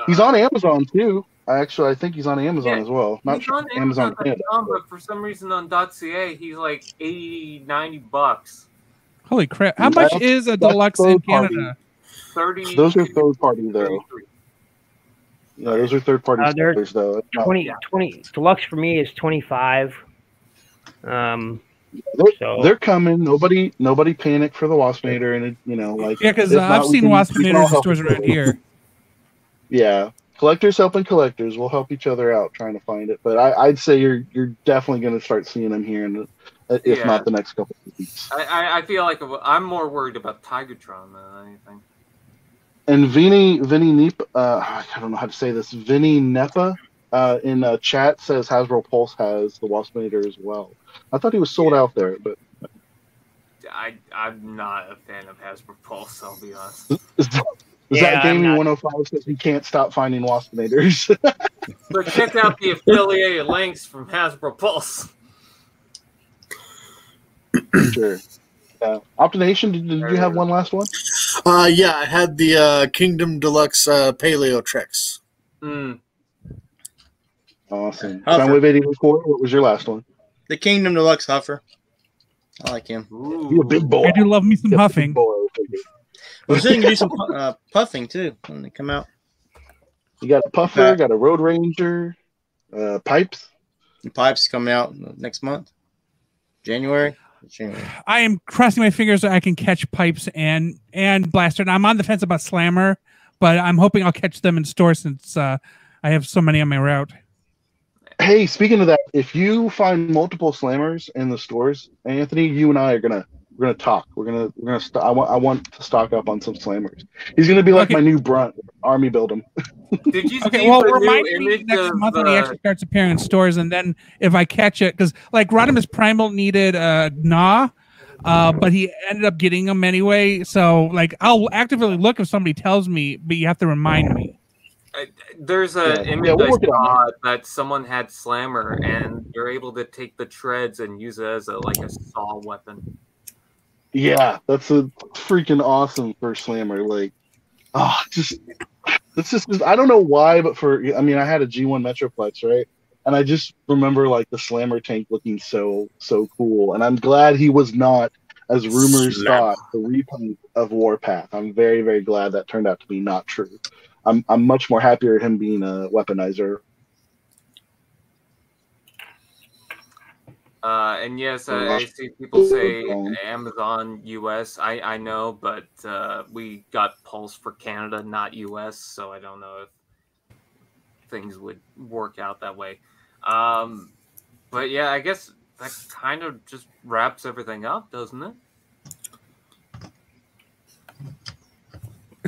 He's on Amazon too. I think he's on Amazon as well. Not sure on Amazon Canada. But for some reason on .ca, he's like $80-$90. Holy crap! How much is a deluxe in Canada? 30. Those are third party though. Yeah, those are third party sellers though. 20 deluxe for me is 25. They're coming. Nobody panic for the Waspinator, and because I've seen Waspinators in stores around here. Yeah. Collectors helping collectors. We'll help each other out trying to find it. But I'd say you're definitely going to start seeing them here, if not the next couple of weeks. I feel like I'm more worried about Tigertron than anything. And Vinny Neep, I don't know how to say this. Vinny Nepa in chat says Hasbro Pulse has the Waspinator as well. I thought he was sold out there, but I'm not a fan of Hasbro Pulse, I'll be honest. Is that Gaming 105 says he can't stop finding Waspinators? But check out the affiliated links from Hasbro Pulse. Sure. Optination, did you have one last one? Yeah, I had the Kingdom Deluxe Paleo Trex. Awesome. Huffer. Soundwave 84, what was your last one? The Kingdom Deluxe Huffer. I like him. You're a big boy. I do love me some huffing. Well, so you can do some puffing too when they come out. You got a Puffer, got a Road Ranger, Pipes. The Pipes coming out next month, January. I am crossing my fingers that I can catch Pipes and Blaster. And I'm on the fence about Slammer, but I'm hoping I'll catch them in store since I have so many on my route. Hey, speaking of that, if you find multiple Slammers in the stores, Anthony, you and I are gonna talk. We're gonna I want to stock up on some Slammers. He's gonna be like my new Brunt. Army build him. Did you Okay, see well, the remind new me image next of, month when he actually starts appearing in stores, and then if I catch it, because like Rodimus Primal needed Gnaw, but he ended up getting them anyway. So like I'll actively look if somebody tells me, but you have to remind me. There's an image I saw that someone had Slammer, and you're able to take the treads and use it as a saw weapon. Yeah, that's a freaking awesome first Slammer. Like, it's just I don't know why, but I had a G1 Metroplex, right? And I just remember like the Slammer tank looking so cool, and I'm glad he was not, as rumors thought, the repaint of Warpath. I'm very, very glad that turned out to be not true. I'm much more happier at him being a weaponizer. And yes, I see people say Amazon US. I know, but we got Pulse for Canada, not US, so I don't know if things would work out that way. But yeah, I guess that kind of just wraps everything up, doesn't it?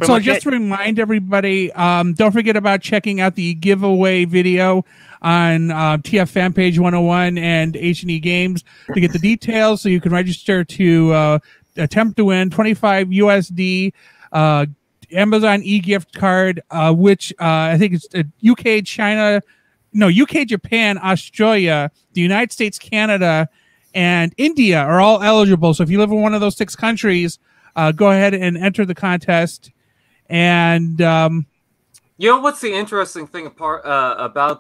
So just to remind everybody, don't forget about checking out the giveaway video on TF Fan Page 101 and H&E Games to get the details so you can register to attempt to win 25 USD Amazon e-gift card, which I think it's UK, China, no, UK, Japan, Australia, the United States, Canada, and India are all eligible. So if you live in one of those 6 countries, go ahead and enter the contest. And you know what's the interesting thing about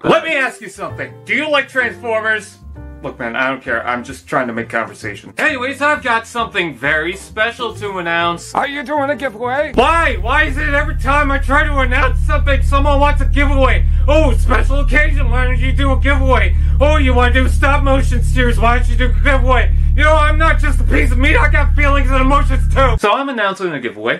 that? Let me ask you something. Do you like Transformers? Look, man, I don't care. I'm just trying to make conversation. Anyways, I've got something very special to announce. Are you doing a giveaway? Why? Why is it every time I try to announce something, someone wants a giveaway? Oh, special occasion, why don't you do a giveaway? Oh, you want to do a stop motion series, why don't you do a giveaway? You know, I'm not just a piece of meat, I got feelings and emotions too. So I'm announcing a giveaway.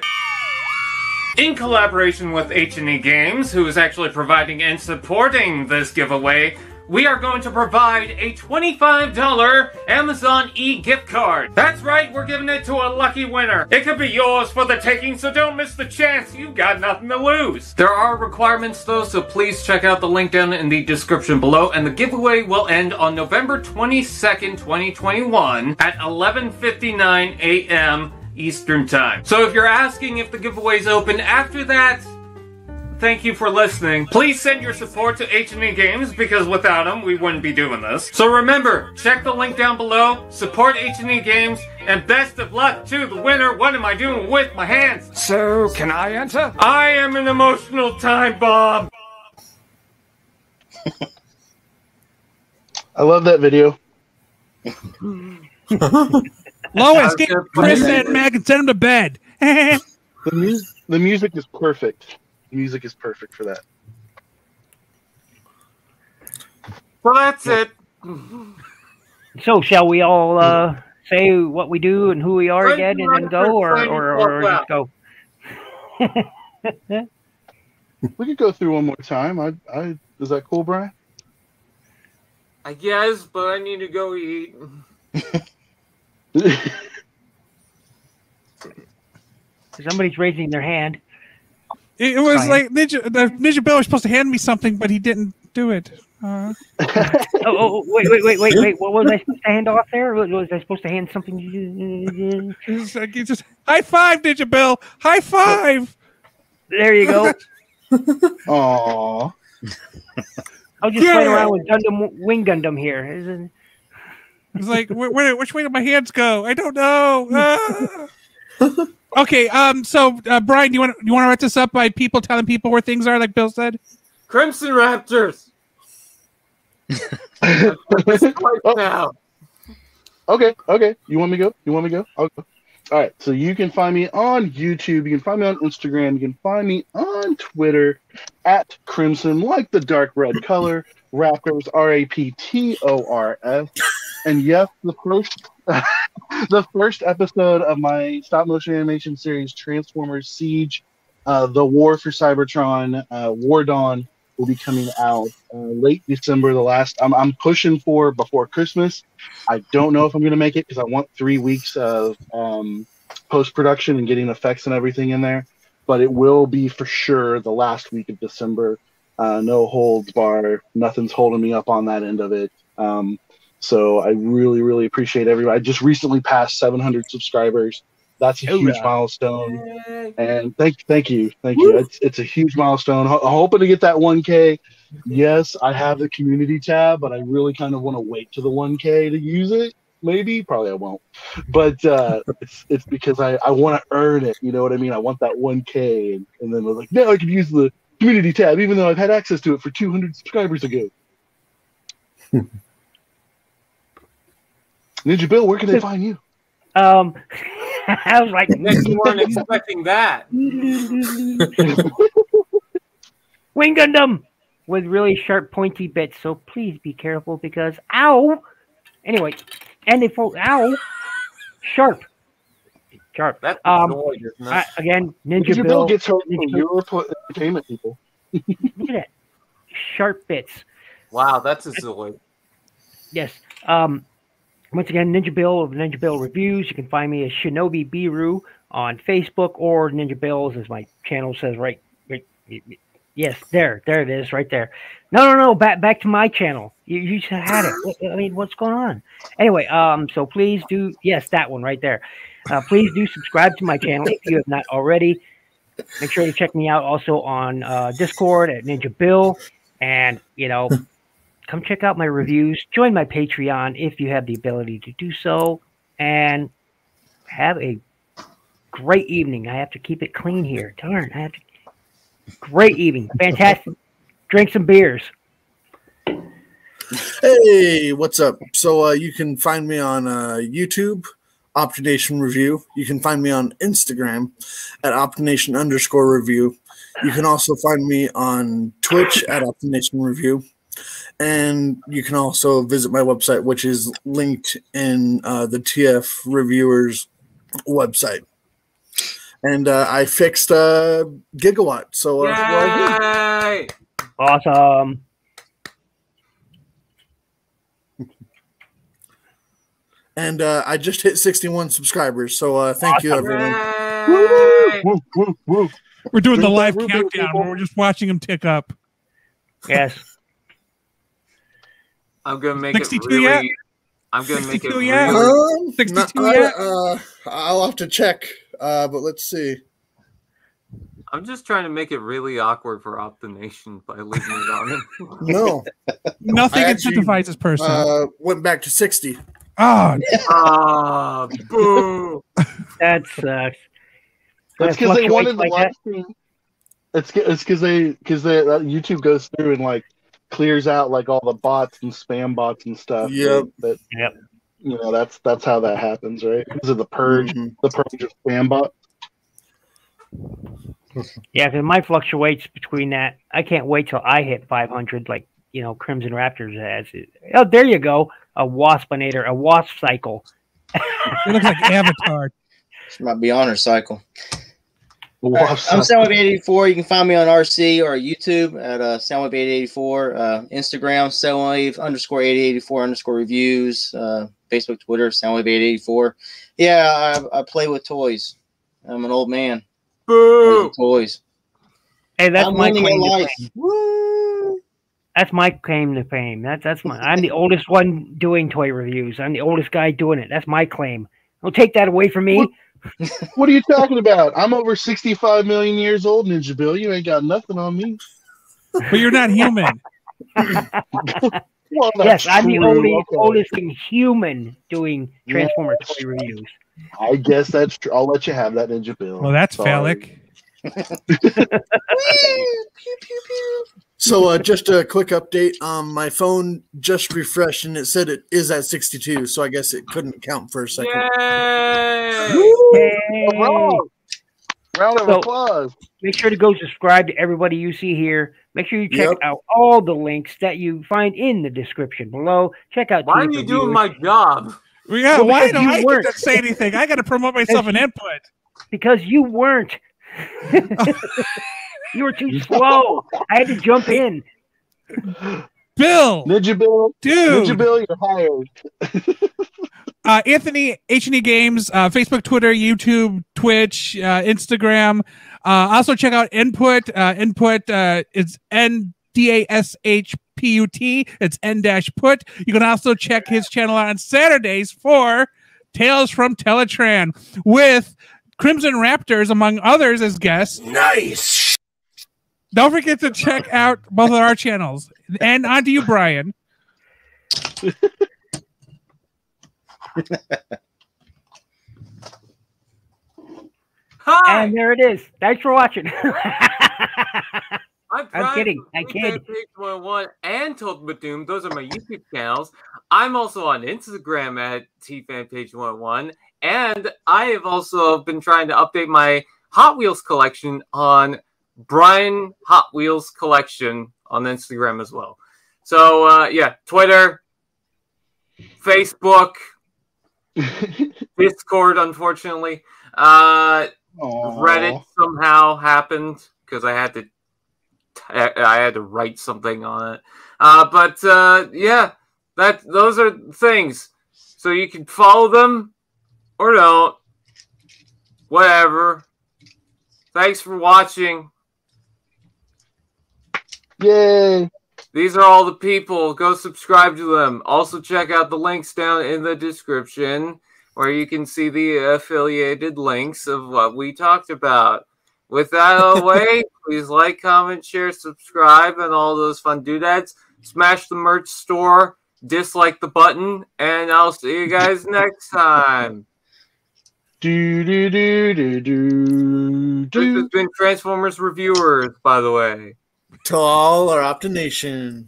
In collaboration with H&E Games, who is actually providing and supporting this giveaway, we are going to provide a $25 Amazon e-gift card. That's right, we're giving it to a lucky winner. It could be yours for the taking, so don't miss the chance. You've got nothing to lose. There are requirements though, so please check out the link down in the description below, and the giveaway will end on November 22nd, 2021 at 11:59 a.m. Eastern Time. So if you're asking if the giveaway's open after that, thank you for listening. Please send your support to H&E Games, because without them, we wouldn't be doing this. So remember, check the link down below, support H&E Games, and best of luck to the winner. What am I doing with my hands? So, can I enter? I am an emotional time bomb. I love that video. Lois, get Chris and Meg and send them to bed. The music is perfect. The music is perfect for that. Well, that's it. So, shall we all say what we do and who we are again, and then go, or just go? We could go through one more time. Is that cool, Brian? I guess, but I need to go eat. Somebody's raising their hand. It was like Ninja Bill was supposed to hand me something, but he didn't do it. Wait. What was I supposed to hand off there? Was I supposed to hand something? Just high five, Ninja Bill. High five. There you go. Aww. I was just playing around with Wing Gundam here. It's like, which way do my hands go? I don't know. Okay, so Brian, you want to wrap this up by telling people where things are, like Bill said? Crimson Raptors. Right now. Okay. You want me to go? I'll go. All right. So you can find me on YouTube. You can find me on Instagram. You can find me on Twitter at Crimson, like the dark red color. Raptors, Raptors. And yes, the first episode of my stop motion animation series, Transformers Siege, the War for Cybertron, War Dawn, will be coming out late December. I'm pushing for before Christmas. I don't know if I'm going to make it because I want 3 weeks of post-production and getting effects and everything in there. But it will be for sure the last week of December. No holds bar. Nothing's holding me up on that end of it. So I really, really appreciate everybody. I just recently passed 700 subscribers. That's a huge milestone. And thank you. It's a huge milestone. Hoping to get that 1K. Yes, I have the community tab, but I really kind of want to wait to the 1K to use it. Maybe, probably I won't. But it's because I want to earn it. You know what I mean? I want that 1K. And then I was like, no, I can use the community tab, even though I've had access to it for 200 subscribers ago. Ninja Bill, where can they find you? I was like, you weren't expecting that. Wing Gundam with really sharp, pointy bits. So please be careful because ow. Anyway, and they fall ow. Sharp. That's annoying, isn't it? Again, Ninja Bill gets hurt from your entertainment people. Look at that. Sharp bits. Wow, that's a Zoid. Yes. Once again, Ninja Bill of Ninja Bill Reviews. You can find me as Shinobi Biru on Facebook or Ninja Bills, as my channel says right. Yes, there it is, right there. No, back to my channel. You just had it. I mean, what's going on? Anyway, so please do, yes, that one right there. Please do subscribe to my channel if you have not already. Make sure to check me out also on Discord at Ninja Bill, and come check out my reviews. Join my Patreon if you have the ability to do so, and have a great evening. I have to keep it clean here. Darn, I have to. Great evening. Fantastic. Drink some beers. Hey, what's up? So you can find me on YouTube, Optination Review. You can find me on Instagram at Optination_review. You can also find me on Twitch at Optination Review. And you can also visit my website, which is linked in the TF Reviewers website. And I fixed Gigawatt. So Yay! Awesome. And I just hit 61 subscribers. So thank you, everyone. Woo. We're doing the live countdown where we're just watching them tick up. Yes. I'm gonna make 62 it really. yet? I'm gonna make it yet? really. 62 yet? I'll have to check. But let's see. I'm just trying to make it really awkward for Optination by leaving it on. No. Nothing incentivizes this person. Went back to 60. Oh, boo. That sucks. That's because they wanted the live stream. It's because YouTube goes through and like clears out like all the bots and spam bots and stuff. Yep. Yep. That's how that happens, right? Because of the purge, the purge of spam bots. Yeah, because mine fluctuates between that. I can't wait till I hit 500, like Crimson Raptors has. Oh, there you go, a waspinator, a wasp cycle. It looks like Avatar. She might be on her cycle. Right, I'm Soundwave884. You can find me on RC or YouTube at Soundwave884. Instagram, Soundwave_884_reviews. Facebook, Twitter, Soundwave884. Yeah, I play with toys. I'm an old man. Boo! Toys. Hey, that's I'm my winning claim in to life. fame. Woo! That's my claim to fame. That's my. I'm the oldest one doing toy reviews. I'm the oldest guy doing it. That's my claim. Don't take that away from me. What are you talking about? I'm over 65 million years old, Ninja Bill. You ain't got nothing on me. But you're not human. Well, Yes, I'm the true. oldest human doing Transformer toy reviews. I guess that's true. I'll let you have that, Ninja Bill. Well, that's Sorry. phallic. So just a quick update. My phone just refreshed and it said it is at 62, so I guess it couldn't count for a second. Yay! Round of applause. Make sure to go subscribe to everybody you see here. Make sure you check out all the links that you find in the description below. Check out. Why are you doing my job? Yeah, Well, why because don't you I weren't. get to say anything? I got to promote myself in input. Because you weren't. You were too slow. I had to jump in. Bill, Ninja Bill, dude, Ninja Bill, you're hired. Anthony H&E Games, Facebook, Twitter, YouTube, Twitch, Instagram. Also check out Input. Input is NDASHPUT. It's N-put. You can also check his channel out on Saturdays for Tales from Teletran with Crimson Raptors, among others, as guests. Nice. Don't forget to check out both of our channels. And on to you, Brian. Hi! And there it is. Thanks for watching. I'm kidding. I kid. Page 101 and Ultimate Doom. Those are my YouTube channels. I'm also on Instagram at tfanpage101. And I have also been trying to update my Hot Wheels collection on Brian Hot Wheels Collection on Instagram as well. So, yeah, Twitter, Facebook, Discord, unfortunately. Reddit somehow happened because I had to write something on it. But yeah, those are things. So you can follow them or don't. Whatever. Thanks for watching. Yay. These are all the people. Go subscribe to them. Also check out the links down in the description where you can see the affiliated links of what we talked about. With that out of the way, please like, comment, share, subscribe, and all those fun doodads. Smash the merch store, dislike the button, and I'll see you guys next time. This has been Transformers Reviewers, by the way. To all our Optination.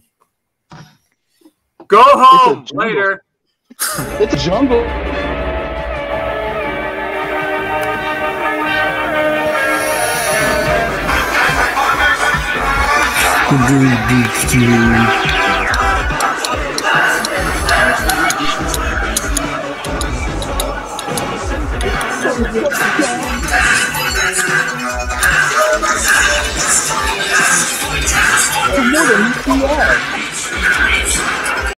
Go home later. It's a jungle. More than